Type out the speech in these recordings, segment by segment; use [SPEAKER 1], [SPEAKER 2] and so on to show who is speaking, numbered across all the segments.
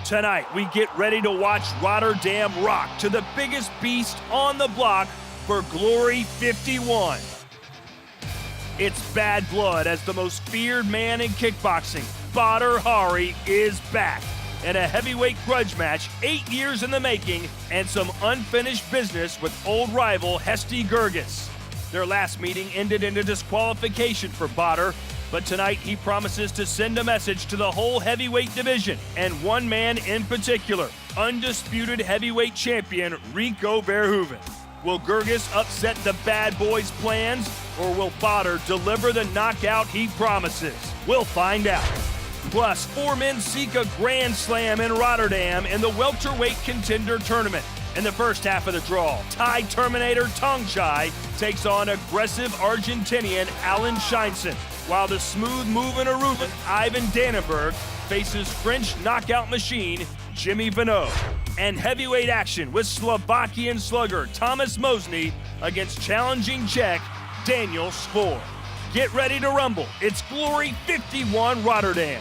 [SPEAKER 1] Tonight, we get ready to watch Rotterdam rock to the biggest beast on the block for Glory 51. It's bad blood as the most feared man in kickboxing, Badr Hari, is back. And a heavyweight grudge match 8 years in the making and some unfinished business with old rival Hesti Gerges. Their last meeting ended in a disqualification for Badr, but tonight he promises to send a message to the whole heavyweight division and one man in particular, undisputed heavyweight champion Rico Verhoeven. Will Gerges upset the bad boys' plans, or will Badr deliver the knockout he promises? We'll find out. Plus, 4 men seek a grand slam in Rotterdam in the welterweight contender tournament. In the first half of the draw, Thai Terminator Tongchai takes on aggressive Argentinian Alan Scheinsen, while the smooth-moving Aruban Ivan Dannenberg faces French knockout machine Jimmy Vanneau. And heavyweight action with Slovakian slugger Thomas Mosny against challenging Czech Daniel Spoor. Get ready to rumble. It's Glory 51 Rotterdam.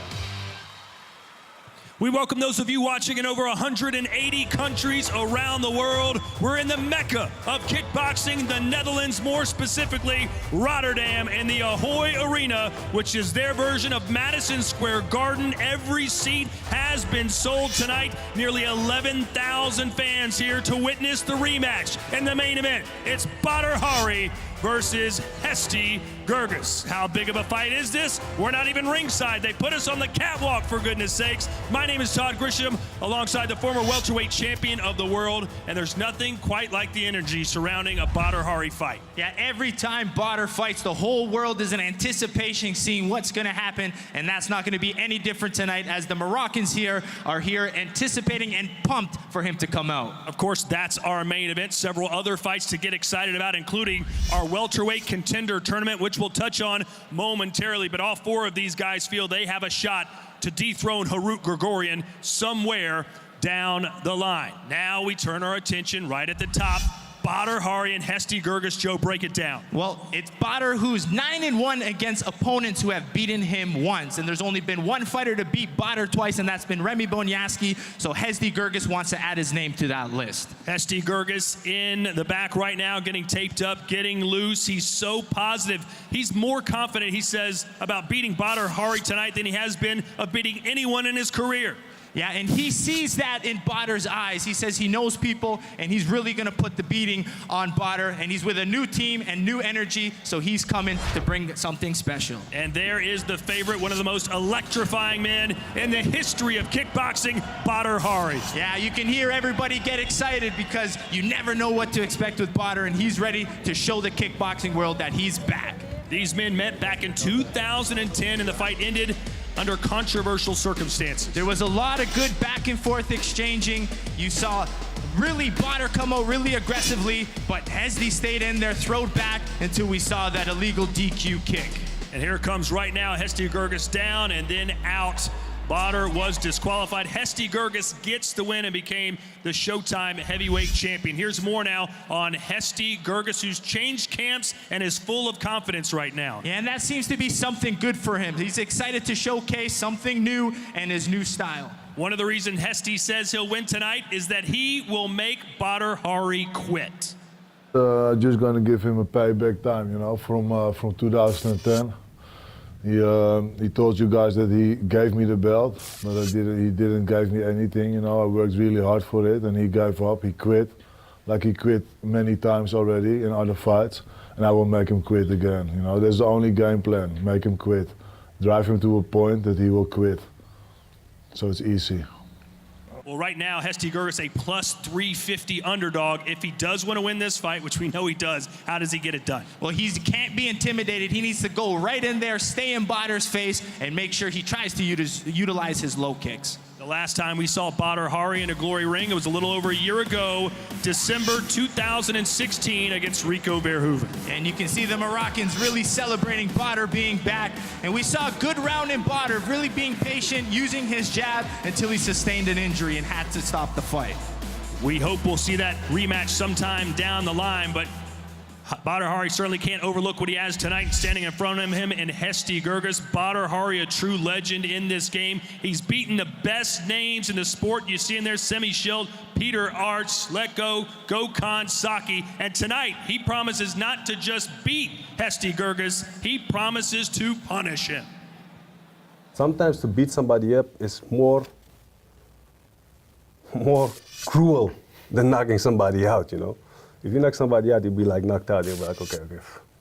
[SPEAKER 2] We welcome those of you watching in over 180 countries around the world. We're in the Mecca of kickboxing, the Netherlands, more specifically Rotterdam, and the Ahoy Arena, which is their version of Madison Square Garden. Every seat has been sold tonight. Nearly 11,000 fans here to witness the rematch. And the main event, it's Badr Hari versus Hesti Gerges. How big of a fight is this? We're not even ringside. They put us on the catwalk, for goodness sakes. My name is Todd Grisham, alongside the former welterweight champion of the world, and there's nothing quite like the energy surrounding a Badr Hari fight.
[SPEAKER 3] Yeah, every time Badr fights, the whole world is in anticipation, seeing what's going to happen, and that's not going to be any different tonight, as the Moroccans here are anticipating and pumped for him to come out.
[SPEAKER 2] Of course, that's our main event. Several other fights to get excited about, including our welterweight contender tournament, which we'll touch on momentarily, but all 4 of these guys feel they have a shot to dethrone Harut Grigorian somewhere down the line. Now we turn our attention right at the top. Badr Hari and Hesti Gerges. Joe, break it down.
[SPEAKER 3] Well, it's Badr who's 9-1 against opponents who have beaten him once, and there's only been one fighter to beat Badr twice, and that's been Remy Bonjasky, so Hesti Gerges wants to add his name to that list.
[SPEAKER 2] Hesti Gerges in the back right now, getting taped up, getting loose. He's so positive. He's more confident, he says, about beating Badr Hari tonight than he has been of beating anyone in his career.
[SPEAKER 3] Yeah, and he sees that in Badr's eyes. He says he knows people, and he's really going to put the beating on Badr, and he's with a new team and new energy, so he's coming to bring something special.
[SPEAKER 2] And there is the favorite, one of the most electrifying men in the history of kickboxing, Badr Hari.
[SPEAKER 3] Yeah, you can hear everybody get excited because you never know what to expect with Badr, and he's ready to show the kickboxing world that he's back.
[SPEAKER 2] These men met back in 2010, and the fight ended under controversial circumstances.
[SPEAKER 3] There was a lot of good back and forth exchanging. You saw really Badr come out really aggressively, but Hesti stayed in there, throwed back until we saw that illegal DQ kick.
[SPEAKER 2] And here comes right now Hesti Gerges down and then out. Badr was disqualified. Hesti Gerges gets the win and became the Showtime heavyweight champion. Here's more now on Hesti Gerges, who's changed camps and is full of confidence right now.
[SPEAKER 3] Yeah, and that seems to be something good for him. He's excited to showcase something new and his new style.
[SPEAKER 2] One of the reasons Hesti says he'll win tonight is that he will make Badr Hari quit.
[SPEAKER 4] Just going to give him a payback time, you know, from 2010. He told you guys that he gave me the belt, but he didn't give me anything, you know. I worked really hard for it, and he gave up, he quit. Like he quit many times already in other fights, and I will make him quit again, you know. That's the only game plan, make him quit. Drive him to a point that he will quit. So it's easy.
[SPEAKER 2] Well, right now, Hesti Gerges a plus 350 underdog. If he does want to win this fight, which we know he does, how does he get it done?
[SPEAKER 3] Well, he can't be intimidated. He needs to go right in there, stay in Badr's face, and make sure he tries to utilize his low kicks.
[SPEAKER 2] The last time we saw Badr Hari in a Glory ring, it was a little over a year ago, December 2016 against Rico Verhoeven.
[SPEAKER 3] And you can see the Moroccans really celebrating Badr being back. And we saw a good round in Badr, really being patient, using his jab until he sustained an injury and had to stop the fight.
[SPEAKER 2] We hope we'll see that rematch sometime down the line, but Badr Hari certainly can't overlook what he has tonight standing in front of him and Hesti Gerges. Badr Hari, a true legend in this game. He's beaten the best names in the sport. You see in there, Semi Shield, Peter Arts, Letgo, Gokhan Saki. And tonight, he promises not to just beat Hesti Gerges, he promises to punish him.
[SPEAKER 5] Sometimes to beat somebody up is more cruel than knocking somebody out, you know. If you knock somebody out, you'll be like knocked out. You'll be like, okay.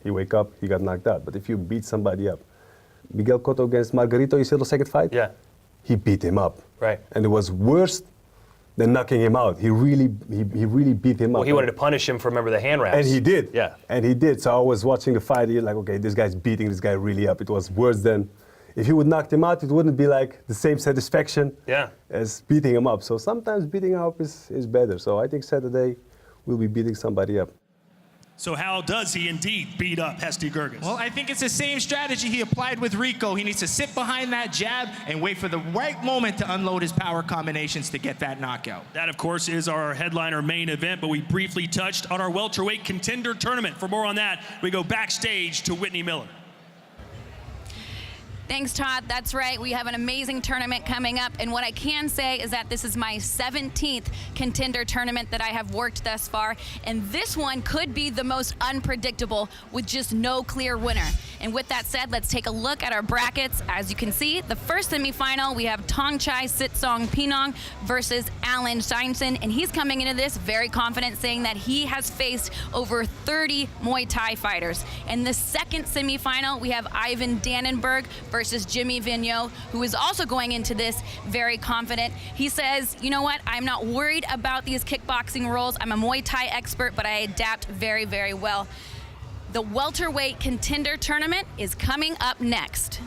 [SPEAKER 5] You wake up, he got knocked out. But if you beat somebody up, Miguel Cotto against Margarito, you see the second fight?
[SPEAKER 6] Yeah.
[SPEAKER 5] He beat him up.
[SPEAKER 6] Right.
[SPEAKER 5] And it was worse than knocking him out. He really beat him up.
[SPEAKER 6] Well, he wanted to punish him for, remember, the hand wraps.
[SPEAKER 5] And he did.
[SPEAKER 6] Yeah.
[SPEAKER 5] And he did. So I was watching the fight, you're like, okay, this guy's beating this guy really up. It was worse than, if he would knock him out, it wouldn't be like the same satisfaction as beating him up. So sometimes beating up is better. So I think Saturday we'll be beating somebody up.
[SPEAKER 2] So how does he indeed beat up Hesti Gerges?
[SPEAKER 3] Well, I think it's the same strategy he applied with Rico. He needs to sit behind that jab and wait for the right moment to unload his power combinations to get that knockout.
[SPEAKER 2] That, of course, is our headliner main event, but we briefly touched on our welterweight contender tournament. For more on that, we go backstage to Whitney Miller.
[SPEAKER 7] Thanks, Todd. That's right. We have an amazing tournament coming up. And what I can say is that this is my 17th contender tournament that I have worked thus far. And this one could be the most unpredictable with just no clear winner. And with that said, let's take a look at our brackets. As you can see, the first semifinal, we have Tongchai Sitsong Pinong versus Alan Steinson. And he's coming into this very confident, saying that he has faced over 30 Muay Thai fighters. In the second semifinal, we have Ivan Dannenberg versus Jimmy Vigneault, who is also going into this very confident. He says, you know what, I'm not worried about these kickboxing rules. I'm a Muay Thai expert, but I adapt very, very well. The welterweight contender tournament is coming up next.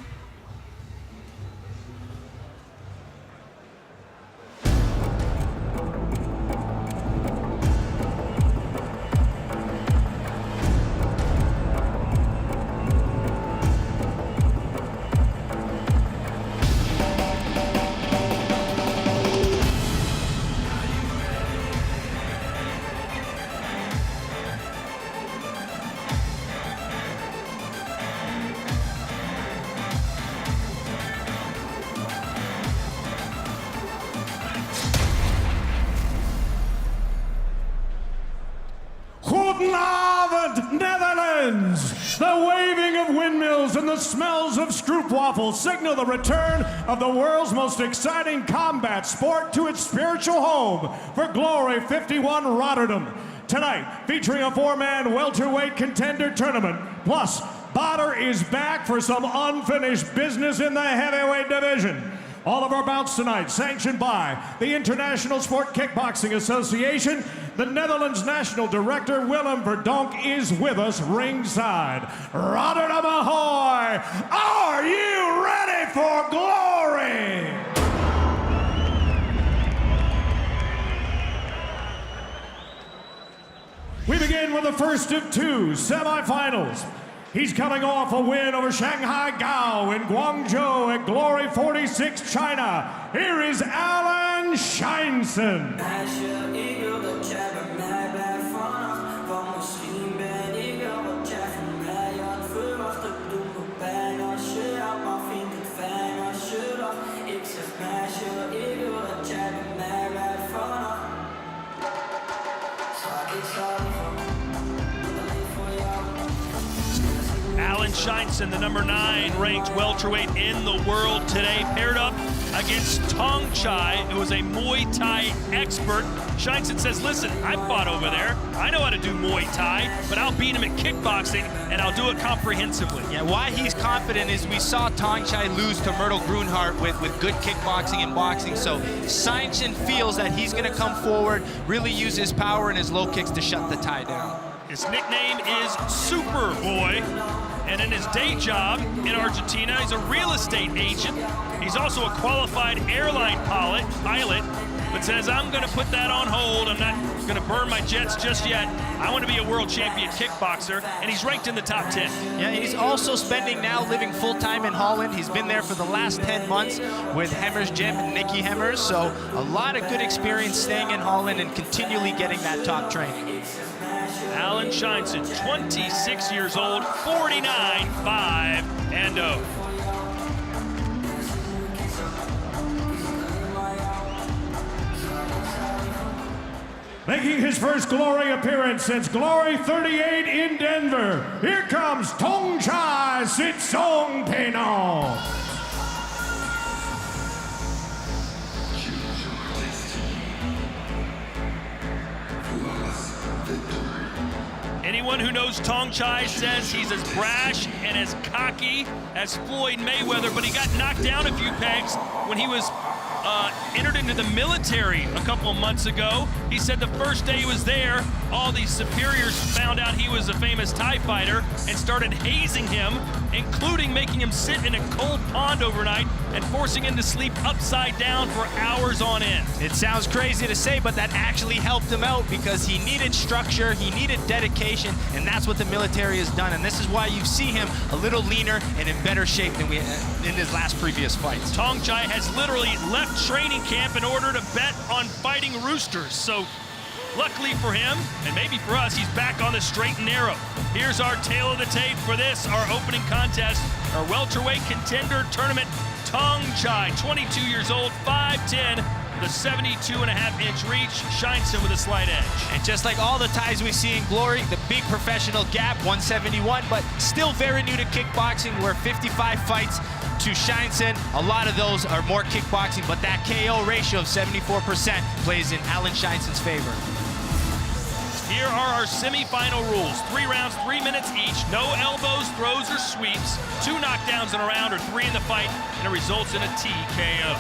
[SPEAKER 8] Goedenavond, Netherlands! The waving of windmills and the smells of stroopwafels signal the return of the world's most exciting combat sport to its spiritual home for Glory 51 Rotterdam. Tonight, featuring a four-man welterweight contender tournament, plus Badr is back for some unfinished business in the heavyweight division. All of our bouts tonight sanctioned by the International Sport Kickboxing Association. The Netherlands National Director Willem Verdonk is with us ringside. Rotterdam ahoy! Are you ready for glory? We begin with the first of two semifinals. He's coming off a win over Shanghai Gao in Guangzhou at Glory 46, China. Here is Alan Scheinsen.
[SPEAKER 2] Alan Scheinsen, the number 9 ranked welterweight in the world today, paired up against Tongchai, who is a Muay Thai expert. Scheinsen says, listen, I fought over there. I know how to do Muay Thai, but I'll beat him at kickboxing, and I'll do it comprehensively.
[SPEAKER 3] Yeah, why he's confident is we saw Tongchai lose to Myrtle Grunhart with good kickboxing and boxing, so Scheinsen feels that he's going to come forward, really use his power and his low kicks to shut the Thai down.
[SPEAKER 2] His nickname is Superboy, and in his day job in Argentina, he's a real estate agent. He's also a qualified airline pilot, but says, I'm gonna put that on hold. I'm not gonna burn my jets just yet. I wanna be a world champion kickboxer, and he's ranked in the top 10.
[SPEAKER 3] Yeah, he's also spending now living full-time in Holland. He's been there for the last 10 months with Hemmers Gym and Nicky Hemmers, so a lot of good experience staying in Holland and continually getting that top training.
[SPEAKER 1] Alan Scheinson, 26 years old, 49-5-0.
[SPEAKER 8] Making his first Glory appearance since Glory 38 in Denver, here comes Tongchai Sitsongpeno.
[SPEAKER 1] Anyone who knows Tongchai says he's as brash and as cocky as Floyd Mayweather, but he got knocked down a few pegs when he was entered into the military a couple of months ago. He said the first day he was there, all these superiors found out he was a famous Thai fighter and started hazing him, including making him sit in a cold pond overnight and forcing him to sleep upside down for hours on end.
[SPEAKER 3] It sounds crazy to say, but that actually helped him out because he needed structure, he needed dedication, and that's what the military has done. And this is why you see him a little leaner and in better shape than we in his last previous fights.
[SPEAKER 1] Tongchai has literally left training camp in order to bet on fighting roosters. So luckily for him, and maybe for us, he's back on the straight and narrow. Here's our tail of the tape for this, our opening contest, our welterweight contender tournament. Tongchai, 22 years old, 5'10", the 72.5-inch reach, Scheinson with a slight edge.
[SPEAKER 3] And just like all the Thais we see in Glory, the big professional gap, 171, but still very new to kickboxing. We're 55 fights to Scheinson. A lot of those are more kickboxing, but that KO ratio of 74% plays in Alan Scheinson's favor.
[SPEAKER 1] Here are our semi-final rules. 3 rounds, 3 minutes each. No elbows, throws, or sweeps. 2 knockdowns in a round or 3 in the fight, and it results in a TKO.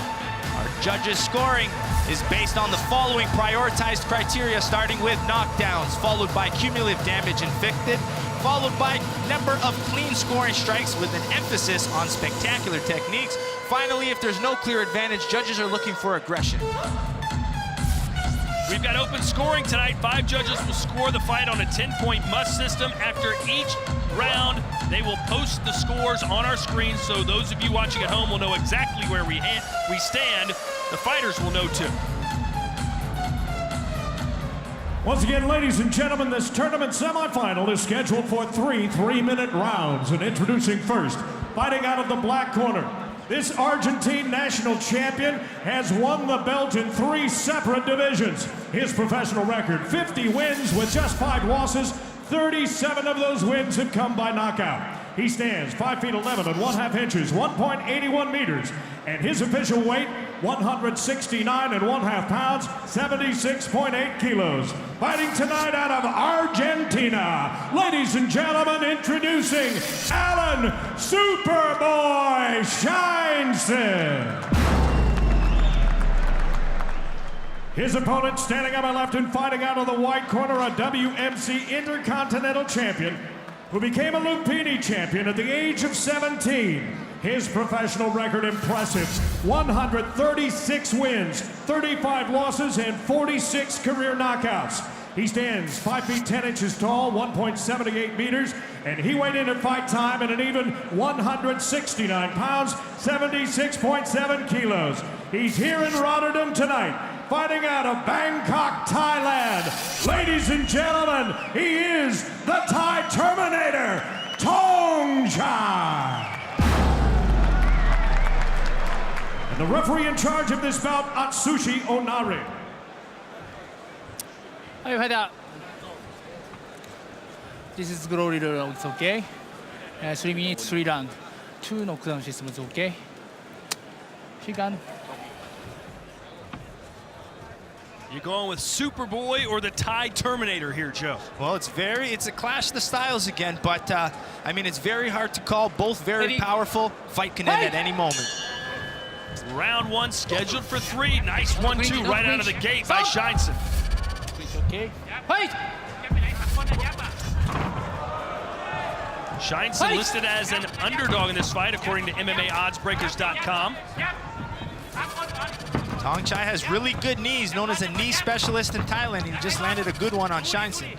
[SPEAKER 3] Our judges' scoring is based on the following prioritized criteria, starting with knockdowns, followed by cumulative damage inflicted, followed by number of clean scoring strikes with an emphasis on spectacular techniques. Finally, if there's no clear advantage, judges are looking for aggression.
[SPEAKER 1] We've got open scoring tonight. 5 judges will score the fight on a 10-point must system. After each round, they will post the scores on our screen, so those of you watching at home will know exactly where we stand. The fighters will know too.
[SPEAKER 8] Once again, ladies and gentlemen, this tournament semifinal is scheduled for 3 3-minute rounds. And introducing first, fighting out of the black corner, this Argentine national champion has won the belt in 3 separate divisions. His professional record, 50 wins with just 5 losses. 37 of those wins have come by knockout. He stands 5 feet 11 and 1/2 inches, 1.81 meters, and his official weight, 169 and 1/2 pounds, 76.8 kilos. Fighting tonight out of Argentina, ladies and gentlemen, introducing Alan Superboy Scheinson. His opponent standing on my left and fighting out of the white corner, a WMC Intercontinental Champion who became a Lupini champion at the age of 17. His professional record impressive, 136 wins, 35 losses, and 46 career knockouts. He stands 5 feet 10 inches tall, 1.78 meters, and he weighed in at fight time at an even 169 pounds, 76.7 kilos. He's here in Rotterdam tonight, fighting out of Bangkok, Thailand. Ladies and gentlemen, he is the Thai Terminator, Tongchai. And the referee in charge of this bout, Atsushi Onari.
[SPEAKER 9] Hi, Fighter. This is Glory Road, it's okay. 3 minutes, 3 rounds. 2 knockdown systems, okay. She can.
[SPEAKER 1] You going with Superboy or the Thai Terminator here, Joe?
[SPEAKER 3] Well, it's a clash of the styles again, but I mean, it's very hard to call. Both very powerful. Fight can end at any moment.
[SPEAKER 1] Round 1 scheduled for 3. Nice 1-2 right out of the gate by Scheinson.
[SPEAKER 9] Okay. Fight!
[SPEAKER 1] Scheinson listed as an underdog in this fight, according to MMAOddsBreakers.com.
[SPEAKER 3] Tongchai has really good knees, known as a knee specialist in Thailand. He just landed a good one on Scheinson.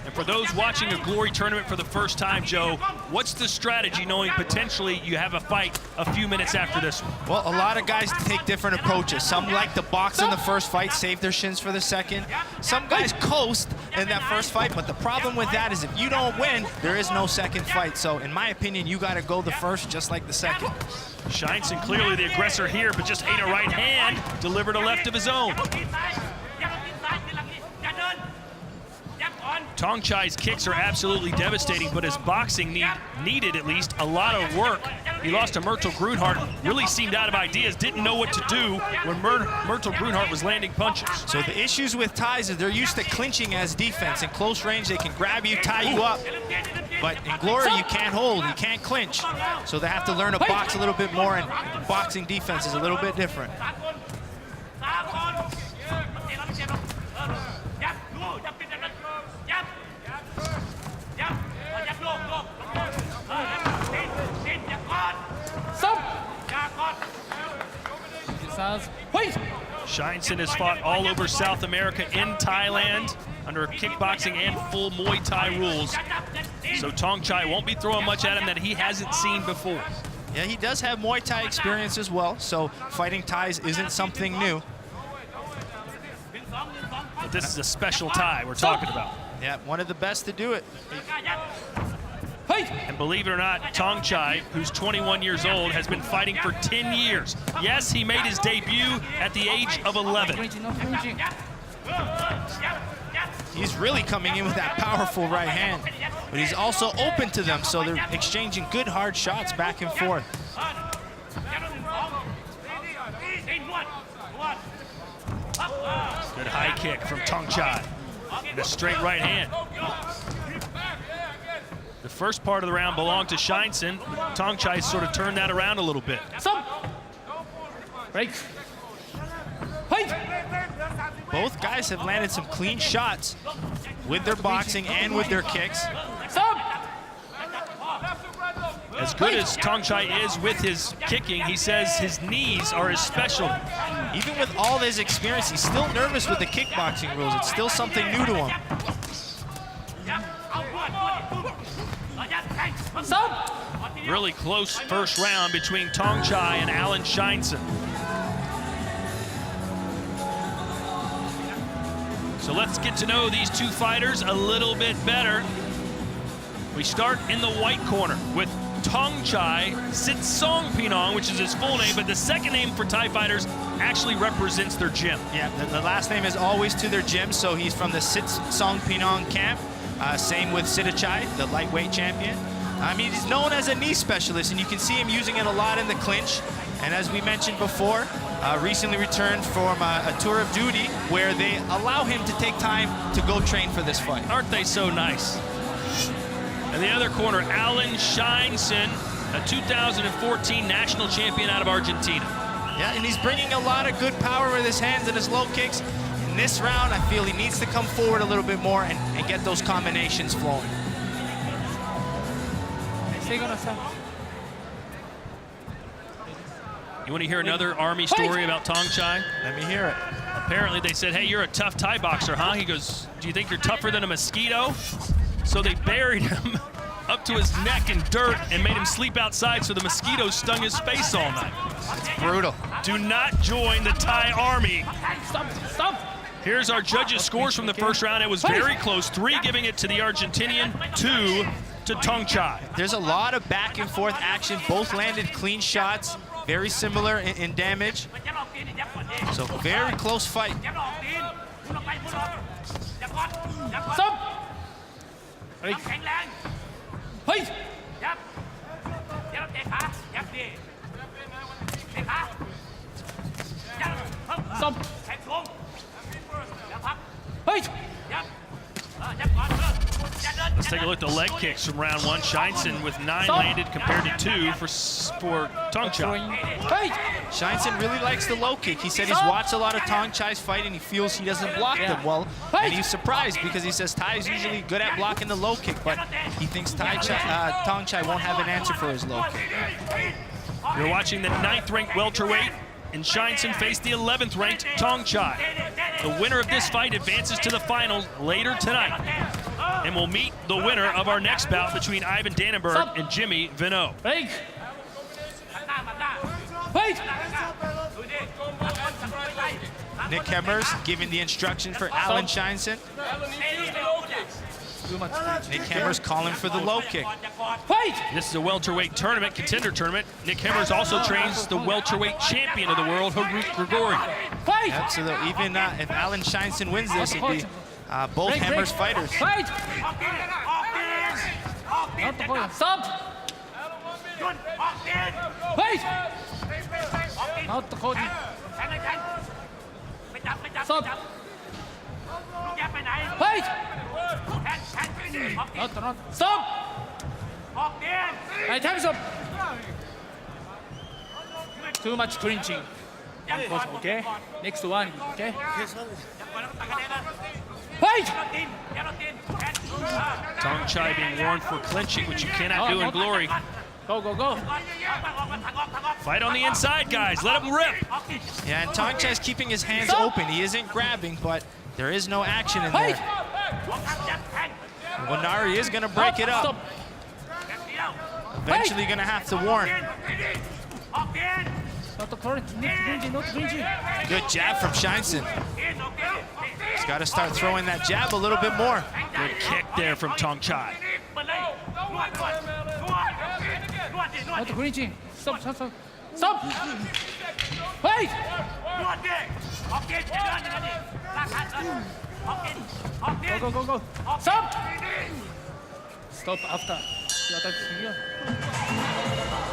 [SPEAKER 1] And For those watching a Glory tournament for the first time, Joe, what's the strategy knowing potentially you have a fight a few minutes after this one?
[SPEAKER 3] Well, a lot of guys take different approaches. Some like to box in the first fight, save their shins for the second. Some guys coast in that first fight, but the problem with that is if you don't win, there is no second fight. So in my opinion, you got to go the first just like the second.
[SPEAKER 1] Scheinson clearly the aggressor here, but just ate a right hand, delivered a left of his own. Tong Chai's kicks are absolutely devastating, but his boxing needed at least a lot of work. He lost to Myrtle Grunhart, really seemed out of ideas, didn't know what to do when Myrtle Grunhart was landing punches.
[SPEAKER 3] So the issues with ties is they're used to clinching as defense. In close range, they can grab you, tie you up. But in Glory, you can't hold, you can't clinch. So they have to learn to box a little bit more, and boxing defense is a little bit different.
[SPEAKER 1] Scheinson has fought all over South America, in Thailand, under kickboxing and full Muay Thai rules. So Tong Chai won't be throwing much at him that he hasn't seen before.
[SPEAKER 3] Yeah, he does have Muay Thai experience as well, so fighting Thais isn't something new.
[SPEAKER 1] But this is a special Thai we're talking about.
[SPEAKER 3] Yeah, one of the best to do it.
[SPEAKER 1] And believe it or not, Tong Chai, who's 21 years old, has been fighting for 10 years. Yes, he made his debut at the age of 11.
[SPEAKER 3] He's really coming in with that powerful right hand, but he's also open to them, so they're exchanging good, hard shots back and forth.
[SPEAKER 1] Good high kick from Tong Chai. And a straight right hand. The first part of the round belonged to Scheinson. Tong Chai sort of turned that around a little bit.
[SPEAKER 9] Break.
[SPEAKER 3] Both guys have landed some clean shots with their boxing and with their kicks.
[SPEAKER 1] As good as Tong Chai is with his kicking, he says his knees are his specialty.
[SPEAKER 3] Even with all his experience, he's still nervous with the kickboxing rules. It's still something new to him.
[SPEAKER 1] Really close first round between Tong Chai and Alan Scheinson. So let's get to know these two fighters a little bit better. We start in the white corner with Tong Chai Sitsong Pinong, which is his full name, but the second name for Thai fighters actually represents their gym.
[SPEAKER 3] Yeah, the last name is always to their gym, so he's from the Sitsong Pinong camp. Same with Sitachai, the lightweight champion. I mean, he's known as a knee specialist, and you can see him using it a lot in the clinch. And as we mentioned before, recently returned from a tour of duty where they allow him to take time to go train for this fight.
[SPEAKER 1] Aren't they so nice? In the other corner, Alan Scheinson, a 2014 national champion out of Argentina.
[SPEAKER 3] Yeah, and he's bringing a lot of good power with his hands and his low kicks. In this round, I feel he needs to come forward a little bit more and get those combinations flowing.
[SPEAKER 1] You want to hear another Army story about Tong Chai?
[SPEAKER 3] Let me hear it.
[SPEAKER 1] Apparently they said, hey, you're a tough Thai boxer, huh? He goes, do you think you're tougher than a mosquito? So they buried him up to his neck in dirt and made him sleep outside so the mosquitoes stung his face all night.
[SPEAKER 3] It's brutal.
[SPEAKER 1] Do not join the Thai Army. Stop. Here's our judges' scores from the first round. It was very close. 3 giving it to the Argentinian, 2 to Tong Chai.
[SPEAKER 3] There's a lot of back and forth action. Both landed clean shots, very similar in damage. So very close fight.
[SPEAKER 1] Let's take a look at the leg kicks from round 1. Scheinson with 9 landed compared to 2 for Tong Chai.
[SPEAKER 3] Scheinson really likes the low kick. He said he's watched a lot of Tong Chai's fight and he feels he doesn't block them well. And he's surprised because he says Thai is usually good at blocking the low kick, but he thinks Tong Chai won't have an answer for his low kick.
[SPEAKER 1] You're watching the 9th ranked welterweight, and Scheinson faced the 11th ranked Tong Chai. The winner of this fight advances to the finals later tonight. and we'll meet the winner of our next bout between Ivan Dannenberg and Jimmy Venot.
[SPEAKER 9] Break. Fight.
[SPEAKER 3] Nick Hemmers giving the instruction for Alan Scheinson. Nick Hemmers calling for the low kick.
[SPEAKER 9] Fight.
[SPEAKER 1] This is a welterweight tournament, contender tournament. Nick Hemmers also trains the welterweight champion of the world, Harut Grigorian.
[SPEAKER 9] Fight.
[SPEAKER 3] Yep, so even if Alan Scheinson wins this, it'd be both
[SPEAKER 9] Break,
[SPEAKER 3] Hemmers fighters.
[SPEAKER 9] Fight. Stop. Fight. Not the Cody. Stop. Fight. Not. Stop. Hey, time's up. Too much clinching. Okay. Next one. Okay. Fight.
[SPEAKER 1] Tong Chai being warned for clinching, which you cannot do in Glory.
[SPEAKER 9] Go, go, go.
[SPEAKER 1] Fight on the inside, guys. Let him rip.
[SPEAKER 3] Yeah, and Tong Chai's keeping his hands open. He isn't grabbing, but there is no action in there. Wanari is going to break it up. Eventually going to have to warn. Good jab from Scheinson. He's got to start throwing that jab a little bit more.
[SPEAKER 1] Good kick there from Tong Chai.
[SPEAKER 9] Stop. Fight. Go. Stop. Stop after.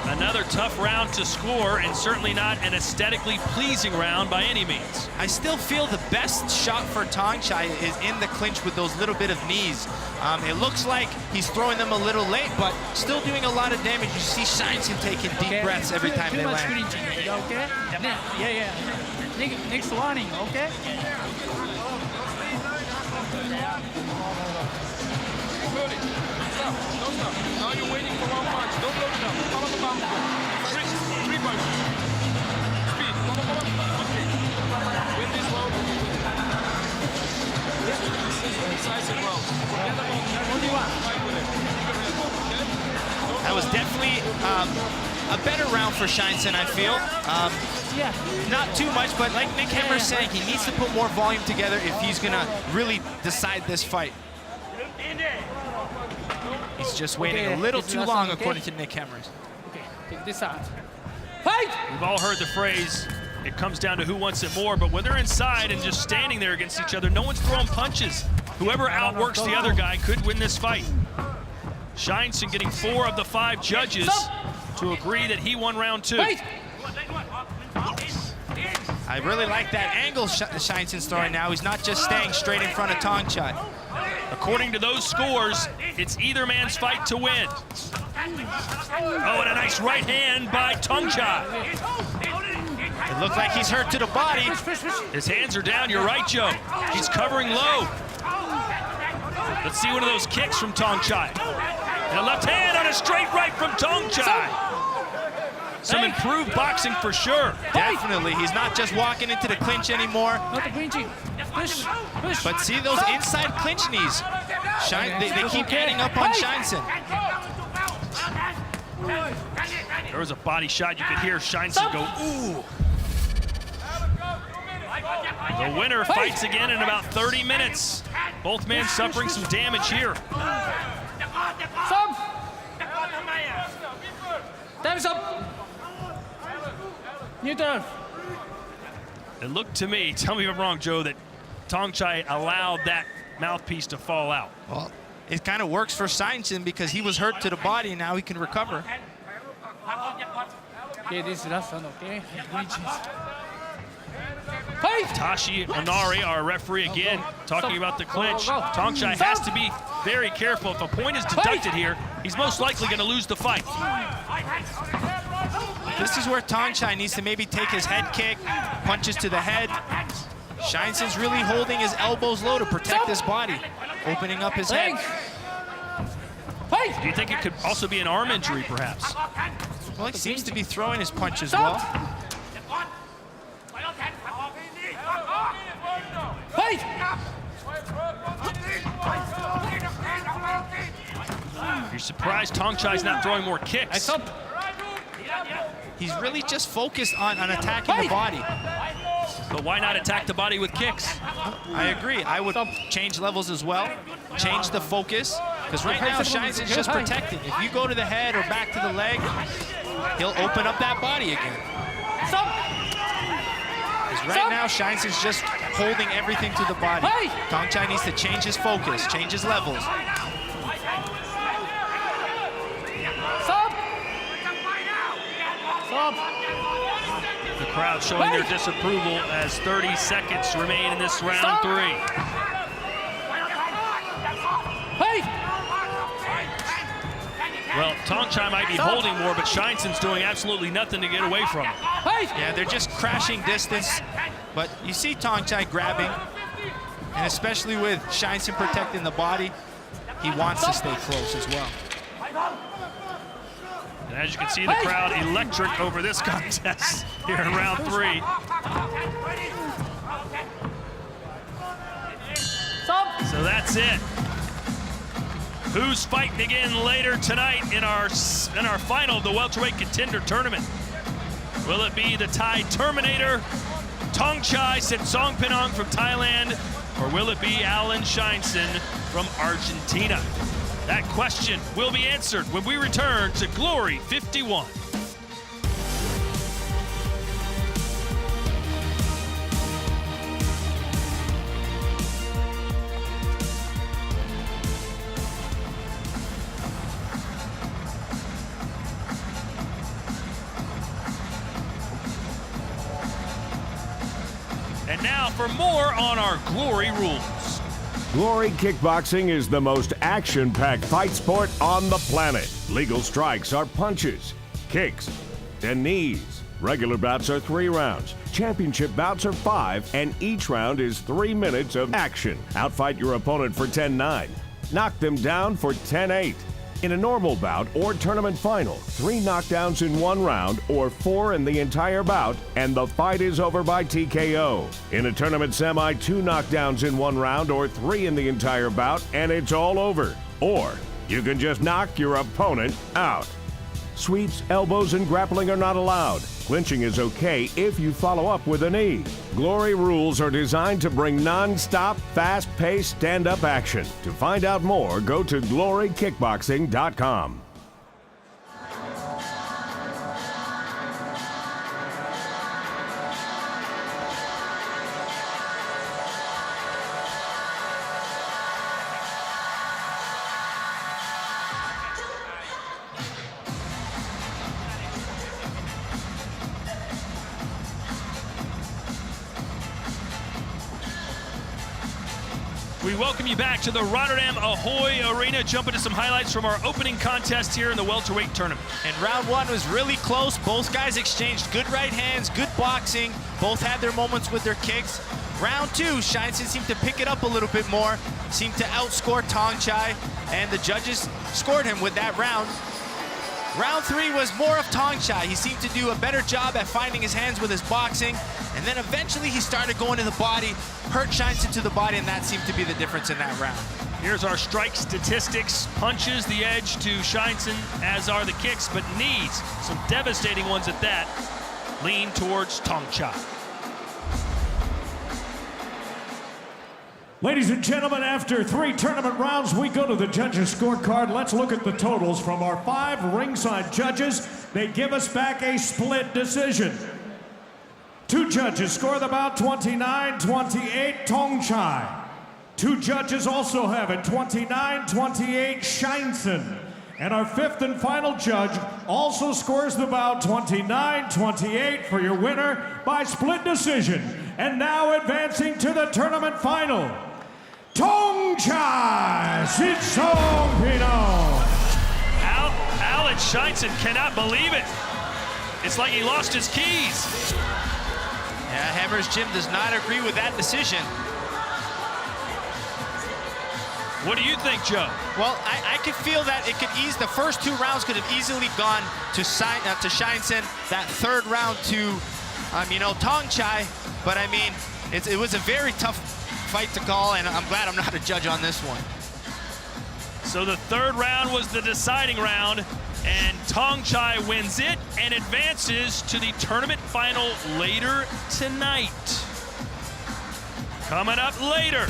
[SPEAKER 1] Another tough round to score, and certainly not an aesthetically pleasing round by any means.
[SPEAKER 3] I still feel the best shot for Tong Chai is in the clinch with those little bit of knees. It looks like he's throwing them a little late, but still doing a lot of damage. You see Scheinson taking deep breaths every time they land.
[SPEAKER 9] Okay? Yeah. Next warning, okay?
[SPEAKER 10] Now you're waiting for one punch. Don't load it up. Follow the bomb. Three punches. Speed. Okay. Win this load. Decisive round. Forget about fight with it.
[SPEAKER 3] That was definitely a better round for Scheinson, I feel. Not too much, but like Nick Hemmers saying, he needs to put more volume together if he's going to really decide this fight. He's just waiting a little too long, according to Nick Hemmers.
[SPEAKER 9] Okay, take this out. Fight!
[SPEAKER 1] We've all heard the phrase, it comes down to who wants it more, but when they're inside and just standing there against each other, no one's throwing punches. Whoever outworks the other guy could win this fight. Scheinson getting 4 of the 5 judges to agree that he won round 2.
[SPEAKER 9] Fight!
[SPEAKER 3] I really like that angle Scheinson's throwing now. He's not just staying straight in front of Tong Chai.
[SPEAKER 1] According to those scores, it's either man's fight to win. Oh, and a nice right hand by Tong Chai.
[SPEAKER 3] It looked like he's hurt to the body.
[SPEAKER 1] His hands are down, you're right, Joe. He's covering low. Let's see one of those kicks from Tong Chai. And a left hand on a straight right from Tong Chai. Some improved boxing for sure.
[SPEAKER 3] Definitely. He's not just walking into the clinch anymore.
[SPEAKER 9] Push.
[SPEAKER 3] But see those inside clinch knees. They keep adding up on Scheinson.
[SPEAKER 1] There was a body shot. You could hear Scheinson go, ooh. The winner fights again in about 30 minutes. Both men suffering some damage here.
[SPEAKER 9] Time's up. Neutral.
[SPEAKER 1] It looked to me, tell me if I'm wrong, Joe, that Tong Chai allowed that mouthpiece to fall out.
[SPEAKER 3] Well, it kind of works for Scheinson because he was hurt to the body and now he can recover.
[SPEAKER 9] Okay, this is last one, okay?
[SPEAKER 1] Tashi Onari, our referee again, talking about the clinch. Tong Chai has to be very careful. If a point is deducted here, he's most likely going to lose the fight.
[SPEAKER 3] This is where Tong Chai needs to maybe take his head kick, punches to the head. Scheinson's really holding his elbows low to protect his body, opening up his head.
[SPEAKER 1] Do you think it could also be an arm injury, perhaps?
[SPEAKER 3] Well, he seems to be throwing his punches well.
[SPEAKER 1] surprised Tong Chai's not throwing more kicks.
[SPEAKER 3] He's really just focused on attacking the body.
[SPEAKER 1] But why not attack the body with kicks?
[SPEAKER 3] I agree. I would change levels as well. Change the focus. Because right now, Shines is just protected. If you go to the head or back to the leg, he'll open up that body again. Because right now, Shines is just holding everything to the body. Tong Chai needs to change his focus, change his levels.
[SPEAKER 1] The crowd showing their disapproval as 30 seconds remain in this round 3. Well, Tong Chai might be holding more, but Shineson's doing absolutely nothing to get away from him.
[SPEAKER 3] Yeah, they're just crashing distance. But you see Tong Chai grabbing, and especially with Shinson protecting the body, he wants to stay close as well.
[SPEAKER 1] And as you can see, the crowd electric over this contest here in round 3. So that's it. Who's fighting again later tonight in our final of the welterweight contender tournament? Will it be the Thai Terminator, Tong Chai Sitsongpinong from Thailand, or will it be Alan Shinson from Argentina? That question will be answered when we return to Glory 51. And now for more on our Glory rules.
[SPEAKER 11] Glory Kickboxing is the most action-packed fight sport on the planet. Legal strikes are punches, kicks, and knees. Regular bouts are 3 rounds. Championship bouts are 5, and each round is 3 minutes of action. Outfight your opponent for 10-9. Knock them down for 10-8. In a normal bout or tournament final, 3 knockdowns in 1 round or 4 in the entire bout, and the fight is over by TKO. In a tournament semi, 2 knockdowns in 1 round or 3 in the entire bout, and it's all over. Or you can just knock your opponent out. Sweeps, elbows, and grappling are not allowed. Clinching is okay if you follow up with a knee. Glory rules are designed to bring non-stop, fast-paced stand-up action. To find out more, go to glorykickboxing.com.
[SPEAKER 1] We welcome you back to the Rotterdam Ahoy Arena. Jump into some highlights from our opening contest here in the welterweight tournament.
[SPEAKER 3] And round 1 was really close. Both guys exchanged good right hands, good boxing. Both had their moments with their kicks. Round 2, Shinson seemed to pick it up a little bit more, seemed to outscore Tong Chai, and the judges scored him with that round. Round 3 was more of Tong Chai. He seemed to do a better job at finding his hands with his boxing, and then eventually he started going to the body, hurt Shinson to the body, and that seemed to be the difference in that round.
[SPEAKER 1] Here's our strike statistics. Punches the edge to Shinson, as are the kicks, but knees, some devastating ones at that, lean towards Tong Chai.
[SPEAKER 8] Ladies and gentlemen, after 3 tournament rounds, we go to the judges' scorecard. Let's look at the totals from our 5 ringside judges. They give us back a split decision. 2 judges score the bout 29-28 Tong Chai. 2 judges also have it 29-28 Shinson. And our 5th and final judge also scores the bout 29-28 for your winner by split decision. And now advancing to the tournament final, Tong Chai Sitsongpinong.
[SPEAKER 1] Alan Shinson cannot believe it. It's like he lost his keys.
[SPEAKER 3] Yeah, Hammer's Gym does not agree with that decision.
[SPEAKER 1] What do you think, Joe?
[SPEAKER 3] Well, I could feel that it could ease. The first 2 rounds could have easily gone to Shinson. That 3rd round to, Tong Chai. But I mean, it was a very tough fight to call, and I'm glad I'm not a judge on this one.
[SPEAKER 2] So the third round was the deciding round, and Tongchai wins it and advances to the tournament final later tonight. Coming up later,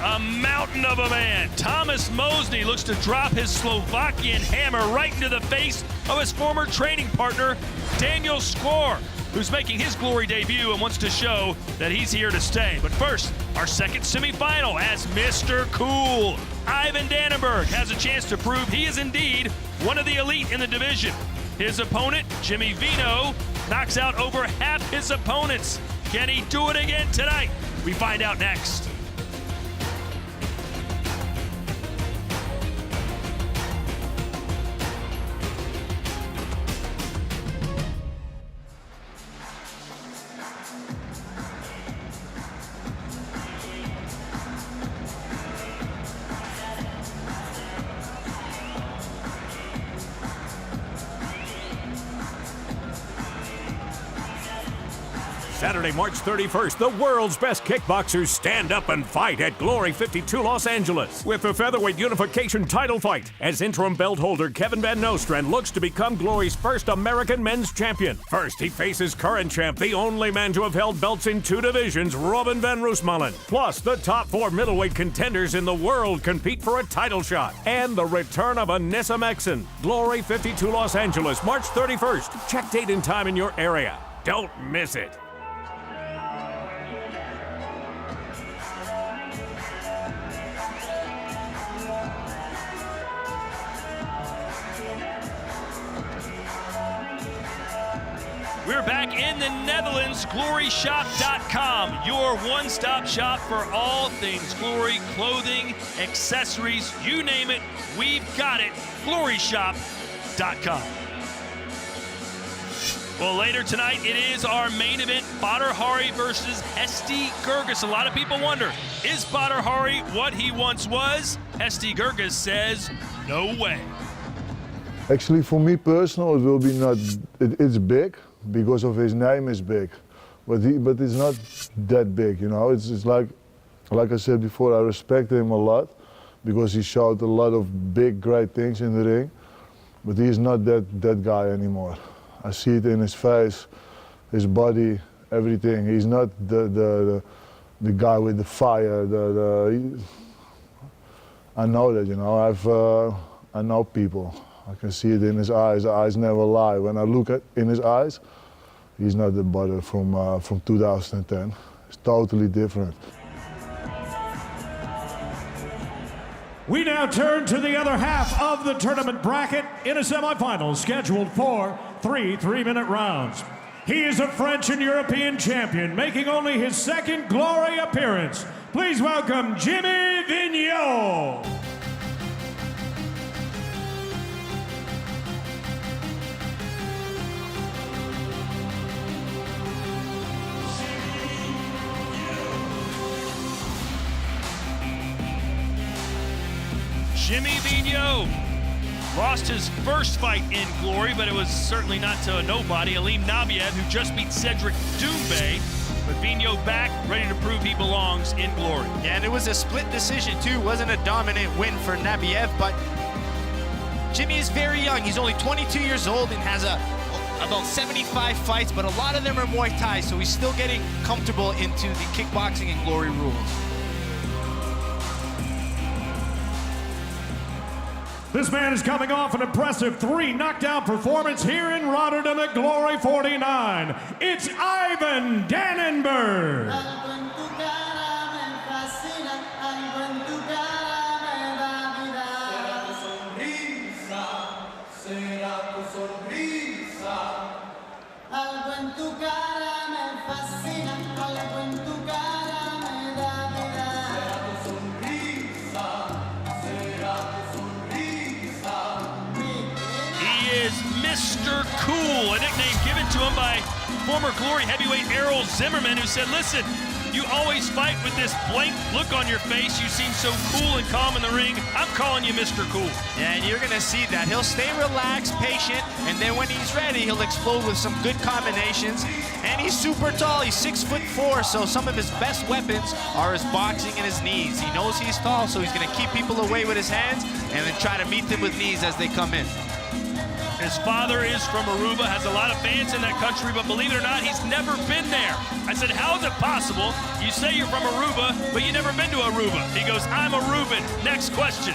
[SPEAKER 2] a mountain of a man. Thomas Mosny looks to drop his Slovakian hammer right into the face of his former training partner, Daniel Skor, who's making his Glory debut and wants to show that he's here to stay. But first, our second semifinal as Mr. Cool, Ivan Dannenberg, has a chance to prove he is indeed one of the elite in the division. His opponent, Jimmy Vino, knocks out over half his opponents. Can he do it again tonight? We find out next.
[SPEAKER 11] Saturday, March 31st, the world's best kickboxers stand up and fight at Glory 52 Los Angeles with the featherweight unification title fight as interim belt holder Kevin Van Nostrand looks to become Glory's first American men's champion. First, he faces current champ, the only man to have held belts in 2 divisions, Robin van Roosmalen. Plus, the top 4 middleweight contenders in the world compete for a title shot. And the return of Anissa Mexon. Glory 52 Los Angeles, March 31st. Check date and time in your area. Don't miss it.
[SPEAKER 2] We're back in the Netherlands, gloryshop.com, your one-stop shop for all things Glory, clothing, accessories, you name it, we've got it, gloryshop.com. Well, later tonight, it is our main event, Badr Hari versus Hesti Gerges. A lot of people wonder, is Badr Hari what he once was? Hesti Gerges says, no way.
[SPEAKER 4] Actually, for me personal, it will be not, it's big. Because of his name is big, but it's not that big, you know. It's like I said before, I respect him a lot because he showed a lot of big, great things in the ring, but he is not that guy anymore. I see it in his face, his body, everything. He's not the guy with the fire. I know that, you know. I know people. I can see it in his eyes. The eyes never lie. When I look in his eyes, he's not the Badr from 2010. It's totally different.
[SPEAKER 8] We now turn to the other half of the tournament bracket in a semifinal scheduled for 3 3-minute rounds. He is a French and European champion, making only his second Glory appearance. Please welcome Jimmy Vigneault.
[SPEAKER 2] Jimmy Vigneault lost his first fight in Glory, but it was certainly not to a nobody. Alim Nabiev, who just beat Cedric Doumbé, but Vigneault back, ready to prove he belongs in Glory.
[SPEAKER 3] Yeah, and it was a split decision too. Wasn't a dominant win for Nabiev, but Jimmy is very young. He's only 22 years old and has about 75 fights, but a lot of them are Muay Thai, so he's still getting comfortable into the kickboxing and Glory rules.
[SPEAKER 8] This man is coming off an impressive 3 knockdown performance here in Rotterdam at Glory 49. It's Ivan Dannenberg.
[SPEAKER 2] Mr. Cool, a nickname given to him by former Glory heavyweight Errol Zimmerman, who said, listen,
[SPEAKER 1] You always fight with this blank look on your face. You seem so cool and calm in the ring. I'm calling you Mr. Cool.
[SPEAKER 3] Yeah, and you're going to see that. He'll stay relaxed, patient, and then when he's ready, he'll explode with some good combinations. And he's super tall. He's 6'4", so some of his best weapons are his boxing and his knees. He knows he's tall, so he's going to keep people away with his hands and then try to meet them with knees as they come in.
[SPEAKER 1] His father is from Aruba, has a lot of fans in that country, but believe it or not, he's never been there. I said, how is it possible? You say you're from Aruba, but you never been to Aruba. He goes, I'm Aruban. Next question.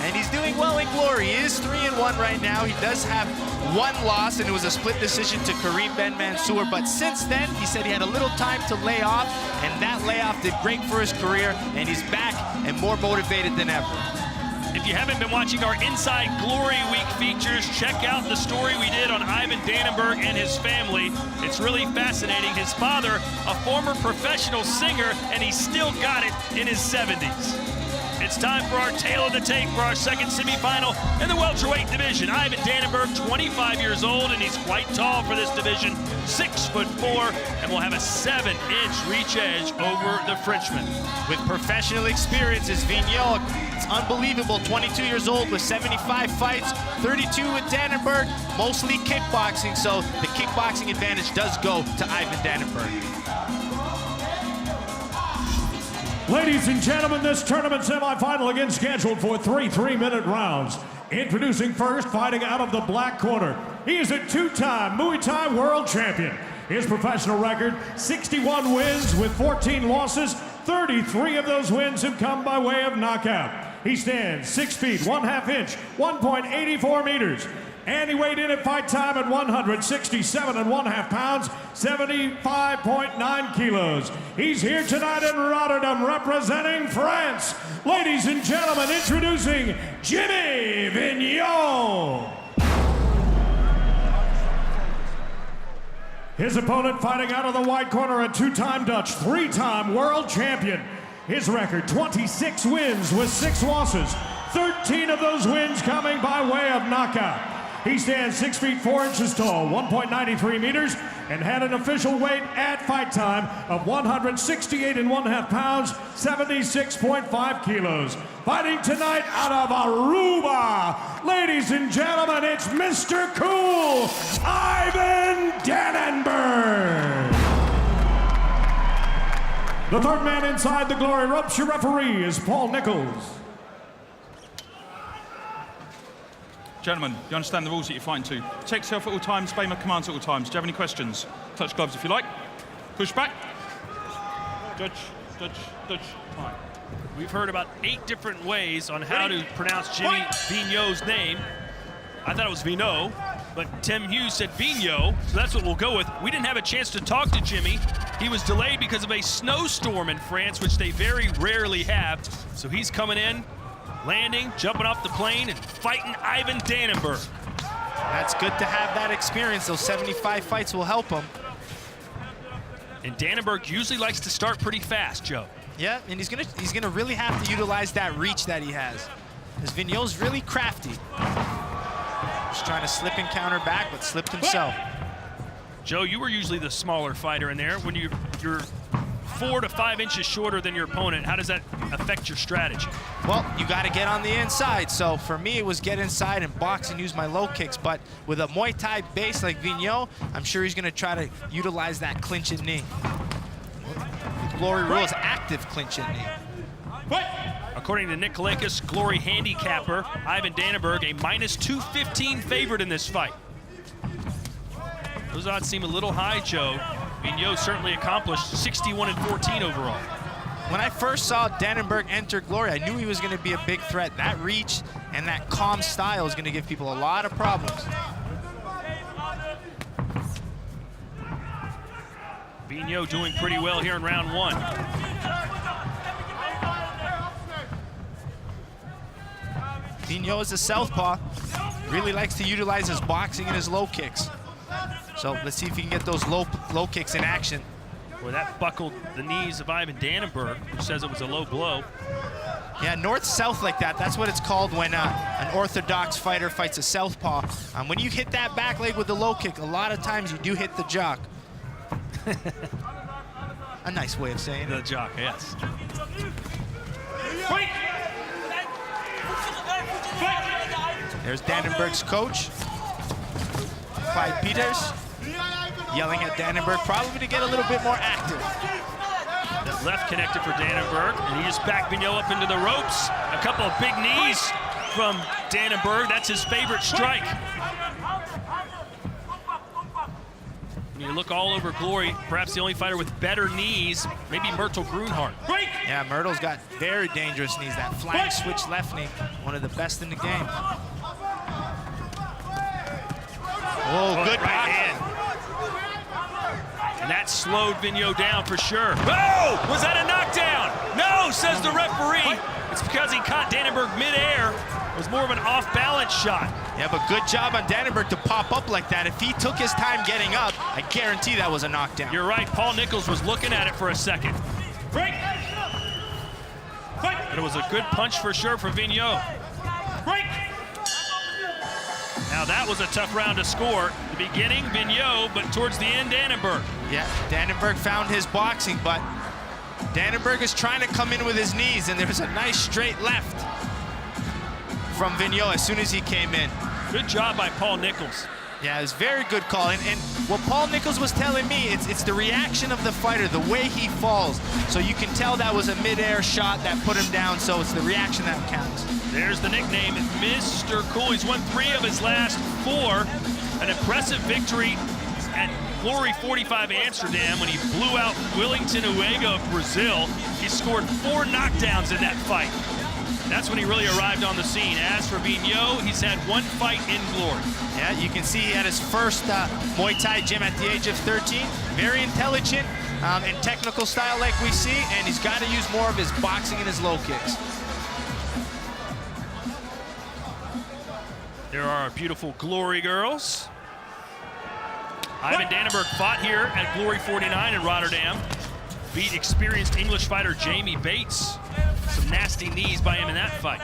[SPEAKER 3] And he's doing well in glory. He is 3-1 right now. He does have one loss, and it was a split decision to Karim Ben Mansour. But since then, he said he had a little time to lay off, and that layoff did great for his career, and he's back and more motivated than ever.
[SPEAKER 1] If you haven't been watching our Inside Glory Week features, check out the story we did on Ivan Dannenberg and his family. It's really fascinating. His father, a former professional singer, and he still got it in his 70s. It's time for our tail of the tape for our second semifinal in the welterweight division. Ivan Dannenberg, 25 years old, and he's quite tall for this division, 6'4", and will have a 7-inch reach edge over the Frenchman.
[SPEAKER 3] With professional experience is Vigneault. It's unbelievable, 22 years old with 75 fights, 32 with Dannenberg, mostly kickboxing, so the kickboxing advantage does go to Ivan Dannenberg.
[SPEAKER 8] Ladies and gentlemen, this tournament semifinal again scheduled for 3 3-minute rounds. Introducing first, fighting out of the black corner. He is a two-time Muay Thai world champion. His professional record, 61 wins with 14 losses. 33 of those wins have come by way of knockout. He stands 6 feet, 1/2 inch, 1.84 meters. And he weighed in at fight time at 167.5 pounds, 75.9 kilos. He's here tonight in Rotterdam representing France. Ladies and gentlemen, introducing Jimmy Vigneault. His opponent fighting out of the white corner, a two-time Dutch, 3-time world champion. His record, 26 wins with 6 losses, 13 of those wins coming by way of knockout. He stands 6 feet 4 inches tall, 1.93 meters, and had an official weight at fight time of 168.5 pounds, 76.5 kilos. Fighting tonight out of Aruba, ladies and gentlemen, it's Mr. Cool, Ivan Dannenberg. The third man inside the glory ropes, your referee is Paul Nichols.
[SPEAKER 10] Gentlemen, you understand the rules that you're fighting to. Protect yourself at all times, obey my commands at all times. Do you have any questions? Touch gloves if you like. Push back. Dutch. Fine.
[SPEAKER 1] We've heard about 8 different ways on how to pronounce Jimmy Vigneault's name. I thought it was Vigneault, but Tim Hughes said Vigneault, so that's what we'll go with. We didn't have a chance to talk to Jimmy. He was delayed because of a snowstorm in France, which they very rarely have. So he's coming in, landing, jumping off the plane, and fighting Ivan Dannenberg.
[SPEAKER 3] That's good to have that experience. Those 75 fights will help him.
[SPEAKER 1] And Dannenberg usually likes to start pretty fast, Joe.
[SPEAKER 3] Yeah, and he's gonna really have to utilize that reach that he has. Because Vigneault's really crafty. Just trying to slip and counter back, but slipped himself.
[SPEAKER 1] Joe, you were usually the smaller fighter in there. When you're 4 to 5 inches shorter than your opponent, how does that affect your strategy?
[SPEAKER 3] Well, you got to get on the inside. So for me, it was get inside and box and use my low kicks. But with a Muay Thai base like Vigneault, I'm sure he's going to try to utilize that clinching knee. Glory rules active clinching knee.
[SPEAKER 1] According to Nick Kalakis, Glory handicapper, Ivan Dannenberg, a -215 favorite in this fight. Those odds seem a little high, Joe. Vigneault certainly accomplished 61-14 overall.
[SPEAKER 3] When I first saw Dannenberg enter Glory, I knew he was going to be a big threat. That reach and that calm style is going to give people a lot of problems.
[SPEAKER 1] Vigneault doing pretty well here in round 1.
[SPEAKER 3] Vigneault is a southpaw. Really likes to utilize his boxing and his low kicks. So let's see if he can get those low kicks in action.
[SPEAKER 1] Well, that buckled the knees of Ivan Dannenberg, who says it was a low blow.
[SPEAKER 3] Yeah, north-south like that. That's what it's called when an orthodox fighter fights a southpaw. When you hit that back leg with the low kick, a lot of times you do hit the jock. A nice way of saying
[SPEAKER 2] The
[SPEAKER 3] it.
[SPEAKER 2] jock, yes.
[SPEAKER 3] There's Dannenberg's coach, Clyde Peters, yelling at Dannenberg, probably to get a little bit more active.
[SPEAKER 1] That left connected for Dannenberg, and he just backed Vigneault up into the ropes. A couple of big knees from Dannenberg. That's his favorite strike. When you look all over Glory, perhaps the only fighter with better knees, maybe Myrtle Grunhardt.
[SPEAKER 3] Yeah, Myrtle's got very dangerous knees. That flying switch left knee, one of the best in the game. Oh, good
[SPEAKER 1] right hand. And that slowed Vigneault down for sure. Oh, was that a knockdown? No, says the referee. It's because he caught Dannenberg midair. It was more of an off-balance shot.
[SPEAKER 3] Yeah, but good job on Dannenberg to pop up like that. If he took his time getting up, I guarantee that was a knockdown.
[SPEAKER 1] You're right, Paul Nichols was looking at it for a second.
[SPEAKER 10] Break!
[SPEAKER 1] But it was a good punch for sure for Vigneault.
[SPEAKER 10] Break!
[SPEAKER 1] Now that was a tough round to score. The beginning, Vigneault, but towards the end, Dannenberg.
[SPEAKER 3] Yeah, Dannenberg found his boxing, but Dannenberg is trying to come in with his knees, and there was a nice straight left from Vigneault as soon as he came in.
[SPEAKER 1] Good job by Paul Nichols.
[SPEAKER 3] Yeah, it was very good call. And what Paul Nichols was telling me, it's the reaction of the fighter, the way he falls. So you can tell that was a mid-air shot that put him down, so it's the reaction that counts.
[SPEAKER 1] There's the nickname, Mr. Cool. He's won 3 of his last 4. An impressive victory at Glory 45 Amsterdam when he blew out Willington Uega of Brazil. He scored 4 knockdowns in that fight. That's when he really arrived on the scene. As for Vigneault, he's had 1 fight in Glory.
[SPEAKER 3] Yeah, you can see he had his first Muay Thai gym at the age of 13. Very intelligent and technical style like we see, and he's got to use more of his boxing and his low kicks.
[SPEAKER 1] There are our beautiful Glory girls. Ivan Dannenberg fought here at Glory 49 in Rotterdam. Beat experienced English fighter Jamie Bates. Some nasty knees by him in that fight.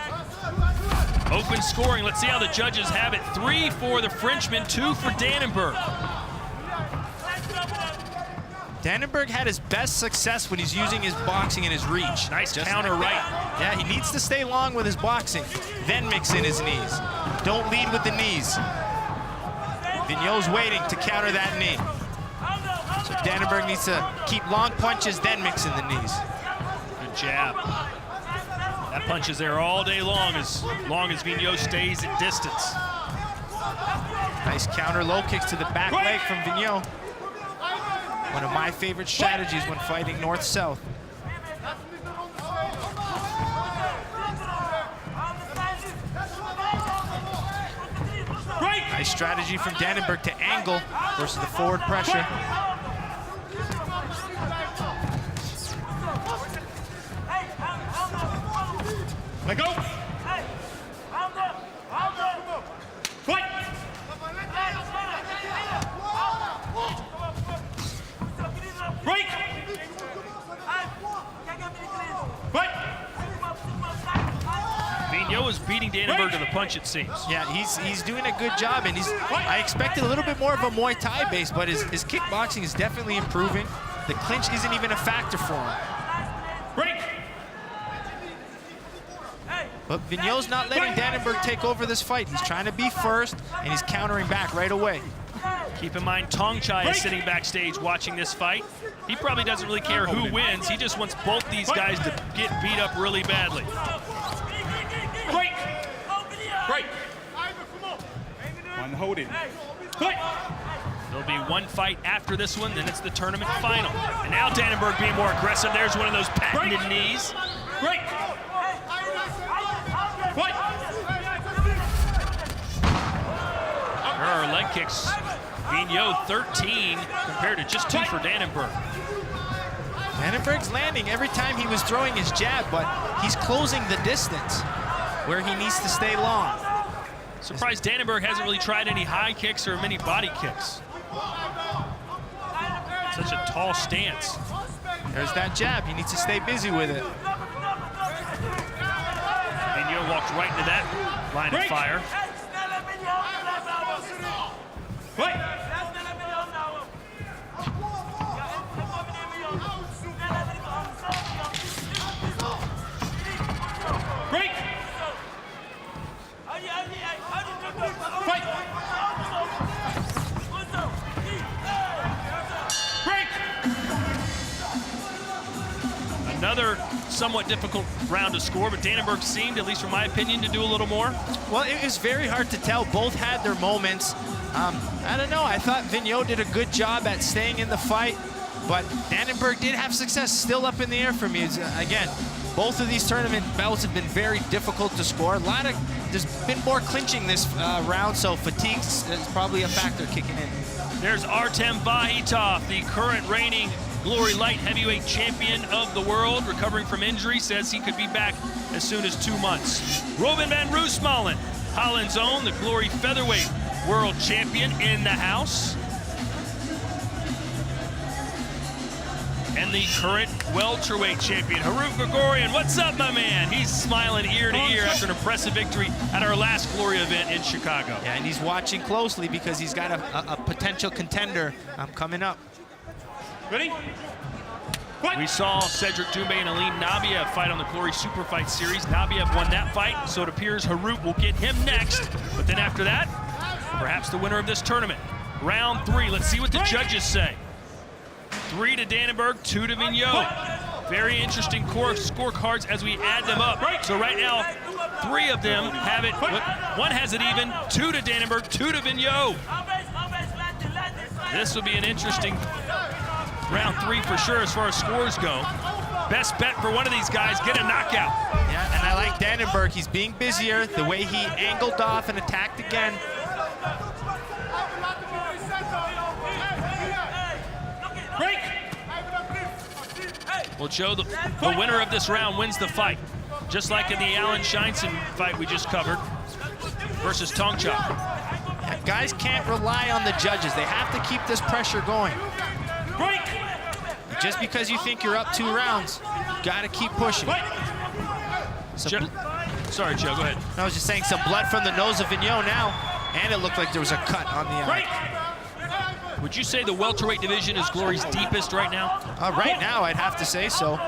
[SPEAKER 1] Open scoring. Let's see how the judges have it. 3 for the Frenchman, 2 for Dannenberg.
[SPEAKER 3] Dannenberg had his best success when he's using his boxing and his reach.
[SPEAKER 1] Nice counter right.
[SPEAKER 3] Yeah, he needs to stay long with his boxing, then mix in his knees. Don't lead with the knees. Vigneault's waiting to counter that knee. So Dannenberg needs to keep long punches, then mix in the knees.
[SPEAKER 1] Good jab. That punch is there all day long as Vigneault stays at distance.
[SPEAKER 3] Nice counter low kicks to the back leg from Vigneault. One of my favorite strategies when fighting north-south. Nice strategy from Dannenberg to angle versus the forward pressure.
[SPEAKER 10] Let go! Fight! Break! Fight!
[SPEAKER 1] Vigneault is beating Dannenberg to the punch, it seems.
[SPEAKER 3] Yeah, he's doing a good job, and I expected a little bit more of a Muay Thai base, but his kickboxing is definitely improving. The clinch isn't even a factor for him.
[SPEAKER 10] Break!
[SPEAKER 3] But Vigneault's not letting Dannenberg take over this fight. He's trying to be first, and he's countering back right away.
[SPEAKER 1] Keep in mind, Tong Chai is sitting backstage watching this fight. He probably doesn't really care who wins. He just wants both these guys to get beat up really badly.
[SPEAKER 10] Break! Break! One holding. Break!
[SPEAKER 1] There'll be 1 fight after this one, then it's the tournament final. And now Dannenberg being more aggressive. There's one of those patented knees.
[SPEAKER 10] Break! Fight!
[SPEAKER 1] There are leg kicks. Vigneault 13 compared to just 2 for Dannenberg.
[SPEAKER 3] Dannenberg's landing every time he was throwing his jab, but he's closing the distance where he needs to stay long.
[SPEAKER 1] Surprised Dannenberg hasn't really tried any high kicks or many body kicks. Such a tall stance.
[SPEAKER 3] There's that jab. He needs to stay busy with it.
[SPEAKER 1] Vigneault walked right into that line of fire. Another somewhat difficult round to score, but Dannenberg seemed, at least from my opinion, to do a little more.
[SPEAKER 3] Well, it was very hard to tell. Both had their moments. I don't know. I thought Vigneault did a good job at staying in the fight, but Dannenberg did have success. Still up in the air for me. Again, both of these tournament bouts have been very difficult to score. There's been more clinching this round, so fatigue is probably a factor kicking in.
[SPEAKER 1] There's Artem Vahitov, the current reigning Glory Light Heavyweight Champion of the world, recovering from injury, says he could be back as soon as 2 months. Robin van Roosmalen, Holland's own, the Glory Featherweight World Champion in the house. And the current welterweight champion, Harut Grigorian. What's up, my man? He's smiling ear to ear after an impressive victory at our last Glory event in Chicago.
[SPEAKER 3] Yeah, and he's watching closely because he's got a potential contender coming up.
[SPEAKER 10] Ready?
[SPEAKER 1] We saw Cedric Doumbé and Aline Nabiev fight on the Glory Super Fight Series. Nabiev won that fight, so it appears Harut will get him next. But then after that, perhaps the winner of this tournament. Round 3, let's see what the judges say. 3 to Dannenberg, 2 to Vigneault. Very interesting scorecards as we add them up. So right now, 3 of them have it. One has it even. 2 to Dannenberg, 2 to Vigneault. This will be an interesting round 3 for sure as far as scores go. Best bet for one of these guys, get a knockout.
[SPEAKER 3] Yeah, and I like Dannenberg. He's being busier. The way he angled off and attacked again.
[SPEAKER 10] Break!
[SPEAKER 1] Well, Joe, the winner of this round wins the fight. Just like in the Alan Scheinson fight we just covered versus Tongcha.
[SPEAKER 3] Yeah, guys can't rely on the judges. They have to keep this pressure going.
[SPEAKER 10] Break!
[SPEAKER 3] Just because you think you're up 2 rounds, you gotta keep pushing.
[SPEAKER 1] Sorry, Joe, go ahead.
[SPEAKER 3] I was just saying some blood from the nose of Vigneault now, and it looked like there was a cut on the eye.
[SPEAKER 1] Would you say the welterweight division is Glory's deepest right now?
[SPEAKER 3] Right now, I'd have to say so.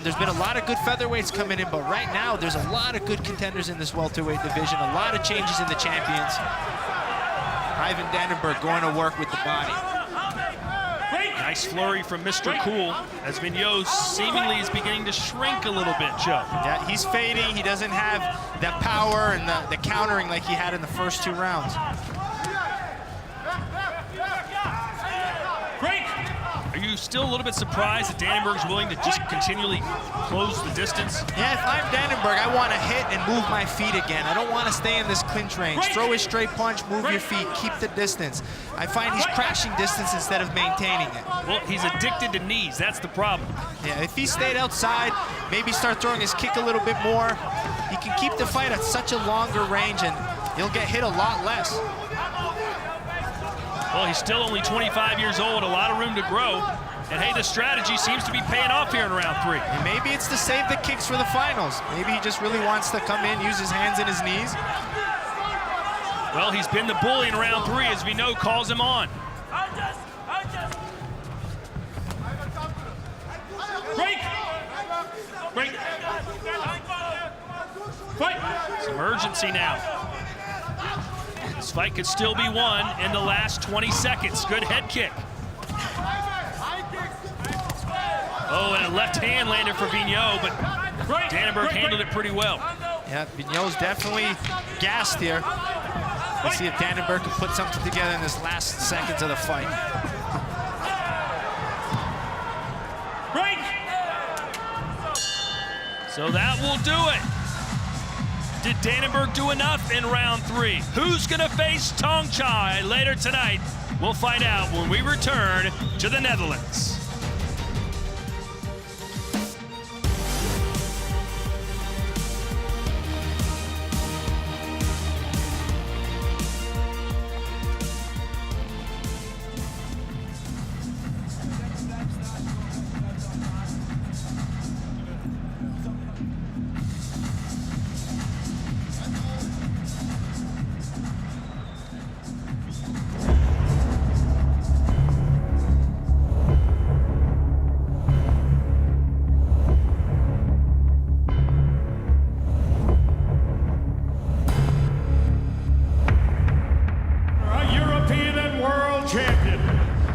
[SPEAKER 3] There's been a lot of good featherweights coming in, but right now, there's a lot of good contenders in this welterweight division, a lot of changes in the champions. Ivan Dannenberg going to work with the body.
[SPEAKER 1] Nice flurry from Mr. Cool, as Vigneault seemingly is beginning to shrink a little bit, Joe.
[SPEAKER 3] Yeah, he's fading. He doesn't have that power and the countering like he had in the first 2 rounds.
[SPEAKER 1] Are you still a little bit surprised that Dannenberg's willing to just continually close the distance?
[SPEAKER 3] Yeah, if I'm Dannenberg, I want to hit and move my feet again. I don't want to stay in this clinch range. Throw a straight punch, move your feet, keep the distance. I find he's crashing distance instead of maintaining it.
[SPEAKER 1] Well, he's addicted to knees. That's the problem.
[SPEAKER 3] Yeah, if he stayed outside, maybe start throwing his kick a little bit more, he can keep the fight at such a longer range and he'll get hit a lot less.
[SPEAKER 1] Well, he's still only 25 years old, a lot of room to grow. And hey, the strategy seems to be paying off here in round 3.
[SPEAKER 3] And maybe it's to save the kicks for the finals. Maybe he just really wants to come in, use his hands and his knees.
[SPEAKER 1] Well, he's been the bully in round 3 as Vigneault calls him on.
[SPEAKER 10] Break! Break! Fight!
[SPEAKER 1] Some urgency now. This fight could still be won in the last 20 seconds. Good head kick. Oh, and a left hand landed for Vigneault, but Dannenberg handled it pretty well.
[SPEAKER 3] Yeah, Vigneault's definitely gassed here. Let's see if Dannenberg can put something together in this last seconds of the fight.
[SPEAKER 10] Break!
[SPEAKER 1] So that will do it. Did Dannenberg do enough in round 3? Who's gonna face Tongcha later tonight? We'll find out when we return to the Netherlands.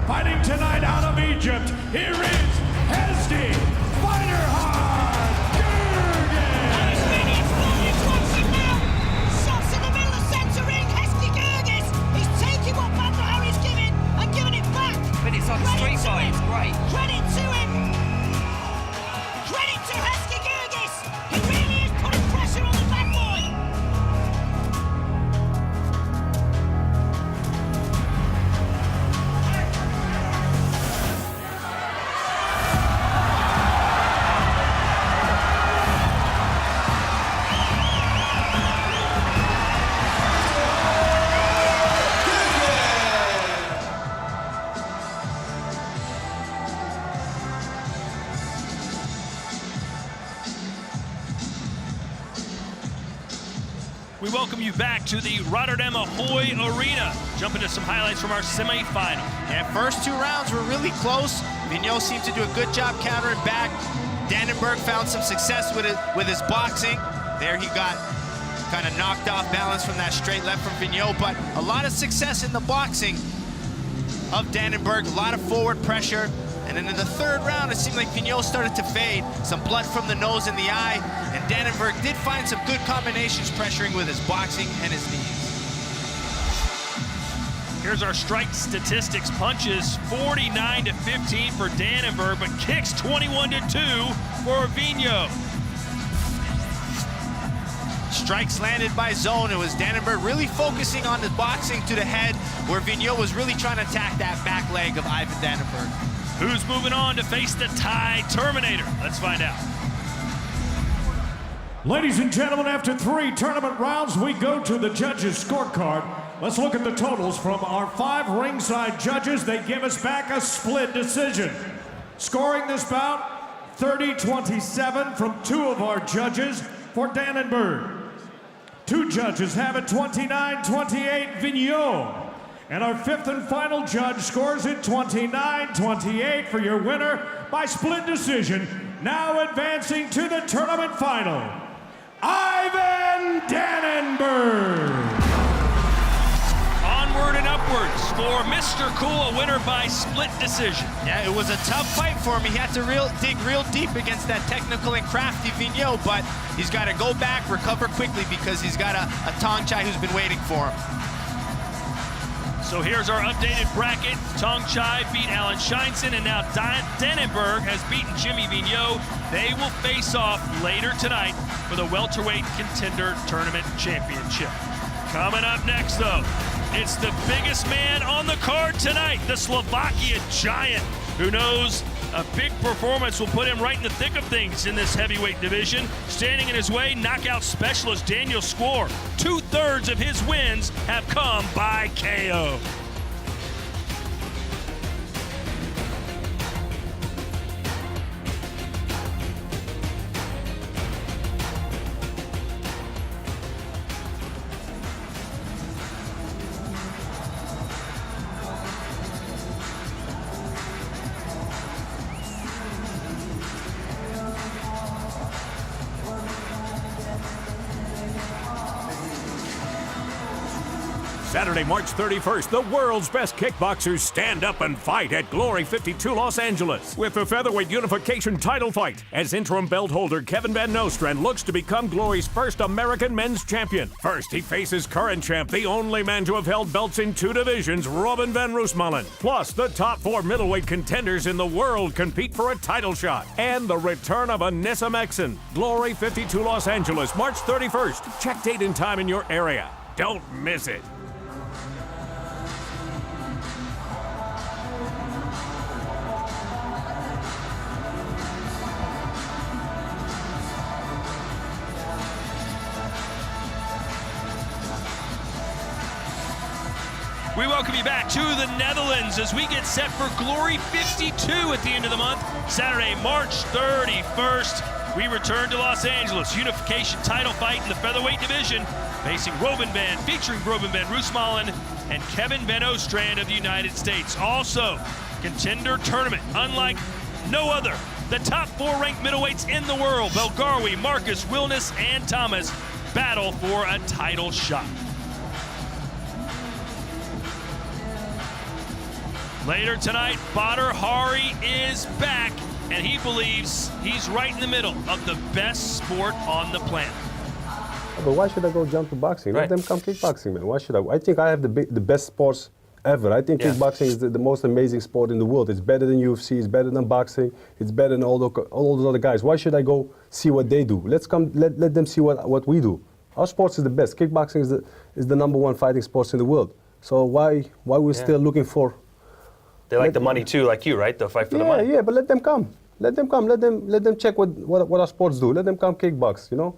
[SPEAKER 8] Fighting tonight out of Egypt, here is Hesdy Fighterhouse!
[SPEAKER 12] to him. Credit to him. Credit to Haskigurgis. He really is putting pressure on the bad boy.
[SPEAKER 1] We welcome you back to the Rotterdam Ahoy Arena. Jump into some highlights from our semifinal.
[SPEAKER 3] Yeah, first 2 rounds were really close. Vigneault seemed to do a good job countering back. Dannenberg found some success with his boxing. There he got kind of knocked off balance from that straight left from Vigneault, but a lot of success in the boxing of Dannenberg, a lot of forward pressure. And then in the 3rd round, it seemed like Vigneault started to fade. Some blood from the nose and the eye. And Dannenberg did find some good combinations pressuring with his boxing and his knees.
[SPEAKER 1] Here's our strike statistics. Punches 49-15 for Dannenberg, but kicks 21-2 for Vigneault.
[SPEAKER 3] Strikes landed by zone. It was Dannenberg really focusing on the boxing to the head, where Vigneault was really trying to attack that back leg of Ivan Dannenberg.
[SPEAKER 1] Who's moving on to face the Thai Terminator? Let's find out.
[SPEAKER 8] Ladies and gentlemen, after 3 tournament rounds, we go to the judges' scorecard. Let's look at the totals from our 5 ringside judges. They give us back a split decision. Scoring this bout, 30-27 from 2 of our judges for Dannenberg. 2 judges have it 29-28 Vigneault. And our 5th and final judge scores it 29-28 for your winner by split decision. Now advancing to the tournament final, Ivan Dannenberg.
[SPEAKER 1] Onward and upwards for Mr. Cool, a winner by split decision.
[SPEAKER 3] Yeah, it was a tough fight for him. He had to dig real deep against that technical and crafty Vigneault, but he's got to go back, recover quickly, because he's got a Tong Chai who's been waiting for him.
[SPEAKER 1] So here's our updated bracket. Tong Chai beat Alan Scheinson, and now Dannenberg has beaten Jimmy Vigneault. They will face off later tonight for the Welterweight Contender Tournament Championship. Coming up next, though, it's the biggest man on the card tonight, the Slovakia Giant, who knows a big performance will put him right in the thick of things in this heavyweight division. Standing in his way, knockout specialist Daniel Squore. 2/3 of his wins have come by KO.
[SPEAKER 11] Saturday, March 31st, the world's best kickboxers stand up and fight at Glory 52 Los Angeles with the featherweight unification title fight as interim belt holder Kevin Van Nostrand looks to become Glory's first American men's champion. First, he faces current champ, the only man to have held belts in 2 divisions, Robin van Roosmalen. Plus, the top 4 middleweight contenders in the world compete for a title shot. And the return of Anissa Mexen. Glory 52 Los Angeles, March 31st. Check date and time in your area. Don't miss it.
[SPEAKER 1] We welcome you back to the Netherlands as we get set for Glory 52 at the end of the month. Saturday, March 31st, we return to Los Angeles. Unification title fight in the featherweight division, featuring Robin van Roosmalen and Kevin Van Ostrand of the United States. Also, contender tournament, unlike no other. The top 4 ranked middleweights in the world, Belgarwi, Marcus, Wilness, and Thomas, battle for a title shot. Later tonight, Badr Hari is back, and he believes he's right in the middle of the best sport on the planet.
[SPEAKER 5] But why should I go jump to boxing? Let them come kickboxing, man. Why should I? I think I have the best sports ever. I think
[SPEAKER 6] Yeah.
[SPEAKER 5] kickboxing is the most amazing sport in the world. It's better than UFC, it's better than boxing, it's better than all those other guys. Why should I go see what they do? Let's come, let them see what we do. Our sports is the best. Kickboxing is the #1 fighting sports in the world. So why we're still looking for?
[SPEAKER 6] They like the money too, like you, right? They'll fight for the money.
[SPEAKER 5] Yeah, but let them come. Let them come. Let them check what our sports do. Let them come kickbox. You know,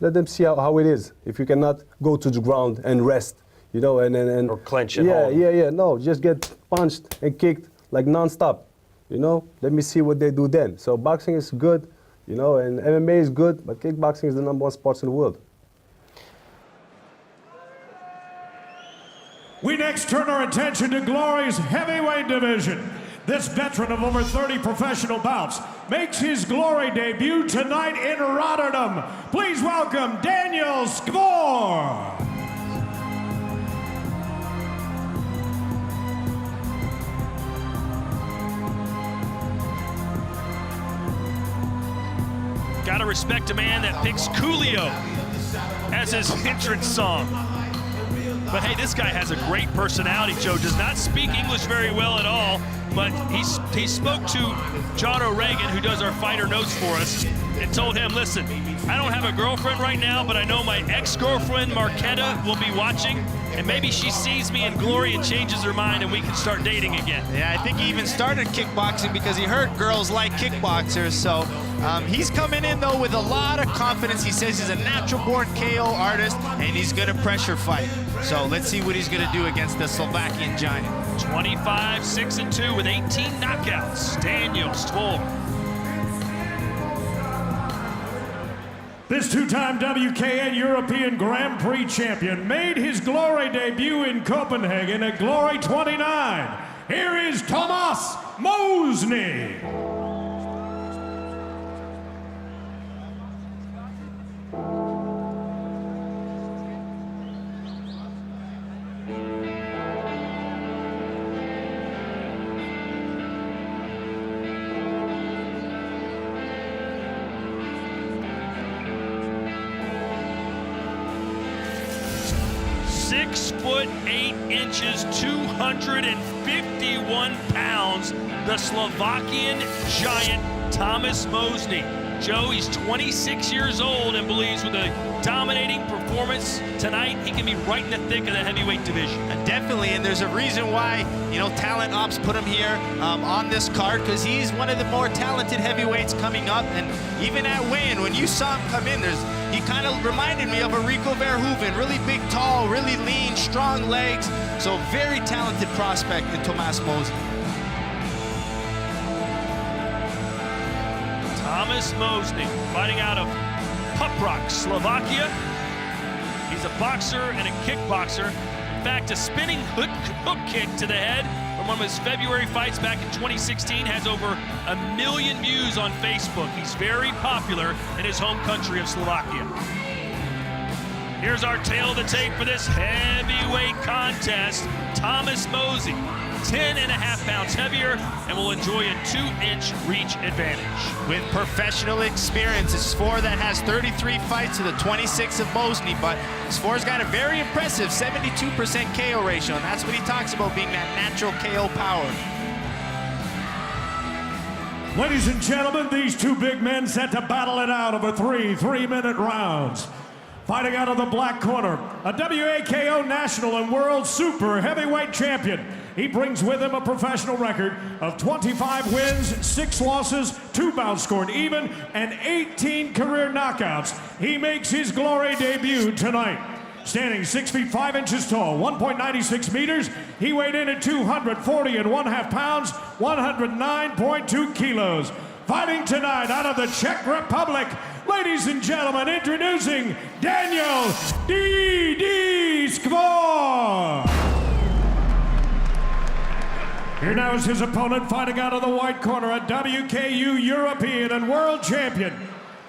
[SPEAKER 5] let them see how it is. If you cannot go to the ground and rest, you know, and
[SPEAKER 6] or clench at
[SPEAKER 5] yeah,
[SPEAKER 6] home.
[SPEAKER 5] yeah. No, just get punched and kicked like non-stop. You know, let me see what they do then. So boxing is good, you know, and MMA is good, but kickboxing is the #1 sport in the world.
[SPEAKER 8] We next turn our attention to Glory's heavyweight division. This veteran of over 30 professional bouts makes his Glory debut tonight in Rotterdam. Please welcome Daniel Skvor.
[SPEAKER 1] Gotta respect a man that picks Coolio as his entrance song. But hey, this guy has a great personality, Joe. Does not speak English very well at all, but he spoke to John O'Regan, who does our fighter notes for us, and told him, listen, I don't have a girlfriend right now, but I know my ex-girlfriend, Marquetta, will be watching, and maybe she sees me in Glory and changes her mind and we can start dating again.
[SPEAKER 3] Yeah, I think he even started kickboxing because he heard girls like kickboxers. So he's coming in, though, with a lot of confidence. He says he's a natural-born KO artist, and he's going to pressure fight. So let's see what he's going to do against the Slovakian giant.
[SPEAKER 1] 25-6-2 with 18 knockouts. Daniel Skvor.
[SPEAKER 8] This two-time WKN European Grand Prix champion made his Glory debut in Copenhagen at Glory 29. Here is Tomas Mosny.
[SPEAKER 1] .8", 251 pounds, the Slovakian giant Tomas Mosny. Joe, he's 26 years old and believes with a dominating performance tonight, he can be right in the thick of the heavyweight division.
[SPEAKER 3] Definitely, and there's a reason why, you know, Talent Ops put him here on this card, because he's one of the more talented heavyweights coming up. And even at weigh-in, when you saw him come in, he kind of reminded me of a Rico Verhoeven, really big, tall, really lean, strong legs. So very talented prospect in Tomas Mosny.
[SPEAKER 1] Tomas Mosny, fighting out of Poprok, Slovakia. He's a boxer and a kickboxer. In fact, a spinning hook kick to the head from one of his February fights back in 2016 has over 1 million views on Facebook. He's very popular in his home country of Slovakia. Here's our tail of the tape for this heavyweight contest. Tomas Mosny, 10.5 pounds heavier, and will enjoy a 2-inch reach advantage.
[SPEAKER 3] With professional experience, Skvor that has 33 fights to the 26 of Mosny, but Skvor's got a very impressive 72% KO ratio, and that's what he talks about, being that natural KO power.
[SPEAKER 8] Ladies and gentlemen, these two big men set to battle it out over three-minute rounds. Fighting out of the black corner, a WAKO national and world super heavyweight champion. He brings with him a professional record of 25 wins, 6 losses, 2 bouts scored even, and 18 career knockouts. He makes his Glory debut tonight. Standing 6 feet 5 inches tall, 1.96 meters, he weighed in at 240.5 pounds, 109.2 kilos. Fighting tonight out of the Czech Republic, ladies and gentlemen, introducing Daniel D.D. Skvor. Here now is his opponent, fighting out of the white corner, a WKU European and world champion.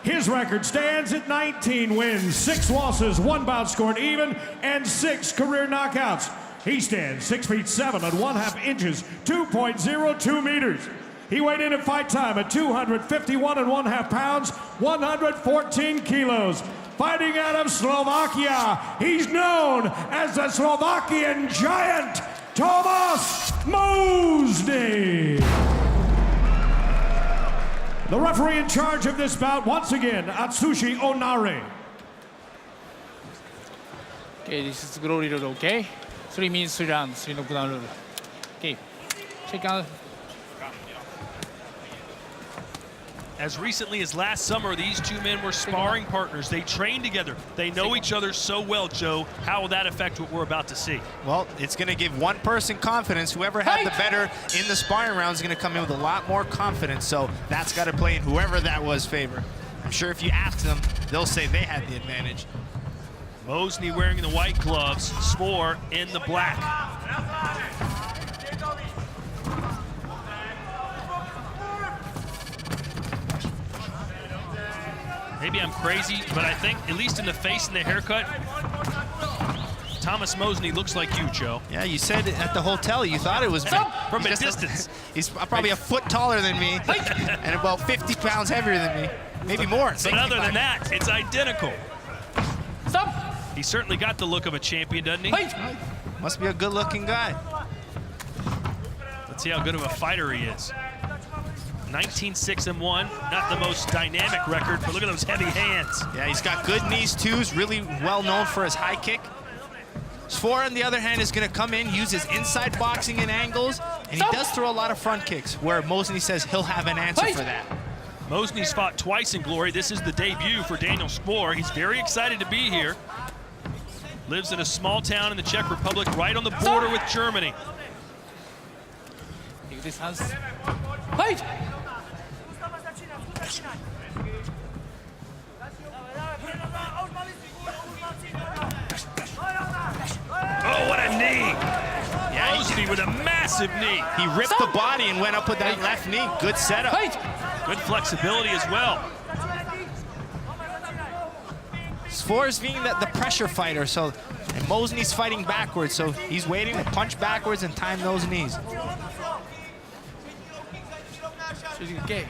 [SPEAKER 8] His record stands at 19 wins, 6 losses, 1 bout scored even, and 6 career knockouts. He stands 6 feet 7.5 inches, 2.02 meters. He weighed in at fight time at 251.5 pounds, 114 kilos. Fighting out of Slovakia, he's known as the Slovakian giant, Thomas Mosney. The referee in charge of this bout, once again, Atsushi Onare.
[SPEAKER 9] Okay, this is glory rule, okay? 3 minutes, 3 rounds, 3 knockdown rule. Okay, check out.
[SPEAKER 1] As recently as last summer, these two men were sparring partners. They trained together. They know each other so well, Joe. How will that affect what we're about to see?
[SPEAKER 3] Well, it's going to give one person confidence. Whoever had the better in the sparring round is going to come in with a lot more confidence. So that's got to play in whoever that was favor. I'm sure if you ask them, they'll say they had the advantage.
[SPEAKER 1] Mosney wearing the white gloves, Spore in the black. Maybe I'm crazy, but I think, at least in the face and the haircut, Thomas Mosney looks like you, Joe.
[SPEAKER 3] Yeah, you said at the hotel you thought it was me.
[SPEAKER 1] From a distance.
[SPEAKER 3] He's probably a foot taller than me and about 50 pounds heavier than me. Maybe more.
[SPEAKER 1] But other than that, it's identical.
[SPEAKER 9] Stop!
[SPEAKER 1] He certainly got the look of a champion, doesn't he?
[SPEAKER 3] Must be a good-looking guy.
[SPEAKER 1] Let's see how good of a fighter he is. 19-6-1, not the most dynamic record, but look at those heavy hands.
[SPEAKER 3] Yeah, he's got good knees too. He's really well known for his high kick. Spore, on the other hand, is going to come in, use his inside boxing and angles, and he does throw a lot of front kicks, where Mosney says he'll have an answer for that.
[SPEAKER 1] Mosney's fought twice in Glory. This is the debut for Daniel Spore. He's very excited to be here. Lives in a small town in the Czech Republic, right on the border with Germany.
[SPEAKER 9] This has... Fight!
[SPEAKER 1] Oh, what a knee! Yeah, Mosney with a massive knee.
[SPEAKER 3] He ripped the body and went up with that left knee. Good setup.
[SPEAKER 1] Good flexibility as well.
[SPEAKER 3] Spore is being the pressure fighter, and Mosney's fighting backwards, so he's waiting to punch backwards and time those knees.
[SPEAKER 9] Okay,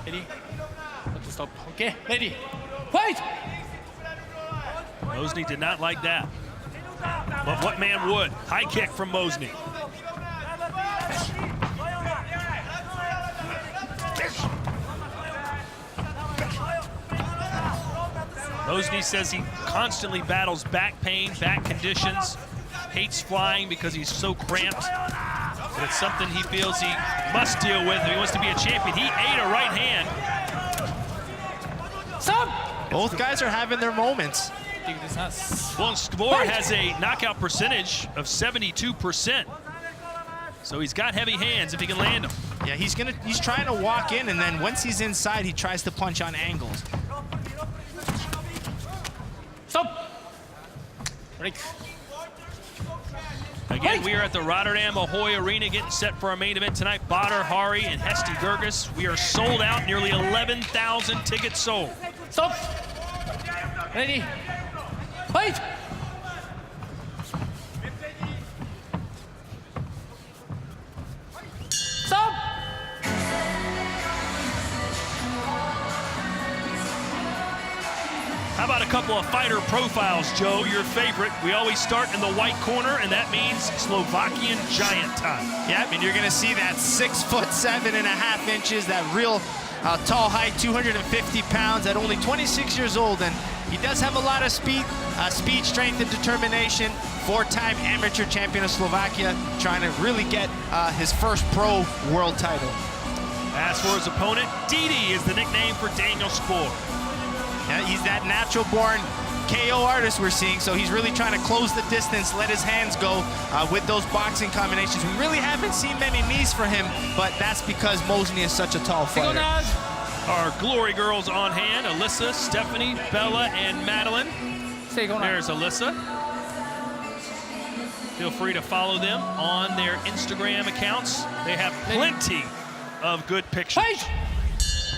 [SPEAKER 9] ready? Stop. Okay, ready? Fight!
[SPEAKER 1] Mosney did not like that. But what man would? High kick from Mosney. Mosney says he constantly battles back pain, back conditions, hates flying because he's so cramped. But it's something he feels he must deal with if he wants to be a champion. He ate a right hand.
[SPEAKER 9] Stop!
[SPEAKER 3] Both guys are having their moments.
[SPEAKER 1] Well, Spore has a knockout percentage of 72%. So he's got heavy hands if he can land them.
[SPEAKER 3] Yeah, he's trying to walk in, and then once he's inside, he tries to punch on angles.
[SPEAKER 9] Stop! Break.
[SPEAKER 1] Again, we are at the Rotterdam Ahoy Arena getting set for our main event tonight. Badr Hari and Hesti Gerges. We are sold out, nearly 11,000 tickets sold.
[SPEAKER 9] Stop! Ready? Fight! Stop!
[SPEAKER 1] How about a couple of fighter profiles, Joe, your favorite? We always start in the white corner, and that means Slovakian giant time.
[SPEAKER 3] Yeah, and you're going to see that 6'7.5" inches, that real tall height, 250 pounds, at only 26 years old. And he does have a lot of speed, strength, and determination. 4-time amateur champion of Slovakia, trying to really get his first pro world title.
[SPEAKER 1] As for his opponent, Didi is the nickname for Daniel Spore.
[SPEAKER 3] Yeah, he's that natural-born KO artist we're seeing, so he's really trying to close the distance, let his hands go with those boxing combinations. We really haven't seen many knees for him, but that's because Mosney is such a tall fighter.
[SPEAKER 1] Our Glory girls on hand, Alyssa, Stephanie, Bella, and Madeline. There's Alyssa. Feel free to follow them on their Instagram accounts. They have plenty of good pictures.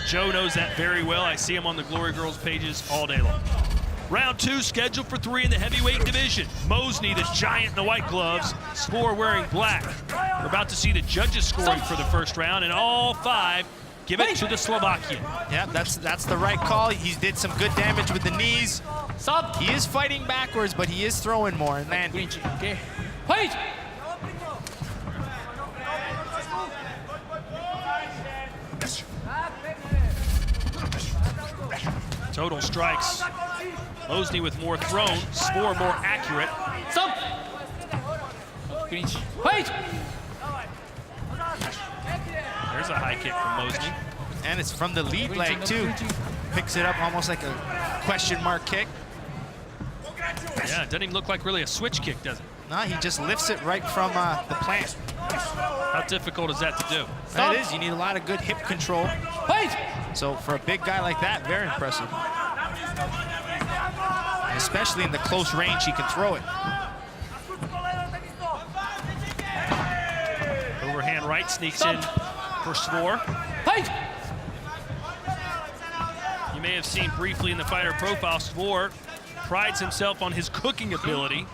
[SPEAKER 1] Joe knows that very well. I see him on the Glory Girls pages all day long. Round 2 scheduled for 3 in the heavyweight division. Mosney, the giant in the white gloves, Spore wearing black. We're about to see the judges scoring for the first round, and all 5 give it to the Slovakian.
[SPEAKER 3] Yeah, that's the right call. He did some good damage with the knees. He is fighting backwards, but he is throwing more and landing.
[SPEAKER 9] Okay. Fight!
[SPEAKER 1] Total strikes. Mosny with more thrown, Spore more accurate.
[SPEAKER 9] Stop! Clinch. Fight!
[SPEAKER 1] There's a high kick from Mosny.
[SPEAKER 3] And it's from the lead leg, too. Picks it up almost like a question mark kick.
[SPEAKER 1] Yeah, it doesn't even look like really a switch kick, does it?
[SPEAKER 3] No, he just lifts it right from the plant.
[SPEAKER 1] How difficult is that to do?
[SPEAKER 3] That is. You need a lot of good hip control.
[SPEAKER 9] Fight!
[SPEAKER 3] So for a big guy like that, very impressive. Especially in the close range, he can throw it.
[SPEAKER 1] Overhand right sneaks in for Spore.
[SPEAKER 9] Fight!
[SPEAKER 1] You may have seen briefly in the fighter profile, Spore prides himself on his cooking ability.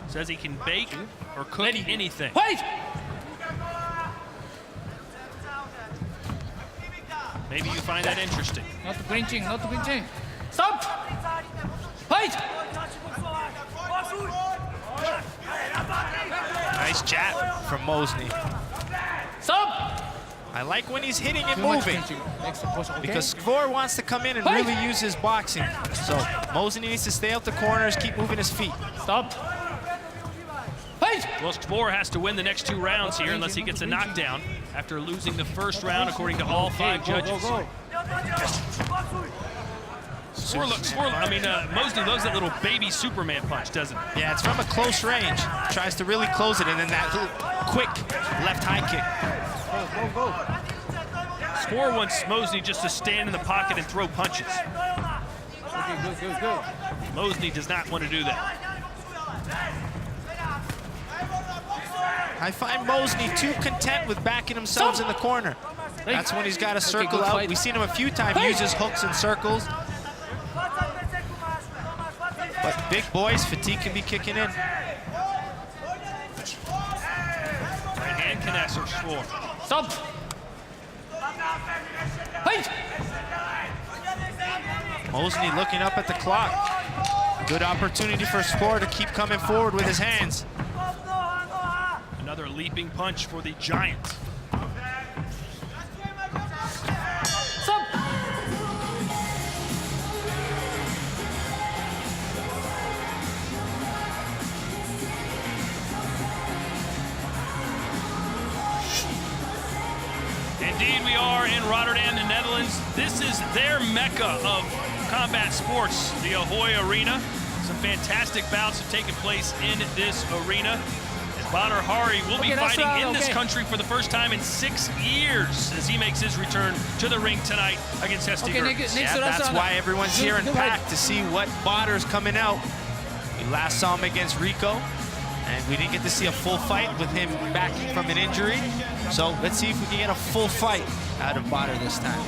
[SPEAKER 1] Says he can bake or cook anything.
[SPEAKER 9] Fight!
[SPEAKER 1] Maybe you find that interesting.
[SPEAKER 9] Not clinching, not clinching. Stop! Fight!
[SPEAKER 3] Nice jab from Mosny.
[SPEAKER 9] Stop!
[SPEAKER 3] I like when he's hitting and
[SPEAKER 9] Too much
[SPEAKER 3] moving.
[SPEAKER 9] clinching. Next position, okay?
[SPEAKER 3] Because Spore wants to come in and
[SPEAKER 9] Fight!
[SPEAKER 3] really use his boxing. So Mosny needs to stay out the corners, keep moving his feet.
[SPEAKER 9] Stop! Fight!
[SPEAKER 1] Well, Spore has to win the next 2 rounds here unless he gets a knockdown after losing the first round, according to all 5 judges.
[SPEAKER 9] Go.
[SPEAKER 1] Mosny loves that little baby Superman punch, doesn't he?
[SPEAKER 3] Yeah, it's from a close range. Tries to really close it, and then that little quick left high kick.
[SPEAKER 9] Go.
[SPEAKER 1] Spore wants Mosny just to stand in the pocket and throw punches.
[SPEAKER 9] Okay, good.
[SPEAKER 1] Mosny does not want to do that.
[SPEAKER 3] I find Mosny too content with backing themselves in the corner. That's when he's got to circle
[SPEAKER 9] good
[SPEAKER 3] out.
[SPEAKER 9] fight.
[SPEAKER 3] We've seen him a few times use his hooks and circles. But big boys, fatigue can be kicking in.
[SPEAKER 1] Right hand connects for Spore.
[SPEAKER 9] Stop! Fight!
[SPEAKER 3] Mosny looking up at the clock. Good opportunity for Spore to keep coming forward with his hands.
[SPEAKER 1] Another leaping punch for the Giant.
[SPEAKER 9] Stop!
[SPEAKER 1] Indeed, we are in Rotterdam, the Netherlands. This is their mecca of combat sports, the Ahoy Arena. Some fantastic bouts have taken place in this arena. Badr Hari will be fighting in this country for the first time in 6 years as he makes his return to the ring tonight against HDTV.
[SPEAKER 3] Yeah, that's why everyone's here in pack to see what Badr's coming out. We last saw him against Rico, and we didn't get to see a full fight with him back from an injury. So let's see if we can get a full fight out of Badr this time.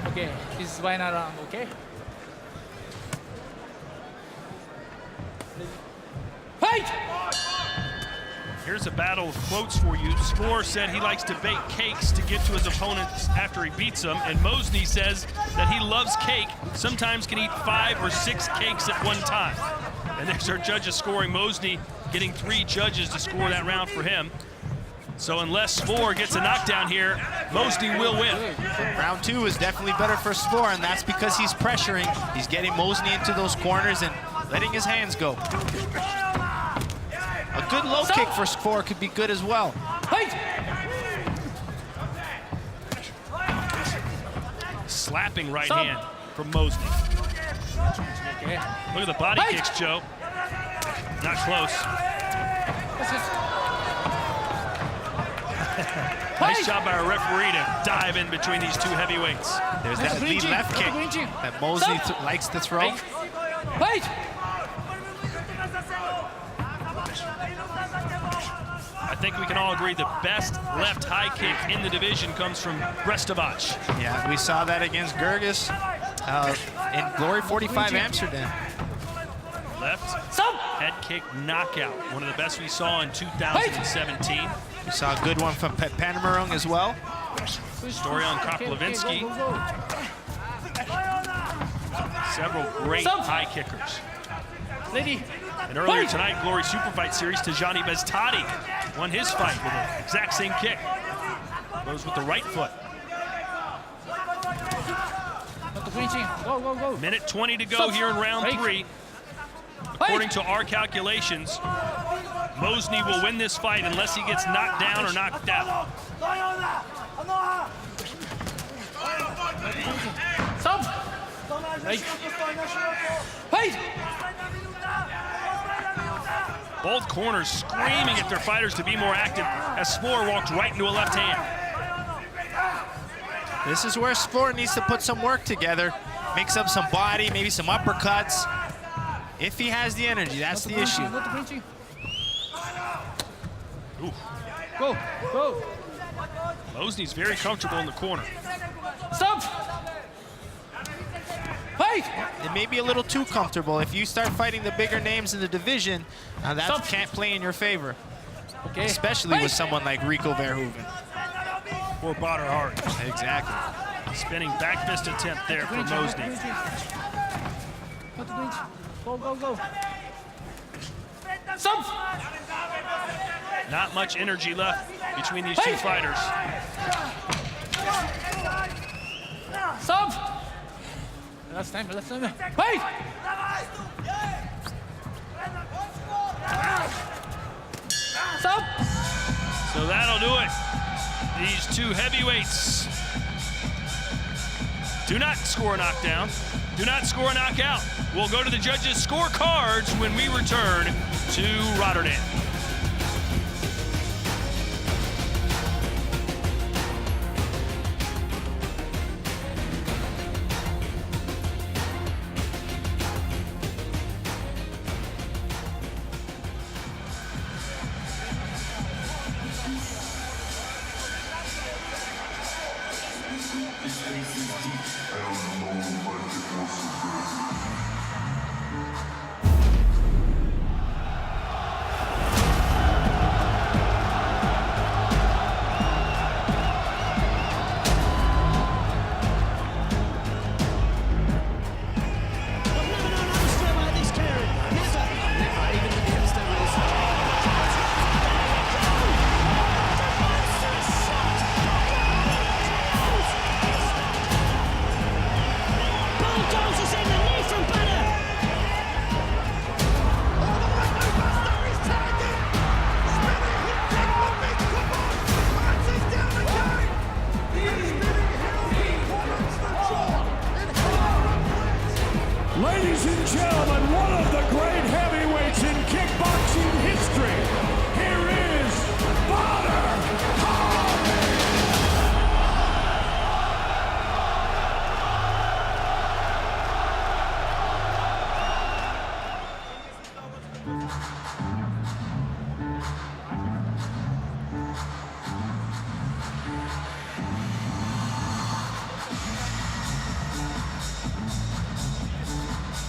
[SPEAKER 9] Okay, this is final round, okay? Fight!
[SPEAKER 1] Here's a battle of quotes for you. Spore said he likes to bake cakes to give to his opponents after he beats them, and Mosny says that he loves cake, sometimes can eat 5 or 6 cakes at one time. And there's our judges scoring. Mosny getting 3 judges to score that round for him. So unless Spore gets a knockdown here, Mosny will win.
[SPEAKER 3] Round 2 is definitely better for Spore, and that's because he's pressuring. He's getting Mosny into those corners and letting his hands go. A good low kick for Spore could be good as well.
[SPEAKER 9] Fight!
[SPEAKER 1] Slapping right hand from Mosny.
[SPEAKER 9] Okay.
[SPEAKER 1] Look at the body kicks, Joe. Not close. Nice job by our referee to dive in between these 2 heavyweights.
[SPEAKER 3] There's that lead left kick that Mosny likes to throw.
[SPEAKER 9] Fight!
[SPEAKER 1] I think we can all agree the best left high kick in the division comes from Brestovac.
[SPEAKER 3] Yeah, we saw that against Gergis in Glory 45 Amsterdam.
[SPEAKER 1] Left head kick knockout. One of the best we saw in 2017.
[SPEAKER 3] We saw a good one from Panemarung as well.
[SPEAKER 1] Storion Koplevinsky. Several great high kickers.
[SPEAKER 9] Ready.
[SPEAKER 1] And earlier tonight, Glory Super Fight Series, Tijani Beztadi won his fight with the exact same kick. Goes with the right foot.
[SPEAKER 9] Go, go, go.
[SPEAKER 1] Minute 20 to go here in round 3. According to our calculations, Mosny will win this fight unless he gets knocked down or knocked out.
[SPEAKER 9] Stop. Fight.
[SPEAKER 1] Both corners screaming at their fighters to be more active as Spoor walked right into a left hand.
[SPEAKER 3] This is where Spoor needs to put some work together, mix up some body, maybe some uppercuts. If he has the energy, that's the issue.
[SPEAKER 1] Ooh.
[SPEAKER 9] Go, go.
[SPEAKER 1] Mosny's very comfortable in the corner.
[SPEAKER 9] Stop. Fight.
[SPEAKER 3] It may be a little too comfortable. If you start fighting the bigger names in the division, that can't play in your favor.
[SPEAKER 9] Okay.
[SPEAKER 3] Especially with someone like Rico Verhoeven.
[SPEAKER 1] Or Badr Hari.
[SPEAKER 3] Exactly.
[SPEAKER 1] Spinning back fist attempt there for Mosny.
[SPEAKER 9] Go, go, go. Stop.
[SPEAKER 1] Not much energy left between these two fighters.
[SPEAKER 9] Stop. Last time, last time. Fight. Stop.
[SPEAKER 1] So that'll do it. These two heavyweights do not score a knockdown, do not score a knockout. We'll go to the judges' scorecards when we return to Rotterdam.
[SPEAKER 8] Ladies and gentlemen, one of the great heavyweights in kickboxing history. Here is Badr Hari.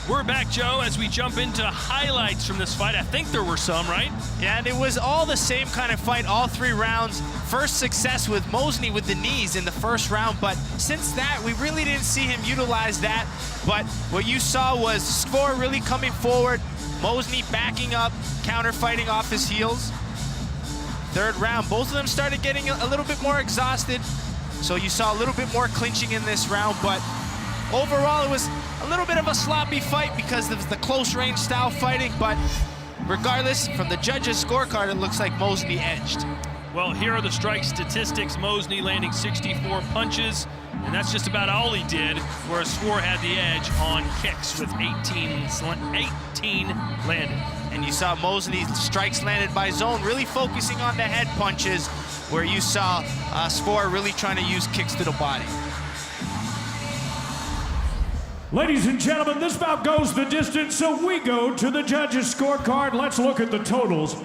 [SPEAKER 1] We're back, Joe, as we jump into highlights from this fight. I think there were some, right?
[SPEAKER 3] Yeah, and it was all the same kind of fight, all 3 rounds. First success with Mosny with the knees in the first round, but since that, we really didn't see him utilize that. But what you saw was Spoor really coming forward, Mosny backing up, counter-fighting off his heels. Third round, both of them started getting a little bit more exhausted, so you saw a little bit more clinching in this round, but overall, it was a little bit of a sloppy fight because of the close-range style fighting, but regardless, from the judges' scorecard, it looks like Mosny edged.
[SPEAKER 1] Well, here are the strike statistics. Mosny landing 64 punches, and that's just about all he did, whereas Spoor had the edge on kicks with 18 landed.
[SPEAKER 3] And you saw Mosny's strikes landed by zone, really focusing on the head punches, where you saw Spoor really trying to use kicks to the body.
[SPEAKER 8] Ladies and gentlemen, this bout goes the distance, so we go to the judges' scorecard. Let's look at the totals.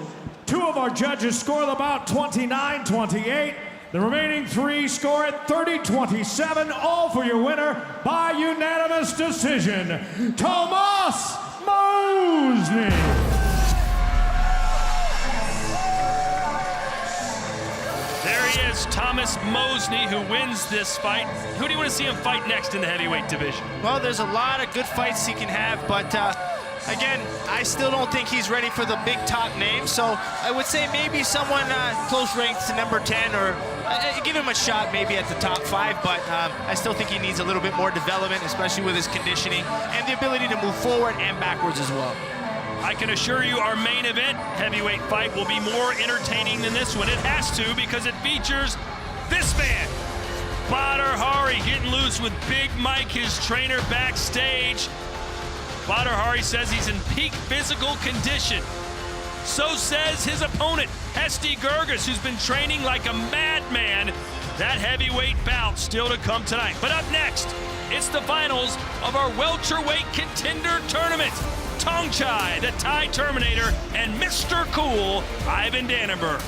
[SPEAKER 8] 2 of our judges score the bout 29-28. The remaining 3 score at 30-27, all for your winner by unanimous decision, Tomas Mosny.
[SPEAKER 1] There he is, Thomas Mosny, who wins this fight. Who do you want to see him fight next in the heavyweight division?
[SPEAKER 3] Well, there's a lot of good fights he can have, but Again, I still don't think he's ready for the big top name, so I would say maybe someone close ranked to number 10, or give him a shot maybe at the top 5, but I still think he needs a little bit more development, especially with his conditioning and the ability to move forward and backwards as well.
[SPEAKER 1] I can assure you our main event heavyweight fight will be more entertaining than this one. It has to, because it features this man, Badr Hari, getting loose with Big Mike, his trainer, backstage. Badr Hari says he's in peak physical condition. So says his opponent, Hesti Gerges, who's been training like a madman. That heavyweight bout still to come tonight. But up next, it's the finals of our welterweight contender tournament. Tongchai, the Thai Terminator, and Mr. Cool, Ivan Dannenberg.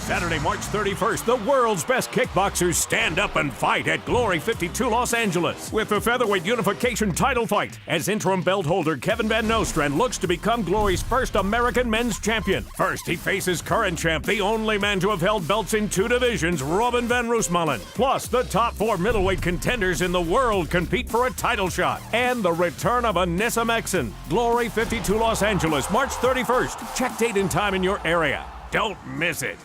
[SPEAKER 11] Saturday, March 31st, the world's best kickboxers stand up and fight at Glory 52 Los Angeles with the featherweight unification title fight as interim belt holder Kevin Van Nostrand looks to become Glory's first American men's champion. First, he faces current champ, the only man to have held belts in 2 divisions, Robin Van Roosmalen. Plus, the top 4 middleweight contenders in the world compete for a title shot. And the return of Anissa Mexen. Glory 52 Los Angeles, March 31st. Check date and time in your area. Don't miss it.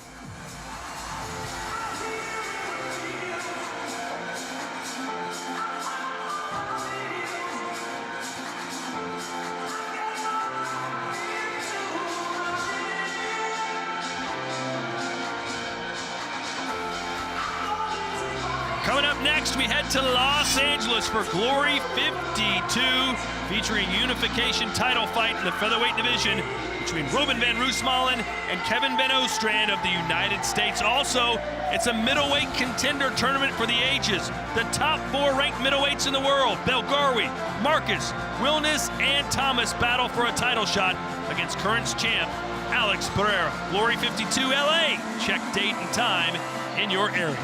[SPEAKER 1] Coming up next, we head to Los Angeles for Glory 52, featuring unification title fight in the featherweight division between Robin Van Roosmalen and Kevin Van Nostrand of the United States. Also, it's a middleweight contender tournament for the ages. The top 4 ranked middleweights in the world, Belgarwi, Marcus, Wilness, and Thomas, battle for a title shot against current champ Alex Pereira. Glory 52 LA. Check date and time in your area.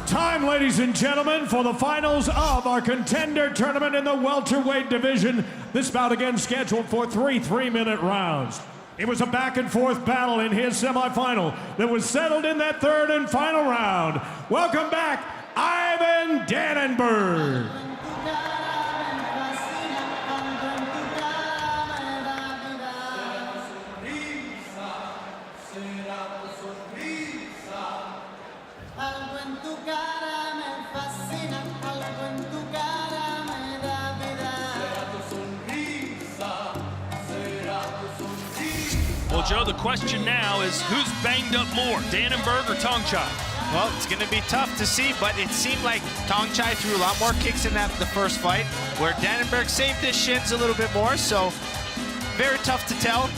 [SPEAKER 8] Time, ladies and gentlemen, for the finals of our contender tournament in the welterweight division. This bout again scheduled for 3 3-minute rounds. It was a back-and-forth battle in his semifinal that was settled in that 3rd and final round. Welcome back, Ivan Dannenberg.
[SPEAKER 1] Well, Joe, the question now is who's banged up more, Dannenberg or Tongchai?
[SPEAKER 3] Well, it's going to be tough to see, but it seemed like Tongchai threw a lot more kicks in the first fight, where Dannenberg saved his shins a little bit more, so very tough to tell.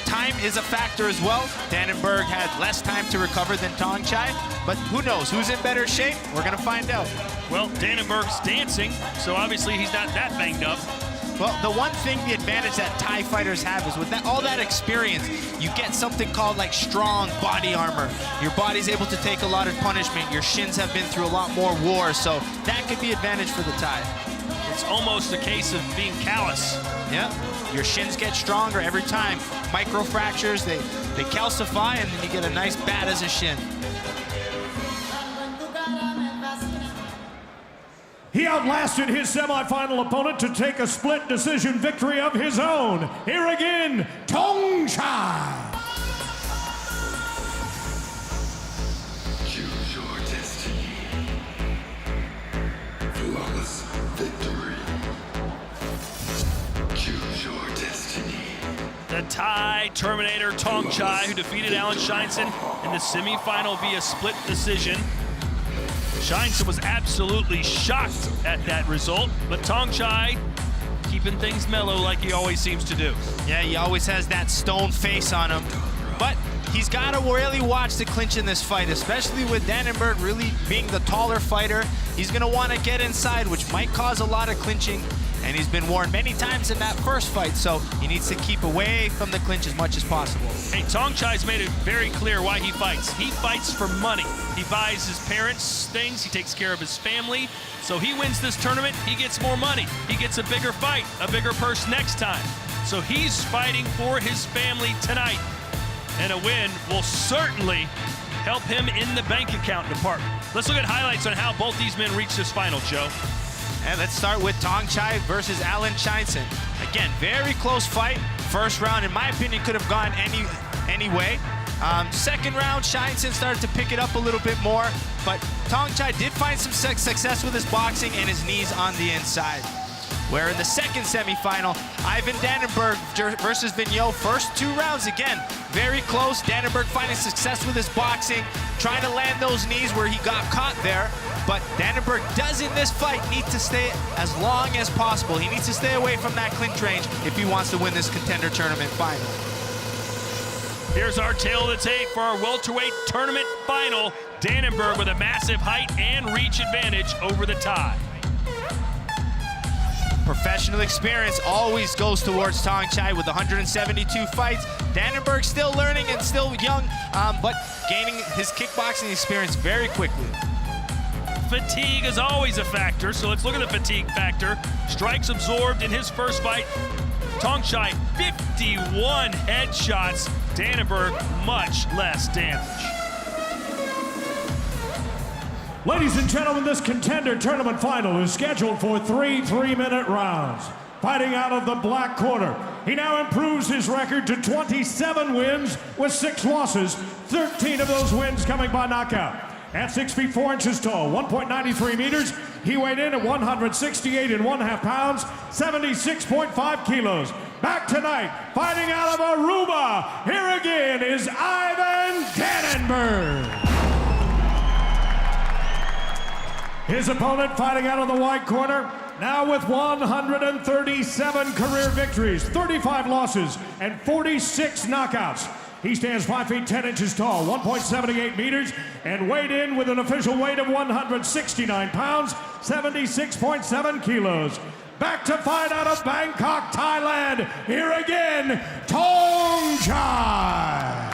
[SPEAKER 3] Time is a factor as well. Dannenberg had less time to recover than Tongchai, but who knows? Who's in better shape? We're going to find out.
[SPEAKER 1] Well, Dannenberg's dancing, so obviously he's not that banged up.
[SPEAKER 3] Well, the one thing, the advantage that Thai fighters have is with all that experience, you get something called like strong body armor. Your body's able to take a lot of punishment. Your shins have been through a lot more wars, so that could be advantage for the Thai.
[SPEAKER 1] It's almost a case of being callous.
[SPEAKER 3] Yeah, your shins get stronger every time. Microfractures, they calcify, and then you get a nice bat as a shin.
[SPEAKER 8] He outlasted his semifinal opponent to take a split decision victory of his own. Here again, Tongchai.
[SPEAKER 13] Choose your destiny. Flawless victory. Choose your destiny.
[SPEAKER 1] The Thai Terminator Tongchai, who defeated Alan Scheinson in the semifinal via split decision. Scheinson was absolutely shocked at that result, but Tongchai, keeping things mellow like he always seems to do.
[SPEAKER 3] Yeah, he always has that stone face on him. But he's got to really watch the clinch in this fight, especially with Dannenberg really being the taller fighter. He's going to want to get inside, which might cause a lot of clinching. And he's been warned many times in that first fight, so he needs to keep away from the clinch as much as possible.
[SPEAKER 1] Hey, Tongchai's made it very clear why he fights. He fights for money. He buys his parents things, he takes care of his family. So he wins this tournament, he gets more money. He gets a bigger fight, a bigger purse next time. So he's fighting for his family tonight. And a win will certainly help him in the bank account department. Let's look at highlights on how both these men reached this final, Joe.
[SPEAKER 3] And let's start with Tongchai versus Alan Chinson. Again, very close fight. First round, in my opinion, could have gone any way. Second round, Chinson started to pick it up a little bit more, but Tongchai did find some success with his boxing and his knees on the inside. Where in the second semifinal, Ivan Dannenberg versus Vigneault, first 2 rounds, again, very close. Dannenberg finding success with his boxing, trying to land those knees where he got caught there. But Dannenberg does in this fight need to stay as long as possible. He needs to stay away from that clinch range if he wants to win this contender tournament final.
[SPEAKER 1] Here's our tail of the tape for our welterweight tournament final. Dannenberg with a massive height and reach advantage over the Thai.
[SPEAKER 3] Professional experience always goes towards Tongchai with 172 fights. Dannenberg still learning and still young, but gaining his kickboxing experience very quickly.
[SPEAKER 1] Fatigue is always a factor, so let's look at the fatigue factor. Strikes absorbed in his first fight. Tongchai, 51 headshots. Dannenberg, much less damage.
[SPEAKER 8] Ladies and gentlemen, this contender tournament final is scheduled for 3 3-minute rounds. Fighting out of the black corner, he now improves his record to 27 wins with 6 losses, 13 of those wins coming by knockout. At 6 feet 4 inches tall, 1.93 meters, he weighed in at 168.5 pounds, 76.5 kilos. Back tonight, fighting out of Aruba, here again is Ivan Dannenberg. His opponent fighting out of the white corner, now with 137 career victories, 35 losses, and 46 knockouts. He stands 5 feet 10 inches tall, 1.78 meters, and weighed in with an official weight of 169 pounds, 76.7 kilos. Back to fight out of Bangkok, Thailand, here again, Tongchai.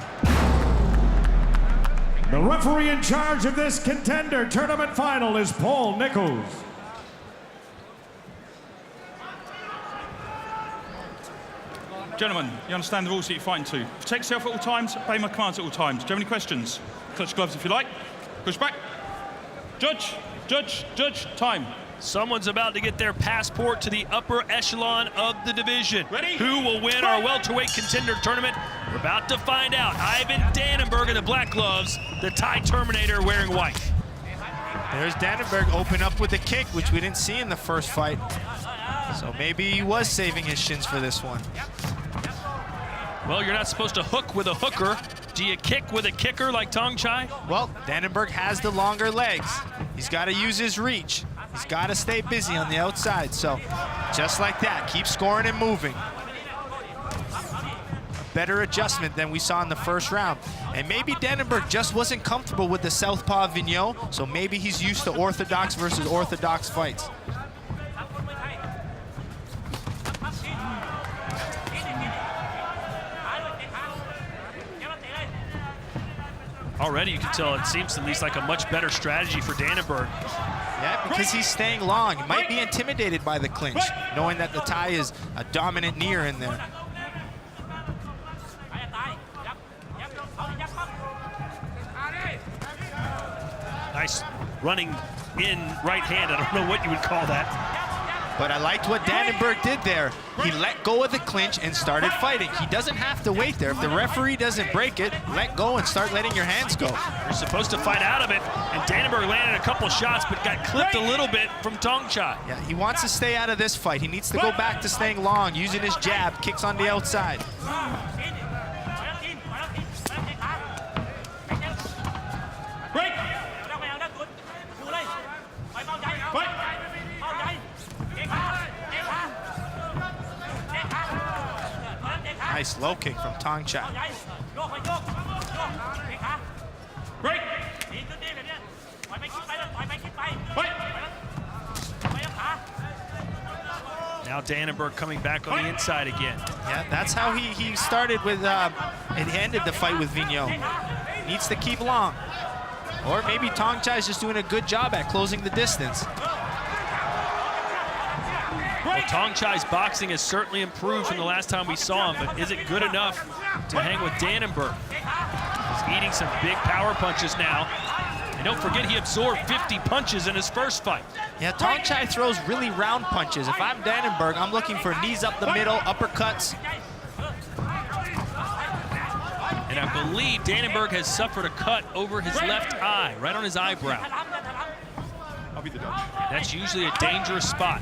[SPEAKER 8] The referee in charge of this contender tournament final is Paul Nichols.
[SPEAKER 10] Gentlemen, you understand the rules that you're fighting to. Protect yourself at all times, obey my commands at all times. Do you have any questions? Clutch gloves if you like. Push back. Judge, judge, judge, time.
[SPEAKER 1] Someone's about to get their passport to the upper echelon of the division.
[SPEAKER 10] Ready?
[SPEAKER 1] Who will win our welterweight contender tournament? We're about to find out. Ivan Dannenberg in the black gloves, the Thai Terminator wearing white.
[SPEAKER 3] There's Dannenberg open up with a kick, which we didn't see in the first fight. So maybe he was saving his shins for this one.
[SPEAKER 1] Well, you're not supposed to hook with a hooker. Do you kick with a kicker like Tongchai?
[SPEAKER 3] Well, Dannenberg has the longer legs. He's got to use his reach. He's got to stay busy on the outside. So just like that, keep scoring and moving. A better adjustment than we saw in the first round. And maybe Dannenberg just wasn't comfortable with the southpaw Vigneault, so maybe he's used to orthodox versus orthodox fights.
[SPEAKER 1] Already you can tell it seems at least like a much better strategy for Dannenberg.
[SPEAKER 3] Yeah, because he's staying long. He might be intimidated by the clinch, knowing that the Thai is a dominant kneer in there.
[SPEAKER 1] Nice running in right hand. I don't know what you would call that.
[SPEAKER 3] But I liked what Dannenberg did there. He let go of the clinch and started fighting. He doesn't have to wait there. If the referee doesn't break it, let go and start letting your hands go.
[SPEAKER 1] You're supposed to fight out of it, and Dannenberg landed a couple shots but got clipped a little bit from Tongchai.
[SPEAKER 3] Yeah, he wants to stay out of this fight. He needs to go back to staying long, using his jab, kicks on the outside.
[SPEAKER 10] Break!
[SPEAKER 3] Nice low kick from Tong Chai.
[SPEAKER 10] Break.
[SPEAKER 1] Now Dannenberg coming back on the inside again.
[SPEAKER 3] Yeah, that's how he started with, and he ended the fight with Vigneault. Needs to keep long. Or maybe Tong Chai's just doing a good job at closing the distance.
[SPEAKER 1] Well, Tong Chai's boxing has certainly improved from the last time we saw him, but is it good enough to hang with Dannenberg? He's eating some big power punches now. And don't forget, he absorbed 50 punches in his first fight.
[SPEAKER 3] Yeah, Tong Chai throws really round punches. If I'm Dannenberg, I'm looking for knees up the middle, uppercuts.
[SPEAKER 1] And I believe Dannenberg has suffered a cut over his left eye, right on his eyebrow.
[SPEAKER 10] I'll be the judge.
[SPEAKER 1] That's usually a dangerous spot.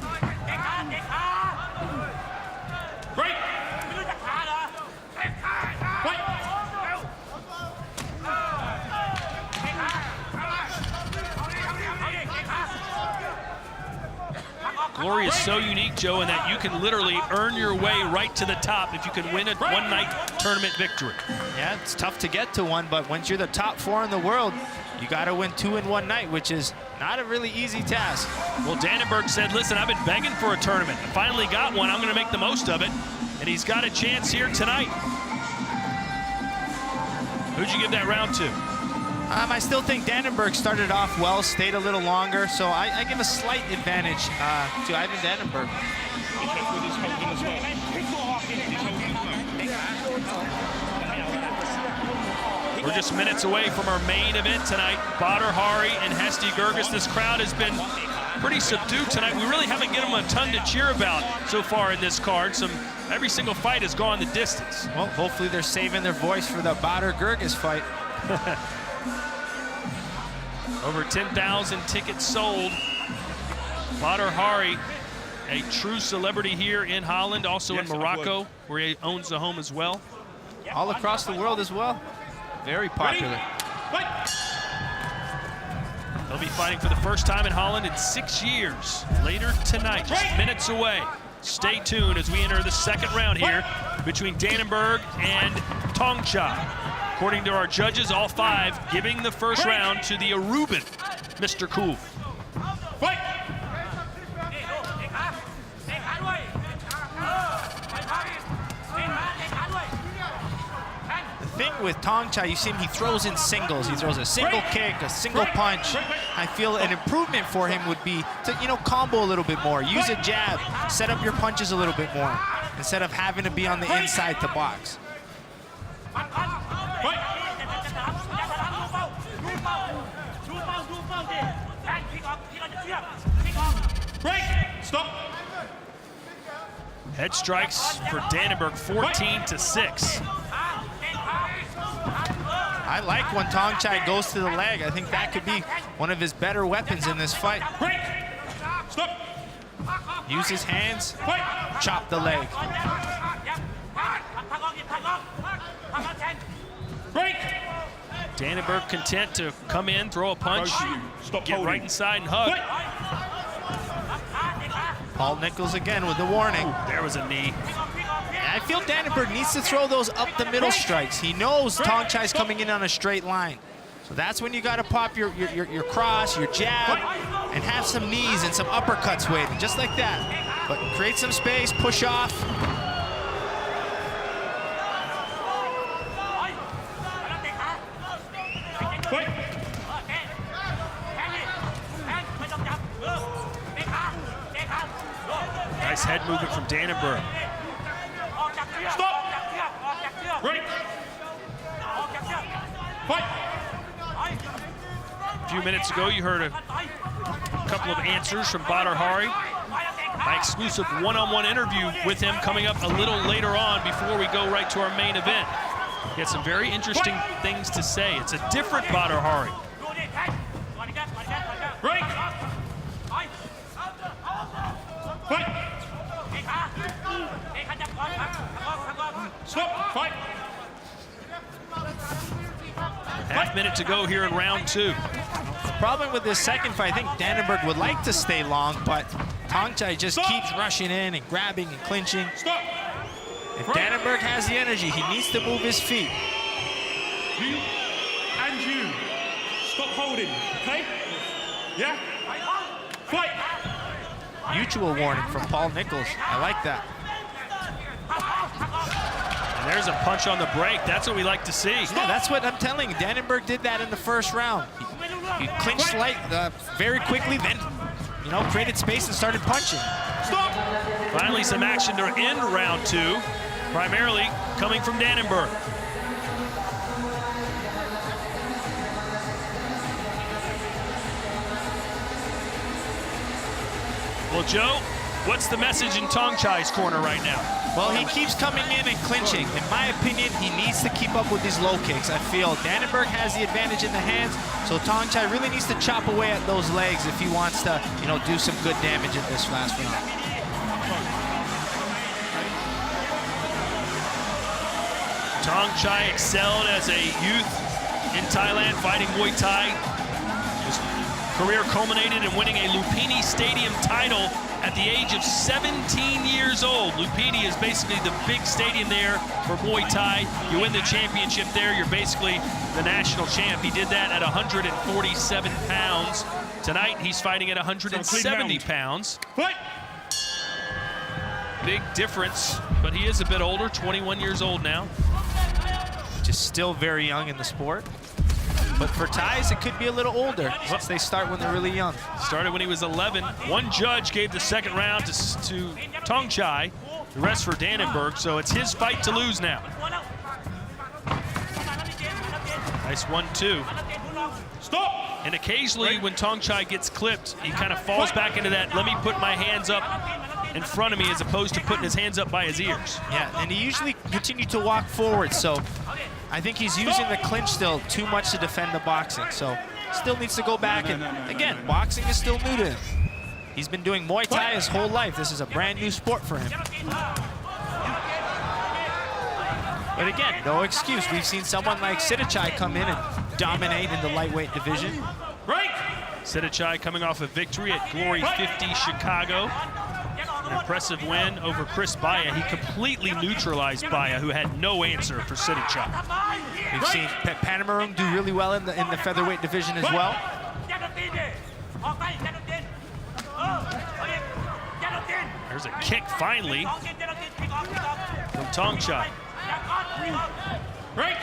[SPEAKER 10] Break.
[SPEAKER 1] Glory is so unique, Joe, in that you can literally earn your way right to the top if you can win a one-night tournament victory.
[SPEAKER 3] Yeah, it's tough to get to one, but once you're the top 4 in the world, you got to win 2 in one night, which is not a really easy task.
[SPEAKER 1] Well, Dannenberg said, listen, I've been begging for a tournament. I finally got one. I'm going to make the most of it. And he's got a chance here tonight. Who'd you give that round to?
[SPEAKER 3] I still think Dannenberg started off well, stayed a little longer, so I give a slight advantage to Ivan Dannenberg.
[SPEAKER 1] We're just minutes away from our main event tonight. Badr Hari and Hesti Gerges. This crowd has been pretty subdued tonight. We really haven't given them a ton to cheer about so far in this card. Every single fight has gone the distance.
[SPEAKER 3] Well, hopefully they're saving their voice for the Badr Gerges fight.
[SPEAKER 1] Over 10,000 tickets sold. Badr Hari, a true celebrity here in Holland, also in Morocco, where he owns the home as well.
[SPEAKER 3] All across the world as well. Very popular.
[SPEAKER 1] They'll be fighting for the first time in Holland in 6 years. Later tonight, just minutes away. Stay tuned as we enter the second round here between Dannenberg and Tong Chai. According to our judges, all 5 giving the first round to the Aruban, Mr. Cool.
[SPEAKER 3] The thing with Tong Chai, you see him, he throws in singles. He throws a single kick, a single punch. I feel an improvement for him would be to, combo a little bit more. Use a jab, set up your punches a little bit more, instead of having to be on the inside to box.
[SPEAKER 10] Break. Stop.
[SPEAKER 1] Head strikes for Dannenberg, 14-6.
[SPEAKER 3] I like when Tong Chai goes to the leg. I think that could be one of his better weapons in this fight.
[SPEAKER 10] Break. Stop.
[SPEAKER 3] Use his hands, chop the leg.
[SPEAKER 10] Break.
[SPEAKER 1] Dannenberg content to come in, throw a punch, get right inside and hug.
[SPEAKER 3] Paul Nichols again with the warning.
[SPEAKER 1] Ooh, there was a knee.
[SPEAKER 3] I feel Dannenberg needs to throw those up the middle strikes. He knows Tong Chai's coming in on a straight line. So that's when you got to pop your cross, your jab, and have some knees and some uppercuts waiting, just like that. But create some space, push off.
[SPEAKER 1] Nice head movement from Dannenberg.
[SPEAKER 10] Stop. Break. Fight.
[SPEAKER 1] A few minutes ago, you heard a couple of answers from Badr Hari. My exclusive one-on-one interview with him coming up a little later on before we go right to our main event. He had some very interesting things to say. It's a different Badr Hari.
[SPEAKER 10] Break. Fight. Stop. Fight.
[SPEAKER 1] Half minute to go here in round 2.
[SPEAKER 3] The problem with this second fight, I think Dannenberg would like to stay long, but Tong Chai just keeps rushing in and grabbing and clinching.
[SPEAKER 10] Stop.
[SPEAKER 3] If Dannenberg has the energy, he needs to move his feet.
[SPEAKER 10] You and you. Stop holding, okay? Yeah? Fight!
[SPEAKER 3] Mutual warning from Paul Nichols. I like that.
[SPEAKER 1] And there's a punch on the break. That's what we like to see.
[SPEAKER 3] Yeah, that's what I'm telling you. Dannenberg did that in the first round. He clinched very quickly, then created space and started punching.
[SPEAKER 10] Stop!
[SPEAKER 1] Finally, some action to end round 2, primarily coming from Dannenberg. Well, Joe, what's the message in Tong Chai's corner right now?
[SPEAKER 3] Well, he keeps coming in and clinching. In my opinion, he needs to keep up with these low kicks. I feel Dannenberg has the advantage in the hands, so Tong Chai really needs to chop away at those legs if he wants to, do some good damage in this last round.
[SPEAKER 1] Tong Chai excelled as a youth in Thailand fighting Muay Thai. His career culminated in winning a Lumpini Stadium title at the age of 17 years old. Lumpini is basically the big stadium there for Muay Thai. You win the championship there, you're basically the national champ. He did that at 147 pounds. Tonight, he's fighting at 170 pounds.
[SPEAKER 10] Fight!
[SPEAKER 1] Big difference, but he is a bit older, 21 years old now.
[SPEAKER 3] Just still very young in the sport. But for Thais, it could be a little older since they start when they're really young.
[SPEAKER 1] Started when he was 11. One judge gave the second round to Tong Chai, the rest for Dannenberg, so it's his fight to lose now. Nice 1-2.
[SPEAKER 10] Stop!
[SPEAKER 1] And occasionally when Tong Chai gets clipped, he kind of falls back into that, let me put my hands up in front of me as opposed to putting his hands up by his ears.
[SPEAKER 3] Yeah, and he usually continues to walk forward, so I think he's using the clinch still too much to defend the boxing, so still needs to go back. Again, boxing is still new to him. He's been doing Muay Thai his whole life. This is a brand new sport for him. But again, no excuse. We've seen someone like Sitthichai come in and dominate in the lightweight division.
[SPEAKER 10] Break!
[SPEAKER 1] Sitthichai coming off a victory at Glory 50 Chicago. An impressive win over Chris Baya. He completely neutralized Baya, who had no answer for Sitthichai.
[SPEAKER 3] We've seen Panamarum do really well in the featherweight division as well.
[SPEAKER 1] There's a kick finally from Tong Chai.
[SPEAKER 10] Break!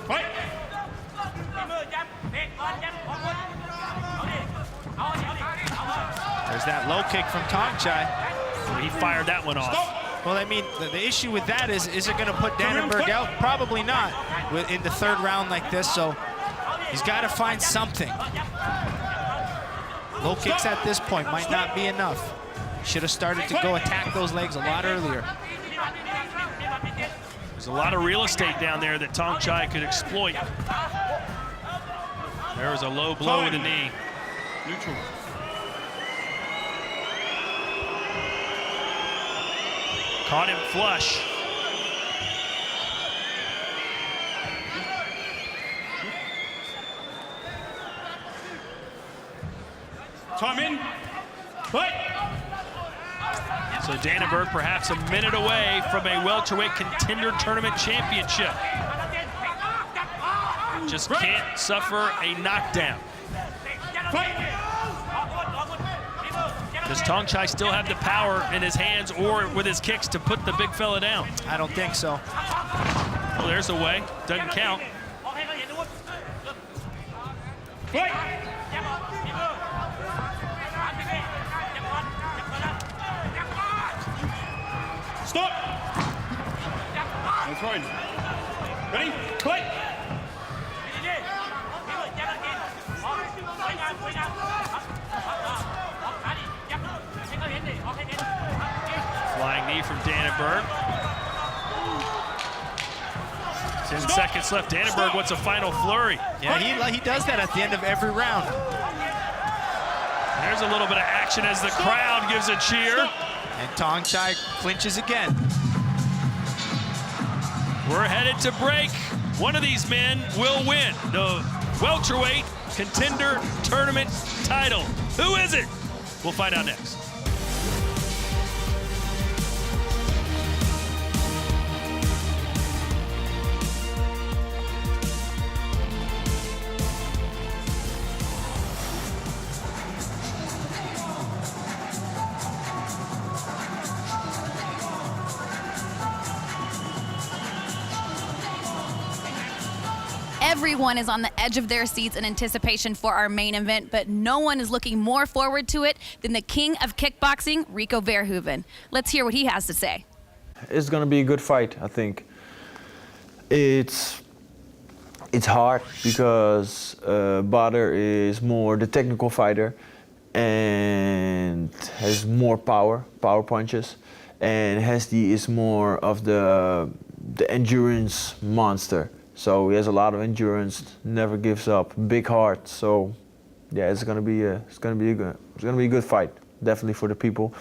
[SPEAKER 10] Fight!
[SPEAKER 3] There's that low kick from Tong Chai.
[SPEAKER 1] He fired that one off.
[SPEAKER 3] Well, I mean, the issue with that is it going to put Dannenberg out? Probably not in the third round like this, so he's got to find something. Low kicks at this point might not be enough. Should have started to go attack those legs a lot earlier.
[SPEAKER 1] There's a lot of real estate down there that Tong Chai could exploit. There was a low blow with a knee.
[SPEAKER 10] Neutral.
[SPEAKER 1] Caught him flush.
[SPEAKER 10] Time in. Fight!
[SPEAKER 1] So Dannenberg perhaps a minute away from a welterweight contender tournament championship. Just can't suffer a knockdown. Does Tong Chai still have the power in his hands or with his kicks to put the big fella down?
[SPEAKER 3] I don't think so.
[SPEAKER 1] Well, there's a way. Doesn't count.
[SPEAKER 10] Stop! And throwing. Ready? Fight!
[SPEAKER 1] Flying knee from Dannenberg. 10 seconds left. Dannenberg wants a final flurry.
[SPEAKER 3] Yeah, he does that at the end of every round.
[SPEAKER 1] There's a little bit of action as the crowd gives a cheer.
[SPEAKER 3] And Tong Chai clinches again.
[SPEAKER 1] We're headed to break. One of these men will win the welterweight contender tournament title. Who is it? We'll find out next.
[SPEAKER 7] Everyone is on the edge of their seats in anticipation for our main event, but no one is looking more forward to it than the king of kickboxing, Rico Verhoeven. Let's hear what he has to say.
[SPEAKER 14] It's going to be a good fight, I think. It's hard because Badr is more the technical fighter and has more power punches, and HSD is more of the endurance monster. So he has a lot of endurance, never gives up, big heart. So yeah, it's gonna be a good fight, definitely for the people.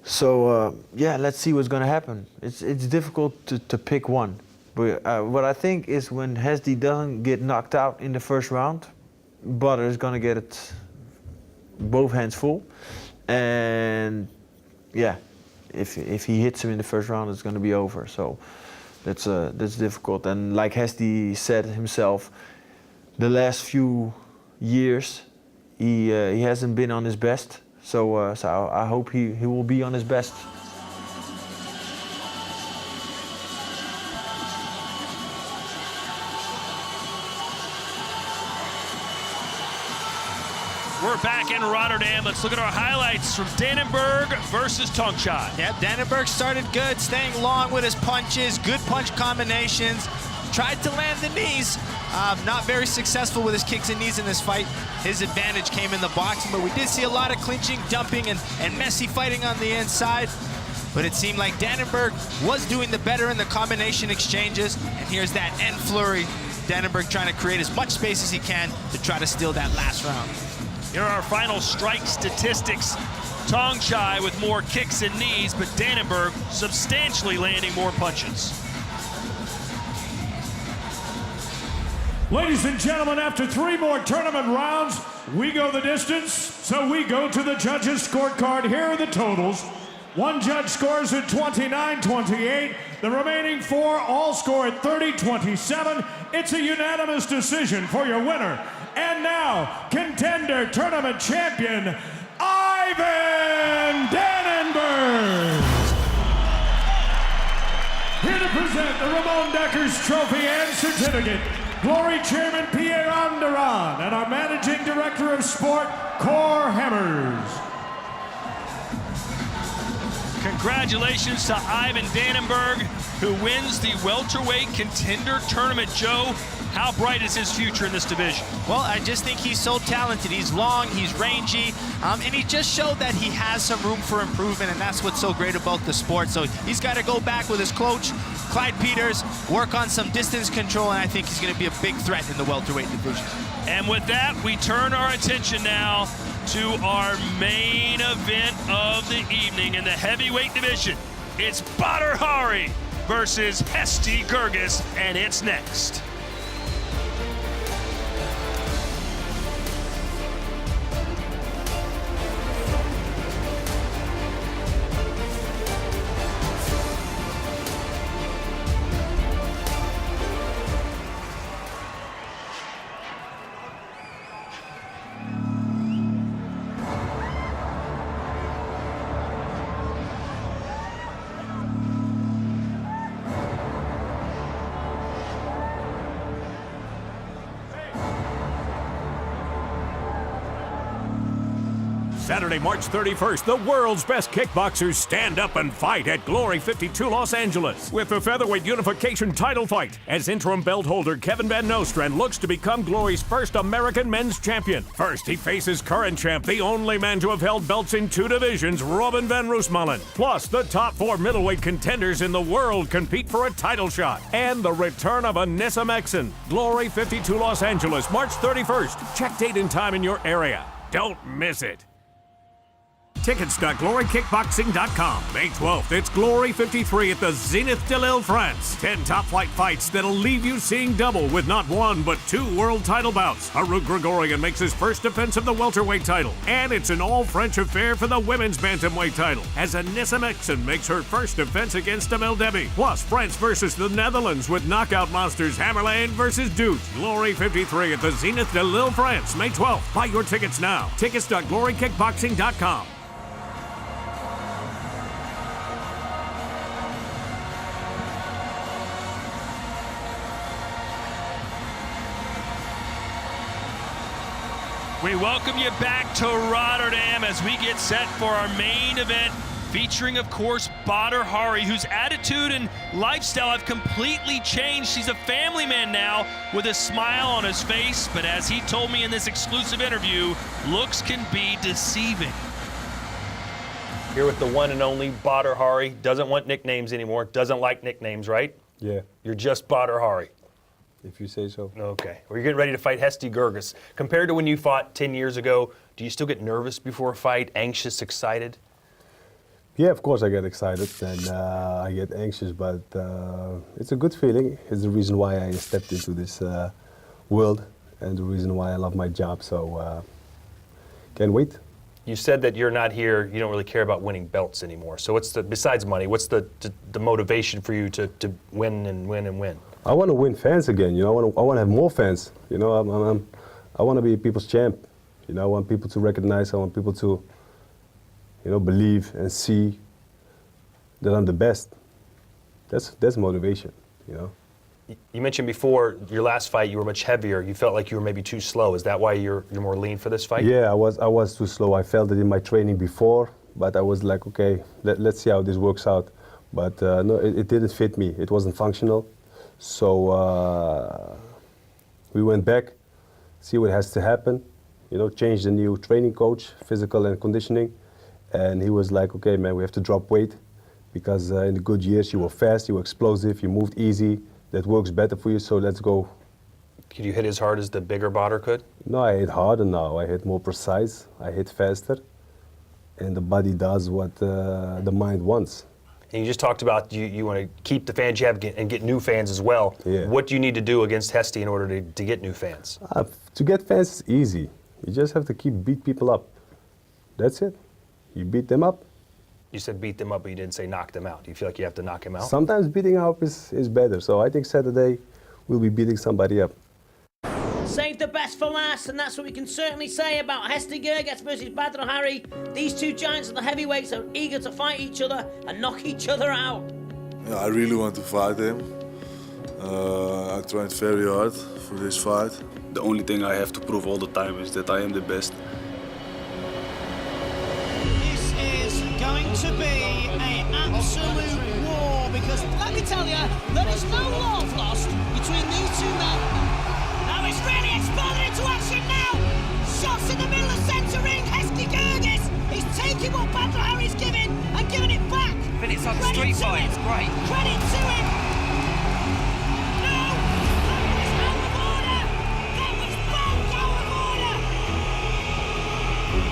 [SPEAKER 14] So yeah, let's see what's gonna happen. It's difficult to pick one, but what I think is when HSD doesn't get knocked out in the first round, Badr is gonna get it both hands full, and yeah, if he hits him in the first round, it's gonna be over. So that's difficult. And like HSD said himself, the last few years he hasn't been on his best. So I hope he will be on his best.
[SPEAKER 1] We're back in Rotterdam. Let's look at our highlights from Dannenberg versus Tongchai.
[SPEAKER 3] Yep, Dannenberg started good, staying long with his punches, good punch combinations. Tried to land the knees. Not very successful with his kicks and knees in this fight. His advantage came in the boxing, but we did see a lot of clinching, dumping, and messy fighting on the inside. But it seemed like Dannenberg was doing the better in the combination exchanges. And here's that end flurry. Dannenberg trying to create as much space as he can to try to steal that last round.
[SPEAKER 1] Here are our final strike statistics. Tongchai with more kicks and knees, but Dannenberg substantially landing more punches.
[SPEAKER 8] Ladies and gentlemen, after 3 more tournament rounds, we go the distance, so we go to the judges' scorecard. Here are the totals. One judge scores at 29-28. The remaining 4 all score at 30-27. It's a unanimous decision for your winner. And now, contender tournament champion, Ivan Dannenberg. Here to present the Ramon Deckers Trophy and Certificate, Glory Chairman Pierre Anderon and our Managing Director of Sport, Cor Hammers.
[SPEAKER 1] Congratulations to Ivan Dannenberg, who wins the welterweight contender tournament. Joe, how bright is his future in this division?
[SPEAKER 3] Well, I just think he's so talented. He's long, he's rangy, and he just showed that he has some room for improvement, and that's what's so great about the sport. So he's got to go back with his coach, Clyde Peters, work on some distance control, and I think he's going to be a big threat in the welterweight division.
[SPEAKER 1] And with that, we turn our attention now to our main event of the evening in the heavyweight division. It's Badr Hari versus Hesti Gergis, and it's next.
[SPEAKER 11] Saturday, March 31st, the world's best kickboxers stand up and fight at Glory 52 Los Angeles with the featherweight unification title fight as interim belt holder Kevin Van Nostrand looks to become Glory's first American men's champion. First, he faces current champ, the only man to have held belts in 2 divisions, Robin Van Roosmalen. Plus, the top 4 middleweight contenders in the world compete for a title shot. And the return of Anissa Mexen. Glory 52 Los Angeles, March 31st. Check date and time in your area. Don't miss it. Tickets.glorykickboxing.com. May 12th, it's Glory 53 at the Zenith de Lille, France. 10 top-flight fights that'll leave you seeing double with not 1 but 2 world title bouts. Harut Grigorian makes his first defense of the welterweight title. And it's an all-French affair for the women's bantamweight title, as Anissa Mexen makes her first defense against Amel Debbie. Plus, France versus the Netherlands with knockout monsters Hammerlane versus Deutsch. Glory 53 at the Zenith de Lille, France, May 12th. Buy your tickets now. Tickets.glorykickboxing.com.
[SPEAKER 2] We welcome you back to Rotterdam as we get set for our main event, featuring, of course, Badr Hari, whose attitude and lifestyle have completely changed. He's a family man now with a smile on his face, but as he told me in this exclusive interview, looks can be deceiving.
[SPEAKER 6] Here with the one and only Badr Hari. Doesn't want nicknames anymore. Doesn't like nicknames, right?
[SPEAKER 5] Yeah.
[SPEAKER 6] You're just Badr Hari.
[SPEAKER 5] If you say so.
[SPEAKER 13] Okay.
[SPEAKER 6] Well, you're getting ready to fight Hesti Gerges. Compared to when you fought 10 years ago, do you still get nervous before a fight, anxious, excited?
[SPEAKER 5] Yeah, of course I get excited and I get anxious, but it's a good feeling. It's the reason why I stepped into this world and the reason why I love my job, so can't wait.
[SPEAKER 6] You said that you're not here, you don't really care about winning belts anymore. So what's the, besides money, what's the motivation for you to win and win and win?
[SPEAKER 5] I want to win fans again, you know, I want to have more fans. You know, I want to be people's champ. You know, I want people to recognize, I want people to, you know, believe and see that I'm the best. That's motivation, you know.
[SPEAKER 6] You mentioned before your last fight you were much heavier. You felt like you were maybe too slow. Is that why you're more lean for this fight?
[SPEAKER 5] Yeah, I was too slow. I felt it in my training before, but I was like, okay, let's see how this works out. But no, it didn't fit me. It wasn't functional. So we went back, see what has to happen. You know, changed the new training coach, physical and conditioning. And he was like, okay, man, we have to drop weight because in the good years you were fast, you were explosive, you moved easy. That works better for you, so let's go.
[SPEAKER 6] Could you hit as hard as the bigger Badr could?
[SPEAKER 5] No, I hit harder now. I hit more precise, I hit faster. And the body does what the mind wants.
[SPEAKER 6] And you just talked about you want to keep the fans you have and get new fans as well.
[SPEAKER 5] Yeah.
[SPEAKER 6] What do you need to do against Hesti in order to get new fans?
[SPEAKER 5] To get fans is easy. You just have to beat people up. That's it. You beat them up.
[SPEAKER 6] You said beat them up, but you didn't say knock them out. Do you feel like you have to knock him out?
[SPEAKER 5] Sometimes beating up is better. So I think Saturday we'll be beating somebody up.
[SPEAKER 12] Save the best for last, and that's what we can certainly say about Hesti Gerges versus Badr Hari. These two giants of the heavyweights are eager to fight each other and knock each other out.
[SPEAKER 4] Yeah, I really want to fight him. I trained very hard for this fight.
[SPEAKER 15] The only thing I have to prove all the time is that I am the best.
[SPEAKER 12] This is going to be an absolute war because, let me tell you, there is no love lost between these two men. Now it's really exploded into action now. Shots in the middle of centre ring. Hesti Gerges is taking what Badr Hari's giving and giving it back.
[SPEAKER 16] But it's like a street fight. It's great.
[SPEAKER 12] Credit to him. No, that was out of order. That was both out of order.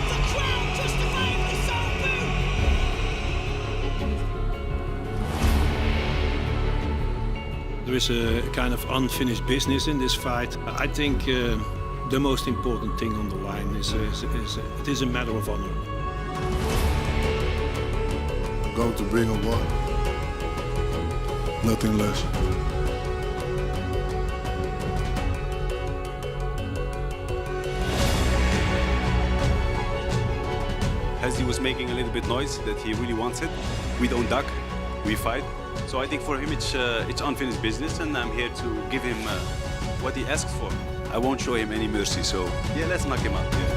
[SPEAKER 12] The crowd justifiably so booed.
[SPEAKER 17] There is a kind of unfinished business in this fight. I think the most important thing on the line is it is a matter of honor.
[SPEAKER 4] I'm going to bring him one. Nothing less.
[SPEAKER 15] Hesti was making a little bit noise that he really wants it. We don't duck, we fight. So I think for him it's unfinished business, and I'm here to give him what he asks for. I won't show him any mercy, so yeah, let's knock him out. Yeah.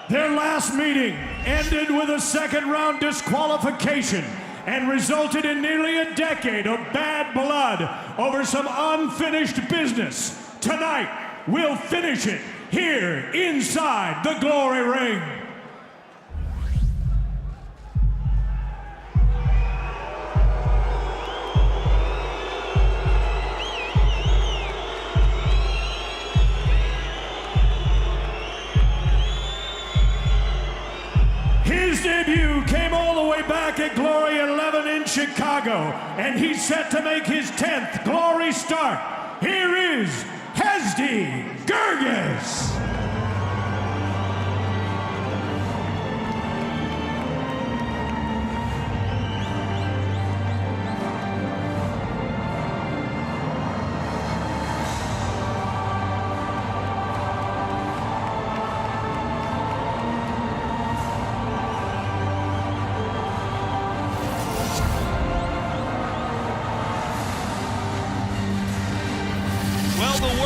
[SPEAKER 8] Their last meeting ended with a second-round disqualification and resulted in nearly a decade of bad blood over some unfinished business. Tonight, we'll finish it here inside the Glory Ring. His debut came all the way back at Glory 11 in Chicago, and he's set to make his 10th Glory start. Here is Hesti Gerges.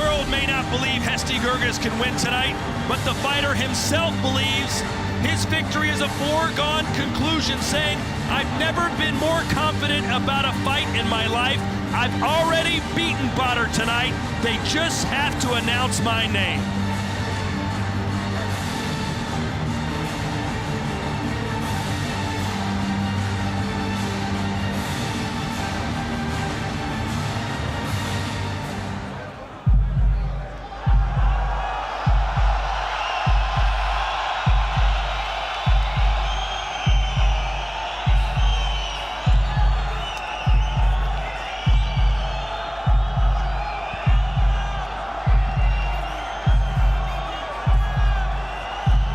[SPEAKER 2] world may not believe Hesti Gerges can win tonight, but the fighter himself believes his victory is a foregone conclusion, saying, I've never been more confident about a fight in my life. I've already beaten Badr tonight. They just have to announce my name.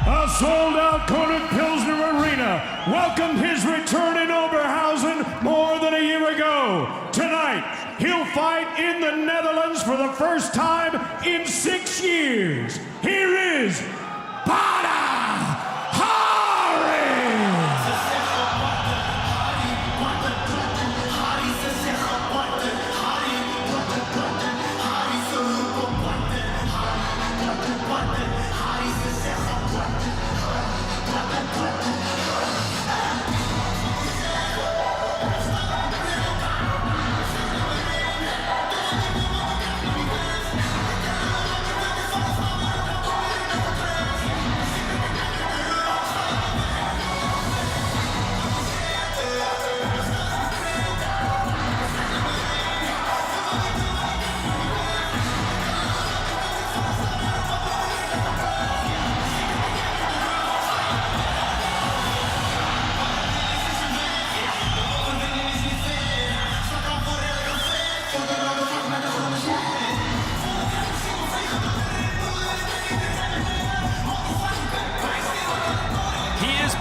[SPEAKER 8] A sold-out Conan Pilsner Arena welcomed his return in Oberhausen more than a year ago. Tonight, he'll fight in the Netherlands for the first time in 6 years. Here is Badr Hari!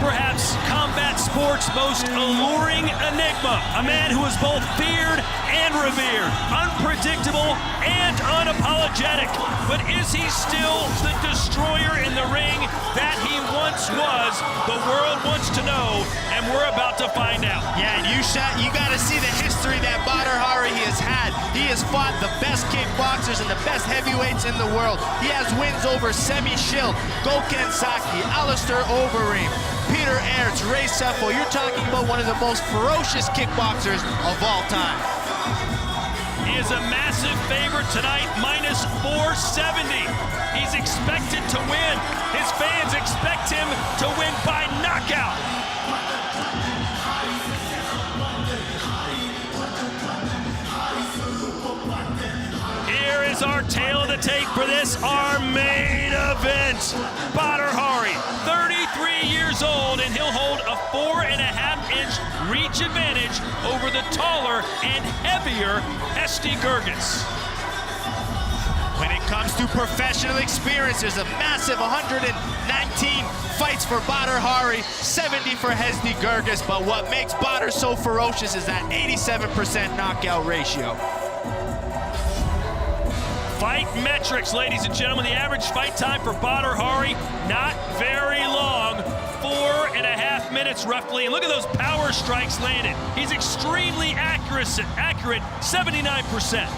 [SPEAKER 2] Perhaps combat sports' most alluring enigma, a man who is both feared and revered, unpredictable and unapologetic. But is he still the destroyer in the ring that he once was? The world wants to know, and we're about to find out.
[SPEAKER 3] Yeah, and you got to see the history that Badr Hari has had. He has fought the best kickboxers and the best heavyweights in the world. He has wins over Semi Schild, Gokhan Saki, Alistair Overeem, Peter Aerts, Ray Sefo. You're talking about one of the most ferocious kickboxers of all time.
[SPEAKER 2] He is a massive favorite tonight, minus 470. He's expected to win. His fans expect him to win by knockout. Here is our tale of the tape for this, our main event. Badr Hari, 33 years old, and he'll hold a 4.5-inch reach advantage over the taller and heavier Hesti Gerges.
[SPEAKER 3] When it comes to professional experience, there's a massive 119 fights for Badr Hari, 70 for Hesti Gerges, but what makes Badr so ferocious is that 87% knockout ratio.
[SPEAKER 2] Fight metrics, ladies and gentlemen. The average fight time for Badr Hari, not very long. 4.5 minutes roughly. And look at those power strikes landed. He's extremely accurate, 79%.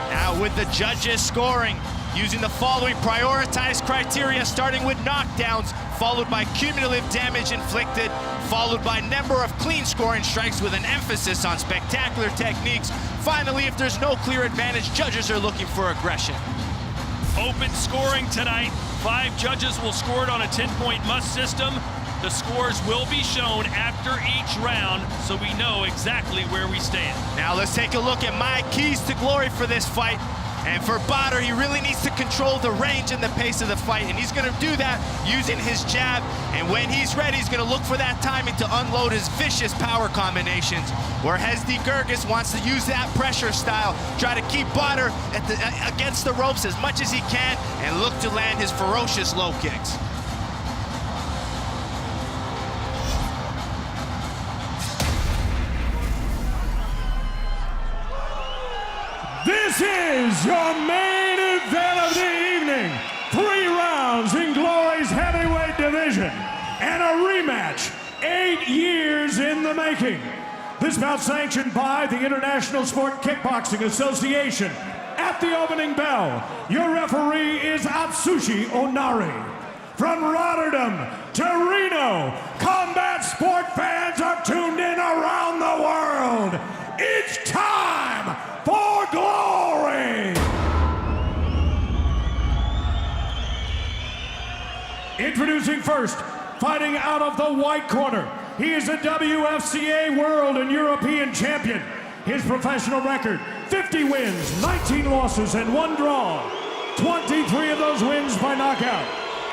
[SPEAKER 3] Now with the judges scoring, using the following prioritized criteria, starting with knockdowns, followed by cumulative damage inflicted, followed by number of clean scoring strikes with an emphasis on spectacular techniques. Finally, if there's no clear advantage, judges are looking for aggression.
[SPEAKER 2] Open scoring tonight. 5 judges will score it on a 10-point must system. The scores will be shown after each round, so we know exactly where we stand.
[SPEAKER 3] Now let's take a look at my keys to glory for this fight. And for Badr, he really needs to control the range and the pace of the fight, and he's gonna do that using his jab. And when he's ready, he's gonna look for that timing to unload his vicious power combinations. Where Hesti Gerges wants to use that pressure style, try to keep Badr against the ropes as much as he can, and look to land his ferocious low kicks.
[SPEAKER 8] This is your main event of the evening. 3 rounds in Glory's heavyweight division and a rematch 8 years in the making. This bout sanctioned by the International Sport Kickboxing Association at the opening bell, your referee is Atsushi Onari. From Rotterdam to Reno, combat sport fans are tuned in around the world. It's time for glory! Introducing first, fighting out of the white corner. He is a WFCA World and European Champion. His professional record, 50 wins, 19 losses, and 1 draw. 23 of those wins by knockout.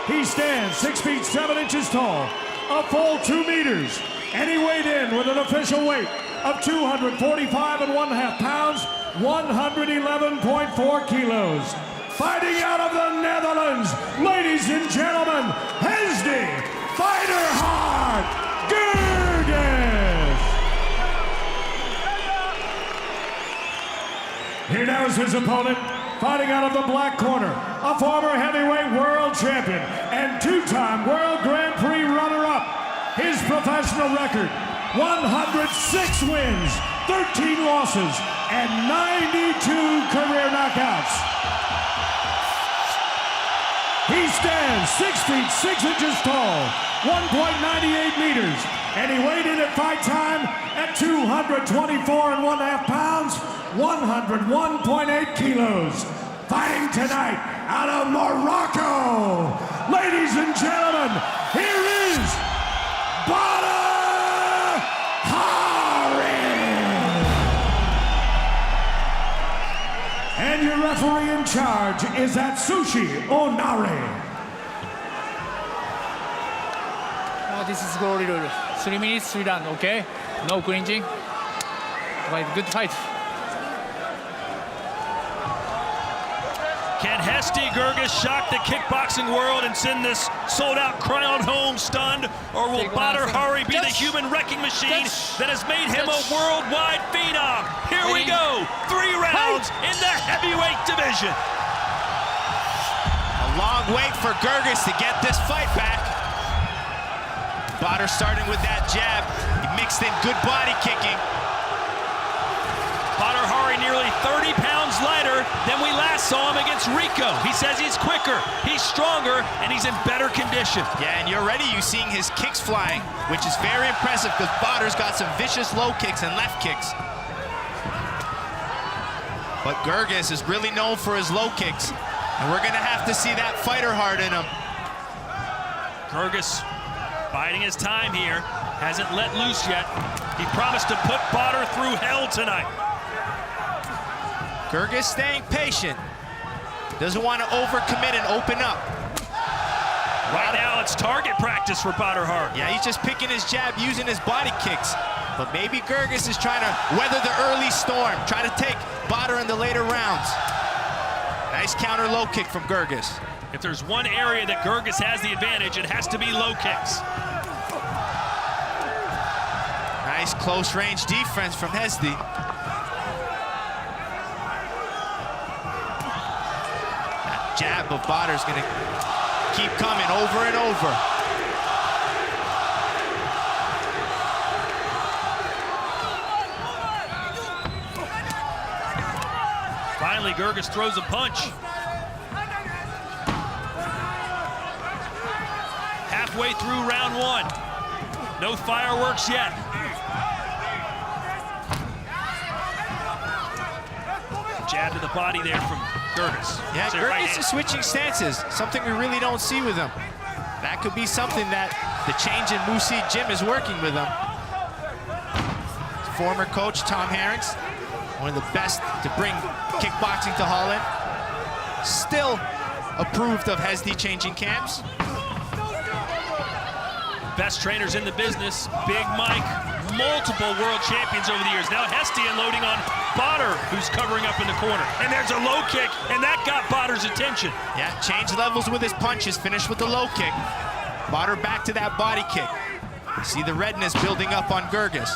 [SPEAKER 8] He stands 6 feet 7 inches tall, a full 2 meters, and he weighed in with an official weight of 245.5 pounds, 111.4 kilos. Fighting out of the Netherlands, ladies and gentlemen, HD Fighter Hard Gerges. Here now is his opponent, fighting out of the black corner, a former heavyweight world champion and 2-time World Grand Prix runner-up. His professional record, 106 wins, 13 losses, and 92 career knockouts. He stands 6 feet 6 inches tall, 1.98 meters, and he weighed in at fight time at 224.5 pounds, 101.8 kilos. Fighting tonight out of Morocco, ladies and gentlemen, here is Badr Hari. And your referee in charge is Atsushi Onari.
[SPEAKER 9] This is glory rule. 3 minutes, 3 rounds, okay? No cringing. Good fight.
[SPEAKER 1] Can Hesti Gerges shock the kickboxing world and send this sold-out crowd home stunned? Or will Badr Hari be the human wrecking machine that has made him a worldwide phenom? Here we go, 3 rounds in the heavyweight division.
[SPEAKER 3] A long wait for Gerges to get this fight back. Badr starting with that jab. He mixed in good body kicking.
[SPEAKER 1] Badr Hari nearly 30 pounds lighter than we last saw him against Rico. He says he's quicker, he's stronger, and he's in better condition.
[SPEAKER 3] Yeah, and you're already seeing his kicks flying, which is very impressive because Badr's got some vicious low kicks and left kicks. But Gerges is really known for his low kicks, and we're gonna have to see that fighter heart in him.
[SPEAKER 1] Gerges biding his time here, hasn't let loose yet. He promised to put Badr through hell tonight.
[SPEAKER 3] Gerges staying patient. Doesn't want to overcommit and open up.
[SPEAKER 1] Right now, it's target practice for Badr Hari.
[SPEAKER 3] Yeah, he's just picking his jab, using his body kicks. But maybe Gerges is trying to weather the early storm, trying to take Badr in the later rounds. Nice counter low kick from Gerges.
[SPEAKER 1] If there's one area that Gerges has the advantage, it has to be low kicks.
[SPEAKER 3] Nice close range defense from Hesti. Jab of Badr's gonna keep coming over and over.
[SPEAKER 1] Finally, Gerges throws a punch. Halfway through round 1. No fireworks yet. Jab to the body there from Gerges.
[SPEAKER 3] Yeah, Gerges is switching stances, something we really don't see with him. That could be something that the change in Musi Gym is working with him. Former coach Tom Herrings, one of the best to bring kickboxing to Holland. Still approved of Hesti changing camps.
[SPEAKER 1] Best trainers in the business, Big Mike, multiple world champions over the years. Now Hesti unloading on Badr, who's covering up in the corner. And there's a low kick, and that got Badr's attention.
[SPEAKER 3] Yeah, change levels with his punches, finished with the low kick. Badr back to that body kick. You see the redness building up on Gerges.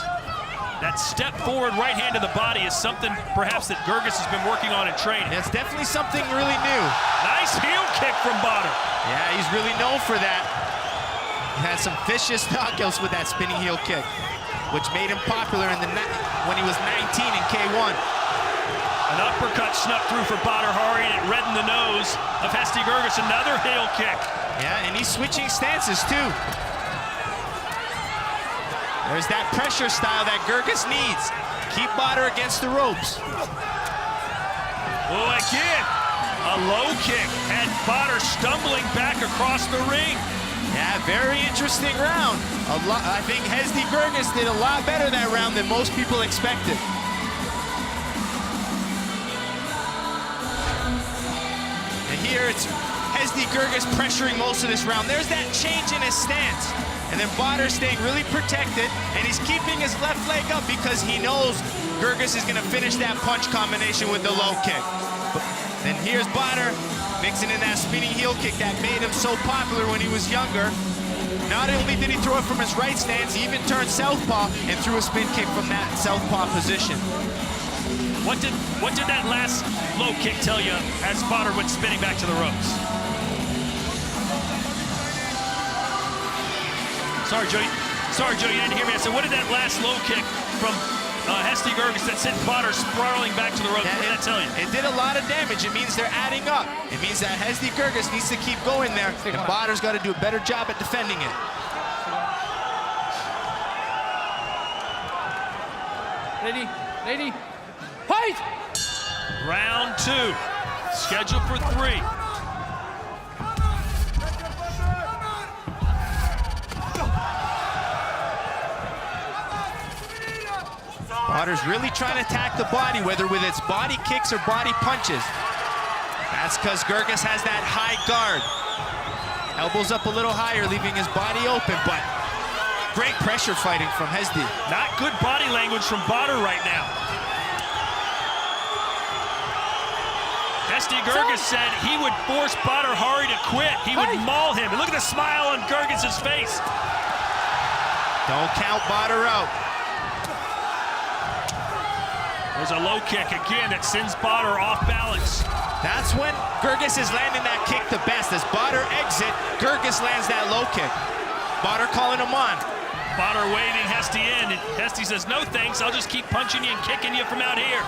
[SPEAKER 1] That step forward right hand to the body is something perhaps that Gerges has been working on in training.
[SPEAKER 3] It's definitely something really new.
[SPEAKER 1] Nice heel kick from Badr.
[SPEAKER 3] Yeah, he's really known for that. He had some vicious knockouts with that spinning heel kick, which made him popular in when he was 19 in K1.
[SPEAKER 1] An uppercut snuck through for Badr Hari, and it reddened the nose of Hesti Gerges. Another heel kick.
[SPEAKER 3] Yeah, and he's switching stances too. There's that pressure style that Gerges needs. Keep Badr against the ropes.
[SPEAKER 1] Oh, again, a low kick had Badr stumbling back across the ring.
[SPEAKER 3] Yeah, very interesting round. I think Hesti Gerges did a lot better that round than most people expected. And here it's Hesti Gerges pressuring most of this round. There's that change in his stance. And then Badr staying really protected, and he's keeping his left leg up because he knows Gerges is gonna finish that punch combination with the low kick. Then here's Badr mixing in that spinning heel kick that made him so popular when he was younger. Not only did he throw it from his right stance, he even turned southpaw and threw a spin kick from that southpaw position.
[SPEAKER 1] What did that last low kick tell you as Badr went spinning back to the ropes? Sorry, Joe, you didn't hear me. I said, what did that last low kick from Hesti Gerges that sent Badr sprawling back to the ropes? What did that tell you?
[SPEAKER 3] It did a lot of damage. It means they're adding up. It means that Hesti Gerges needs to keep going there, and Badr's got to do a better job at defending it.
[SPEAKER 9] Ready, fight!
[SPEAKER 1] Round 2, scheduled for 3.
[SPEAKER 3] Badr's really trying to attack the body, whether with its body kicks or body punches. That's because Gerges has that high guard. Elbows up a little higher, leaving his body open, but great pressure fighting from Hesti.
[SPEAKER 1] Not good body language from Badr right now. Hesti Gerges said he would force Badr Hari to quit. He would maul him. And look at the smile on Gerges' face.
[SPEAKER 3] Don't count Badr out.
[SPEAKER 1] There's a low kick again that sends Badr off balance.
[SPEAKER 3] That's when Gerges is landing that kick the best. As Badr exit, Gerges lands that low kick. Badr calling him on.
[SPEAKER 1] Badr waving Hesti in, and Hesti says, no thanks, I'll just keep punching you and kicking you from out here.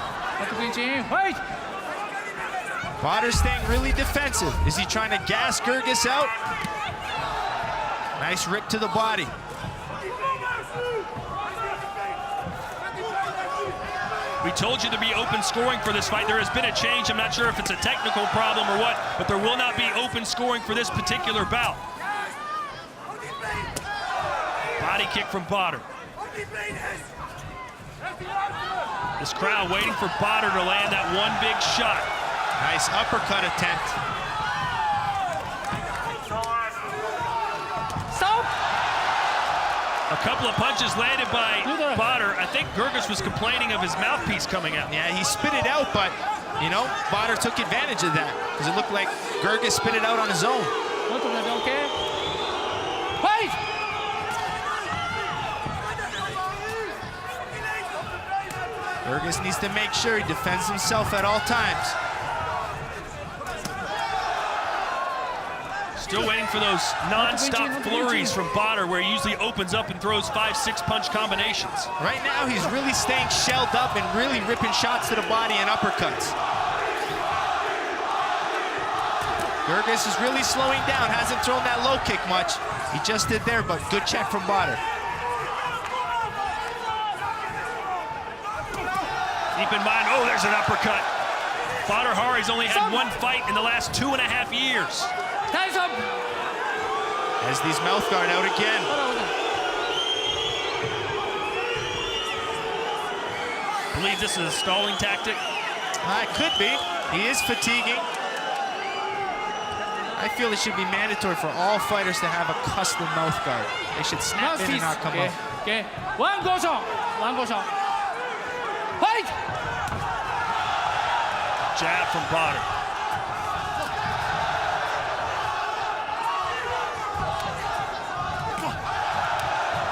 [SPEAKER 3] Badr's staying really defensive. Is he trying to gas Gerges out? Nice rip to the body.
[SPEAKER 1] We told you to be open scoring for this fight. There has been a change. I'm not sure if it's a technical problem or what, but there will not be open scoring for this particular bout. Body kick from Badr. This crowd waiting for Badr to land that one big shot.
[SPEAKER 3] Nice uppercut attempt.
[SPEAKER 9] Stop!
[SPEAKER 1] A couple of punches landed by Badr. I think Gerges was complaining of his mouthpiece coming out.
[SPEAKER 3] Yeah, he spit it out, but, you know, Badr took advantage of that because it looked like Gerges spit it out on his own.
[SPEAKER 9] Okay. Fight!
[SPEAKER 3] Gerges needs to make sure he defends himself at all times.
[SPEAKER 1] Still waiting for those non-stop flurries from Badr where he usually opens up and throws 5-6 punch combinations.
[SPEAKER 3] Right now, he's really staying shelled up and really ripping shots to the body and uppercuts. Gerges is really slowing down, hasn't thrown that low kick much. He just did there, but good check from Badr.
[SPEAKER 1] Keep in mind, oh, there's an uppercut. Badr Hari's only had one fight in the last 2.5 years.
[SPEAKER 3] Has these mouth guard out again.
[SPEAKER 1] Believe this is a stalling tactic?
[SPEAKER 3] It could be. He is fatiguing. I feel it should be mandatory for all fighters to have a custom mouth guard. They should snap in and not come up.
[SPEAKER 9] Okay. One goes on. Fight!
[SPEAKER 1] Jab from Badr.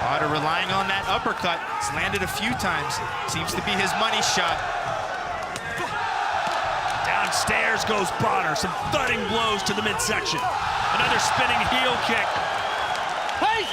[SPEAKER 3] Badr relying on that uppercut. It's landed a few times. Seems to be his money shot.
[SPEAKER 1] Downstairs goes Badr. Some thudding blows to the midsection. Another spinning heel kick.
[SPEAKER 9] Hey!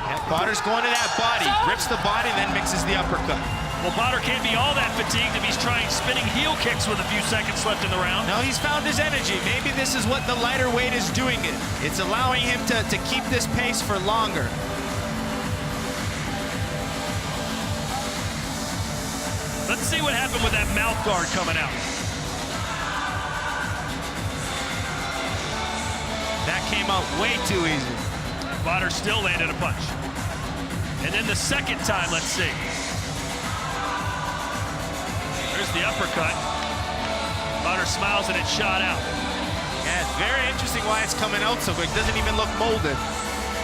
[SPEAKER 3] Yeah, Badr's going to that body. Rips the body, then mixes the uppercut.
[SPEAKER 1] Well, Badr can't be all that fatigued if he's trying spinning heel kicks with a few seconds left in the round.
[SPEAKER 3] No, he's found his energy. Maybe this is what the lighter weight is doing it. It's allowing him to keep this pace for longer.
[SPEAKER 1] Let's see what happened with that mouth guard coming out.
[SPEAKER 3] That came out way too easy.
[SPEAKER 1] Badr still landed a punch. And then the second time, let's see. There's the uppercut. Badr smiles and it's shot out.
[SPEAKER 3] Yeah, it's very interesting why it's coming out so quick. It doesn't even look molded.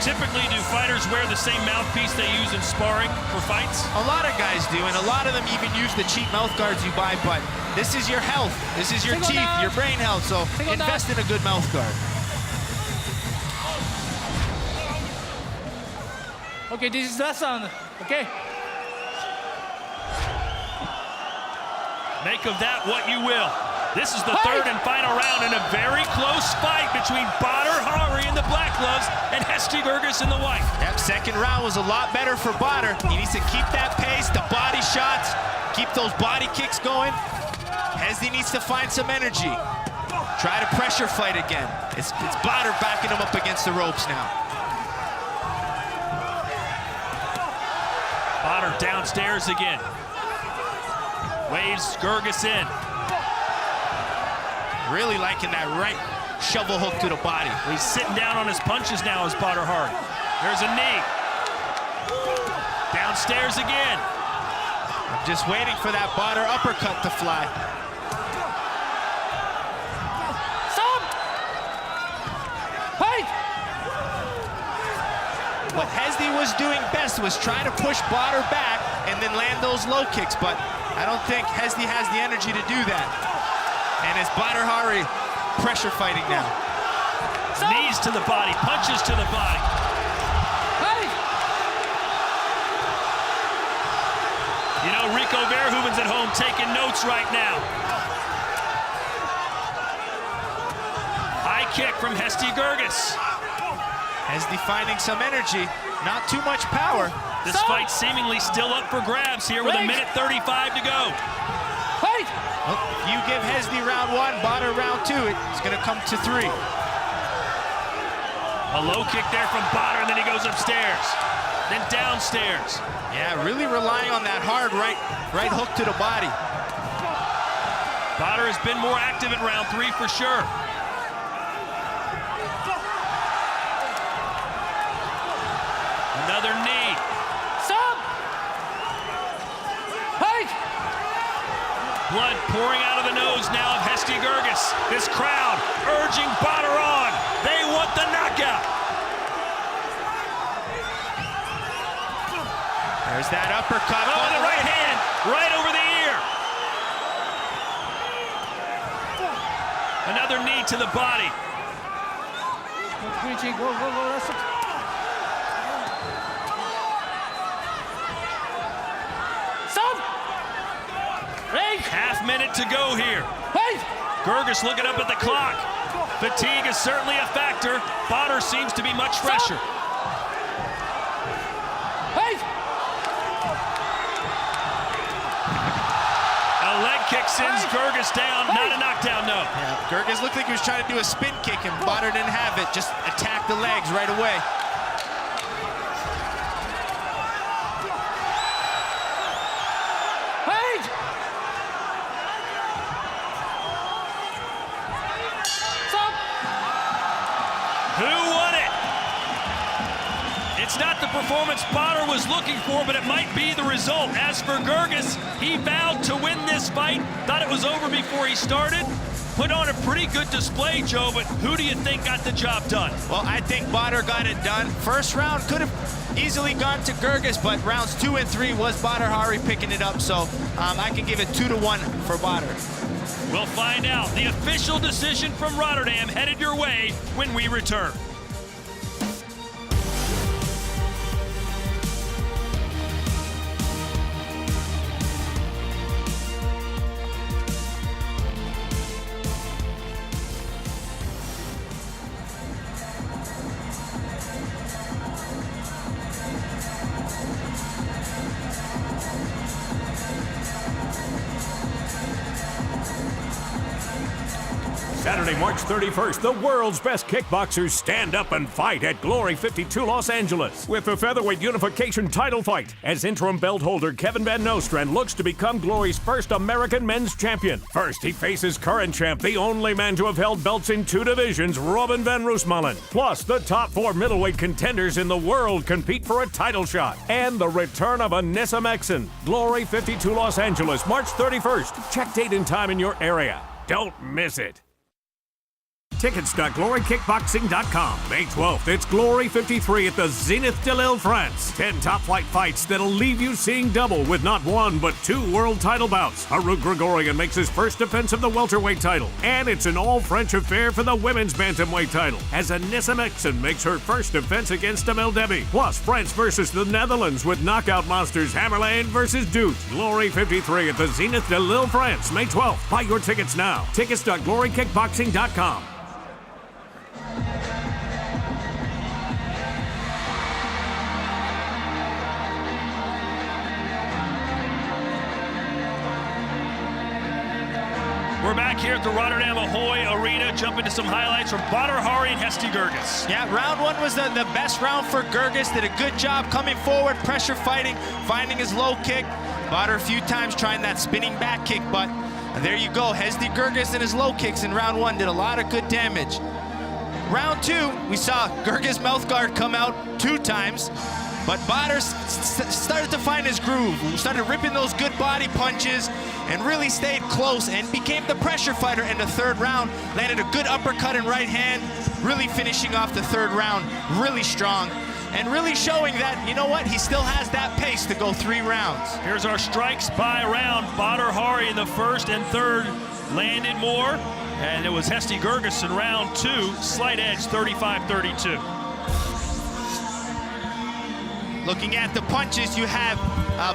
[SPEAKER 1] Typically, do fighters wear the same mouthpiece they use in sparring for fights?
[SPEAKER 3] A lot of guys do, and a lot of them even use the cheap mouth guards you buy, but this is your health. This is your teeth, your brain health, so invest in a good mouth guard.
[SPEAKER 9] Okay, this is last round. Okay.
[SPEAKER 1] Make of that what you will. This is the third and final round in a very close fight between Badr Hari in the black gloves and Hesti Gerges in the white.
[SPEAKER 3] Yep, second round was a lot better for Badr. He needs to keep that pace, the body shots, keep those body kicks going. Hesti needs to find some energy. Try to pressure fight again. It's Badr backing him up against the ropes now.
[SPEAKER 1] Badr downstairs again. Waves Gerges in.
[SPEAKER 3] Really liking that right shovel hook to the body.
[SPEAKER 1] He's sitting down on his punches now as Badr Hari. There's a knee. Downstairs again.
[SPEAKER 3] I'm just waiting for that Badr uppercut to fly.
[SPEAKER 9] Stop! Fight!
[SPEAKER 3] What Hesti was doing best was trying to push Badr back and then land those low kicks, but I don't think Hesti has the energy to do that. And it's Badr Hari pressure fighting now.
[SPEAKER 9] Stop!
[SPEAKER 1] Knees to the body, punches to the body.
[SPEAKER 9] Fight!
[SPEAKER 1] You know, Rico Verhoeven's at home taking notes right now. High kick from Hesti Gerges.
[SPEAKER 3] Hesti finding some energy, not too much power.
[SPEAKER 1] This fight seemingly still up for grabs here with a minute 35 to go.
[SPEAKER 9] Fight!
[SPEAKER 3] Well, if you give Hesti round one, Badr round two, it's gonna come to 3.
[SPEAKER 1] A low kick there from Badr, and then he goes upstairs, then downstairs.
[SPEAKER 3] Yeah, really relying on that hard right hook to the body.
[SPEAKER 1] Badr has been more active in round 3 for sure. Another knee.
[SPEAKER 9] Stop! Fight!
[SPEAKER 1] Blood pouring out of the nose now of Hesti Gerges. This crowd urging Badr on. They want the knockout.
[SPEAKER 3] There's that uppercut.
[SPEAKER 1] Oh, the right hand, right over the ear. Another knee to the body.
[SPEAKER 9] Go, let's go. Stop!
[SPEAKER 1] Half minute to go here.
[SPEAKER 9] Fight!
[SPEAKER 1] Gerges looking up at the clock. Fatigue is certainly a factor. Badr seems to be much fresher.
[SPEAKER 9] Fight!
[SPEAKER 1] A leg kick sends Gerges down, not a knockdown, no.
[SPEAKER 3] Yeah, Gerges looked like he was trying to do a spin kick, and Badr didn't have it. Just attacked the legs right away.
[SPEAKER 1] Who won it? It's not the performance Badr was looking for, but it might be the result. As for Gerges, he vowed to win this fight. Thought it was over before he started. Put on a pretty good display, Joe, but who do you think got the job done?
[SPEAKER 3] Well, I think Badr got it done. First round could have easily gone to Gerges, but rounds 2 and 3 was Badr Hari picking it up, so I can give it 2-1 for Badr.
[SPEAKER 1] We'll find out. The official decision from Rotterdam headed your way when we return.
[SPEAKER 11] Saturday, March 31st, the world's best kickboxers stand up and fight at Glory 52 Los Angeles with the featherweight unification title fight as interim belt holder Kevin Van Nostrand looks to become Glory's first American men's champion. First, he faces current champ, the only man to have held belts in 2 divisions, Robin Van Roosmalen. Plus, the top 4 middleweight contenders in the world compete for a title shot. And the return of Anissa Mexon. Glory 52 Los Angeles, March 31st. Check date and time in your area. Don't miss it. Tickets.glorykickboxing.com. May 12th, it's Glory 53 at the Zenith de Lille, France. 10 top-flight fights that'll leave you seeing double with not 1 but 2 world title bouts. Harut Grigorian makes his first defense of the welterweight title. And it's an all-French affair for the women's bantamweight title as Anissa Mexon makes her first defense against Amel Debbie. Plus, France versus the Netherlands with knockout monsters Hammerlane versus Dude. Glory 53 at the Zenith de Lille, France, May 12th. Buy your tickets now. Tickets.glorykickboxing.com.
[SPEAKER 2] We're back here at the Rotterdam Ahoy Arena. Jump into some highlights from Badr Hari and Hesti Gerges.
[SPEAKER 3] Yeah, round 1 was the best round for Gerges. Did a good job coming forward, pressure fighting, finding his low kick. Badr a few times trying that spinning back kick, but there you go. Hesti Gerges and his low kicks in round 1 did a lot of good damage. Round 2, we saw Gerges mouth guard come out 2 times, but Badr started to find his groove. Started ripping those good body punches and really stayed close and became the pressure fighter in the 3rd round. Landed a good uppercut and right hand, really finishing off the 3rd round, really strong. And really showing that, you know what, he still has that pace to go 3 rounds.
[SPEAKER 2] Here's our strikes by round. Badr Hari in the 1st and 3rd landed more. And it was Hesti Gerges in round 2, slight edge, 35-32.
[SPEAKER 3] Looking at the punches, you have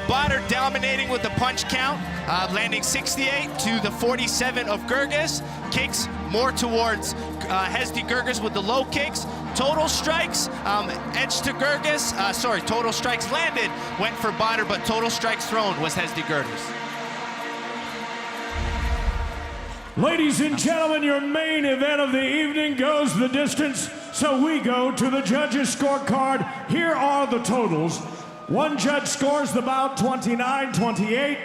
[SPEAKER 3] Badr dominating with the punch count, landing 68 to the 47 of Gerges. Kicks more towards Hesti Gerges with the low kicks. Total strikes, edge to Gerges. Total strikes landed went for Badr, but total strikes thrown was Hesti Gerges.
[SPEAKER 8] Ladies and gentlemen, your main event of the evening goes the distance, so we go to the judges' scorecard. Here are the totals. 1 judge scores the bout 29-28.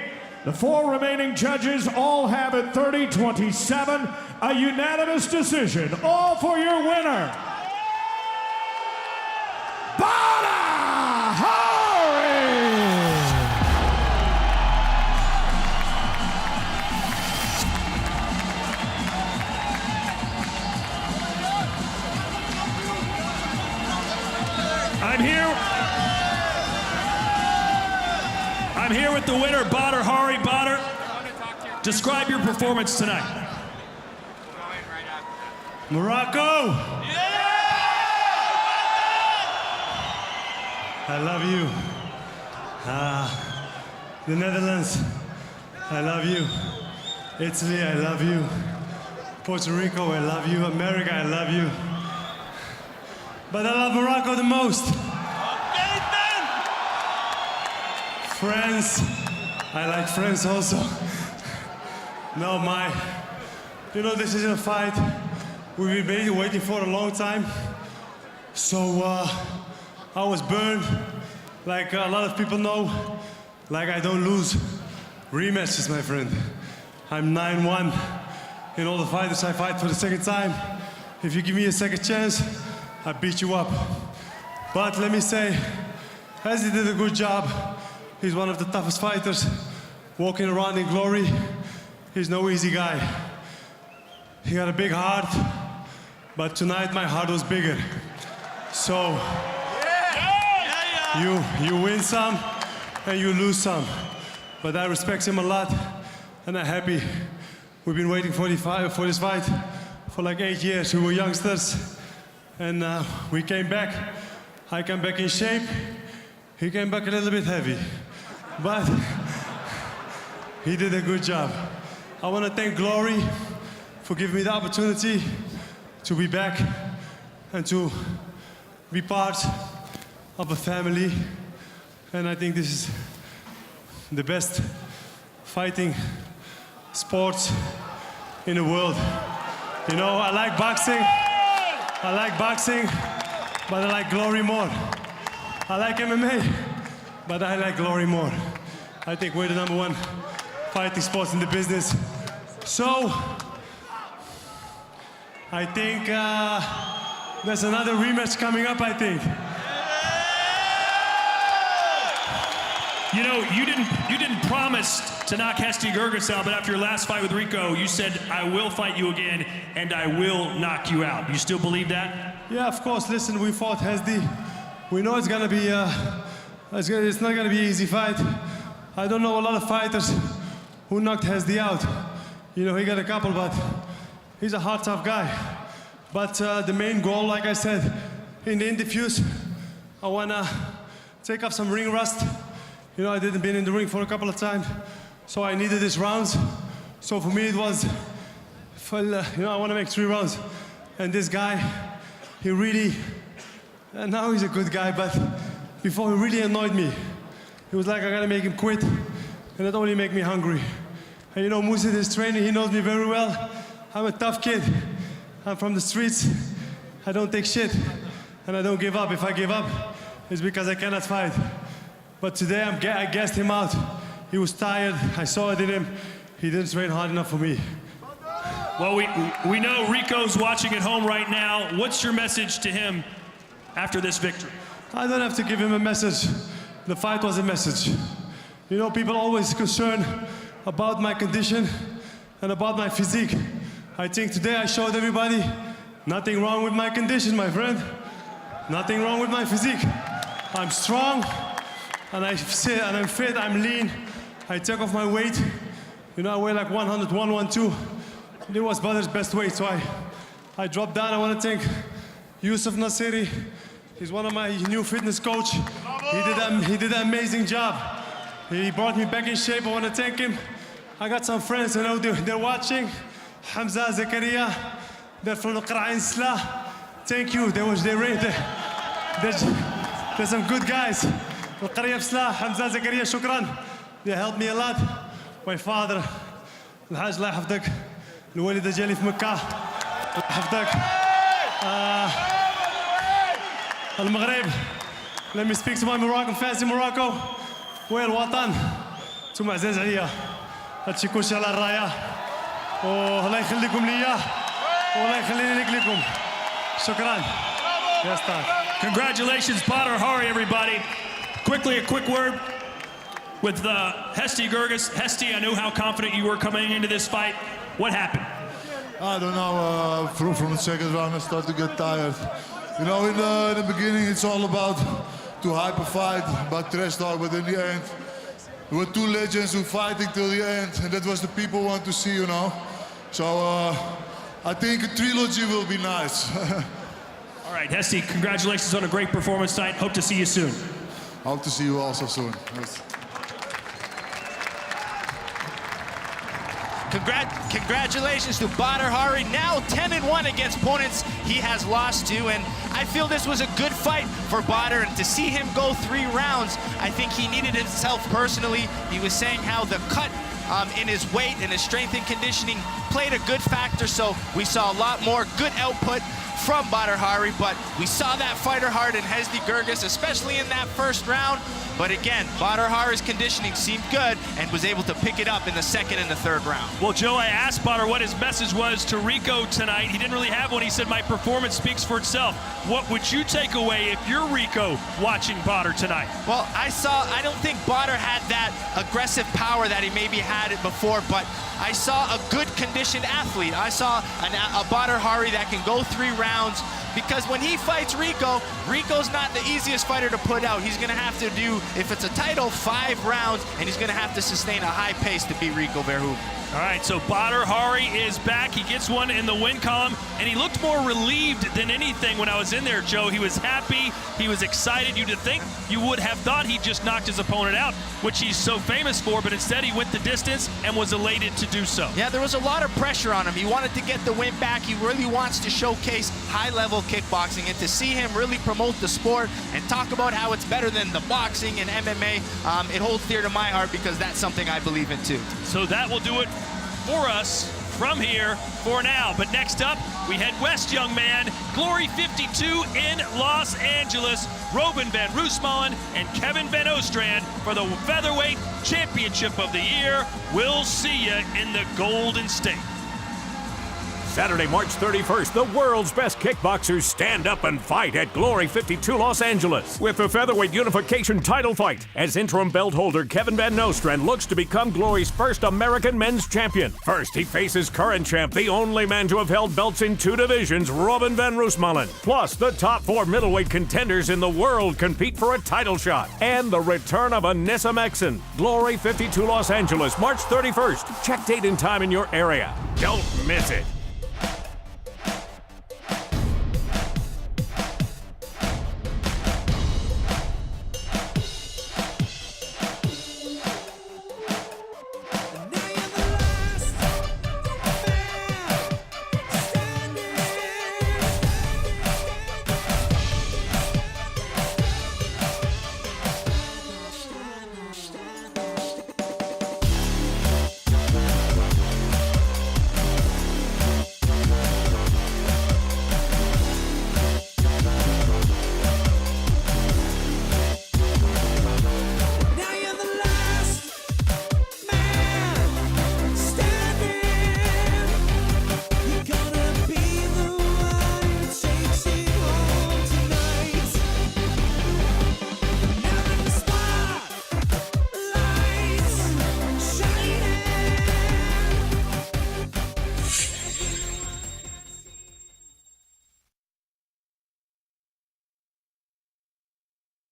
[SPEAKER 8] The 4 remaining judges all have it 30-27. A unanimous decision, all for your winner, Badr Hari!
[SPEAKER 2] I'm here with the winner, Badr Hari. Badr, describe your performance tonight.
[SPEAKER 8] Morocco! I love you. The Netherlands, I love you. Italy, I love you. Puerto Rico, I love you. America, I love you. But I love Morocco the most. France, I like France also. No, you know, this isn't a fight we've been waiting for a long time. So I was burned, like a lot of people know. Like I don't lose rematches, my friend. I'm 9-1 in all the fighters I fight for the 2nd time. If you give me a 2nd chance, I beat you up. But let me say, Hesti did a good job. He's one of the toughest fighters walking around in Glory. He's no easy guy. He got a big heart, but tonight my heart was bigger. So you win some and you lose some. But I respect him a lot and I'm happy. We've been waiting for this fight for like 8 years. We were youngsters and we came back. I came back in shape. He came back a little bit heavy, but he did a good job. I want to thank Glory for giving me the opportunity to be back and to be part of a family. And I think this is the best fighting sports in the world.
[SPEAKER 18] You know, I like boxing, but I like glory more. I like MMA, but I like glory more. I think we're the #1 fighting sports in the business. So, I think there's another rematch coming up, I think.
[SPEAKER 2] You know, you didn't promise to knock Hesti Gerges out, but after your last fight with Rico, you said, I will fight you again, and I will knock you out. You still believe that?
[SPEAKER 18] Yeah, of course. Listen, we fought Hesti. We know it's gonna be, it's not gonna be an easy fight. I don't know a lot of fighters who knocked Hesti out. You know, he got a couple, but he's a hard, tough guy. But the main goal, like I said in the interviews, I wanna take off some ring rust. You know, I didn't been in the ring for a couple of times, so I needed these rounds. So for me, it was, you know, I want to make 3 rounds. And this guy, he really, and now he's a good guy, but before he really annoyed me. He was like, I gotta make him quit, and that only made me hungry. And you know, Musa, this trainer, he knows me very well. I'm a tough kid. I'm from the streets. I don't take shit, and I don't give up. If I give up, it's because I cannot fight. But today I gassed him out. He was tired. I saw it in him. He didn't train hard enough for me.
[SPEAKER 2] Well, we know Rico's watching at home right now. What's your message to him after this victory?
[SPEAKER 18] I don't have to give him a message. The fight was a message. You know, people always concerned about my condition and about my physique. I think today I showed everybody nothing wrong with my condition, my friend. Nothing wrong with my physique. I'm strong. And I'm fit, I'm lean. I take off my weight. You know, I weigh like 101, 102. It was Badr's best weight, so I dropped down. I want to thank Yusuf Nasiri. He's one of my new fitness coach. He did an amazing job. He brought me back in shape. I want to thank him. I got some friends, I know they're watching. Hamza, Zakaria, they're from the Qur'an Sla. Thank you. There's some good guys. القرية بسلاح حمزة زكريا شكرا. They helped me a lot. My father الحاج الله يحفظك. الوالدة جالي في مكة الله يحفظك. المغرب. Let me speak to my Moroccan fans in Morocco. وين الوطن؟ انتم عزاز عليا. هادشي كلشي على الراية. والله يخليكم ليا. والله يخليني لكم. شكرا. Yes,
[SPEAKER 2] Congratulations, Badr Hari, everybody. Quickly, a quick word with Hesti Gerges. Hesti, I knew how confident you were coming into this fight. What happened?
[SPEAKER 4] I don't know. From the second round, I started to get tired. You know, in the beginning, it's all about to hype a fight, about trash talk, but in the end, there were 2 legends who fighting till the end, and that was the people want to see, you know. So I think a trilogy will be nice.
[SPEAKER 2] All right, Hesti, congratulations on a great performance tonight. Hope to see you soon.
[SPEAKER 4] Hope to see you also soon. Yes.
[SPEAKER 3] Congratulations to Badr Hari, now 10-1 against opponents he has lost to, and I feel this was a good fight for Badr, and to see him go 3 rounds, I think he needed himself personally. He was saying how the cut in his weight and his strength and conditioning played a good factor, so we saw a lot more good output from Badr Hari, but we saw that fighter heart in Hesti Gerges, especially in that first round. But again, Badr Hari's conditioning seemed good and was able to pick it up in the second and the third round.
[SPEAKER 2] Well, Joe, I asked Badr what his message was to Rico tonight. He didn't really have one. He said, my performance speaks for itself. What would you take away if you're Rico watching Badr tonight?
[SPEAKER 3] Well, I don't think Badr had that aggressive power that he maybe had it before, but I saw a good conditioned athlete. I saw a Badr Hari that can go 3 rounds, because when he fights Rico, Rico's not the easiest fighter to put out. He's gonna have to do, if it's a title, 5 rounds, and he's gonna have to sustain a high pace to beat Rico VERUM.
[SPEAKER 2] All right, so Badr Hari is back. He gets one in the win column, and he looked more relieved than anything when I was in there, Joe. He was happy. He was excited. You'd think you would have thought he just knocked his opponent out, which he's so famous for, but instead he went the distance and was elated to do so.
[SPEAKER 3] Yeah, there was a lot of pressure on him. He wanted to get the win back. He really wants to showcase high-level kickboxing, and to see him really promote the sport and talk about how it's better than the boxing and MMA, it holds dear to my heart, because that's something I believe in too.
[SPEAKER 2] So that will do it for us from here for now. But next up, we head west, young man. Glory 52 in Los Angeles. Robin van Roosmalen and Kevin van Ostrand for the Featherweight Championship of the Year. We'll see you in the Golden State.
[SPEAKER 11] Saturday, March 31st, the world's best kickboxers stand up and fight at Glory 52 Los Angeles with the featherweight unification title fight as interim belt holder Kevin van Nostrand looks to become Glory's first American men's champion. First, he faces current champ, the only man to have held belts in 2 divisions, Robin van Roosmalen. Plus, the top 4 middleweight contenders in the world compete for a title shot. And the return of Anissa Mexon. Glory 52 Los Angeles, March 31st. Check date and time in your area. Don't miss it.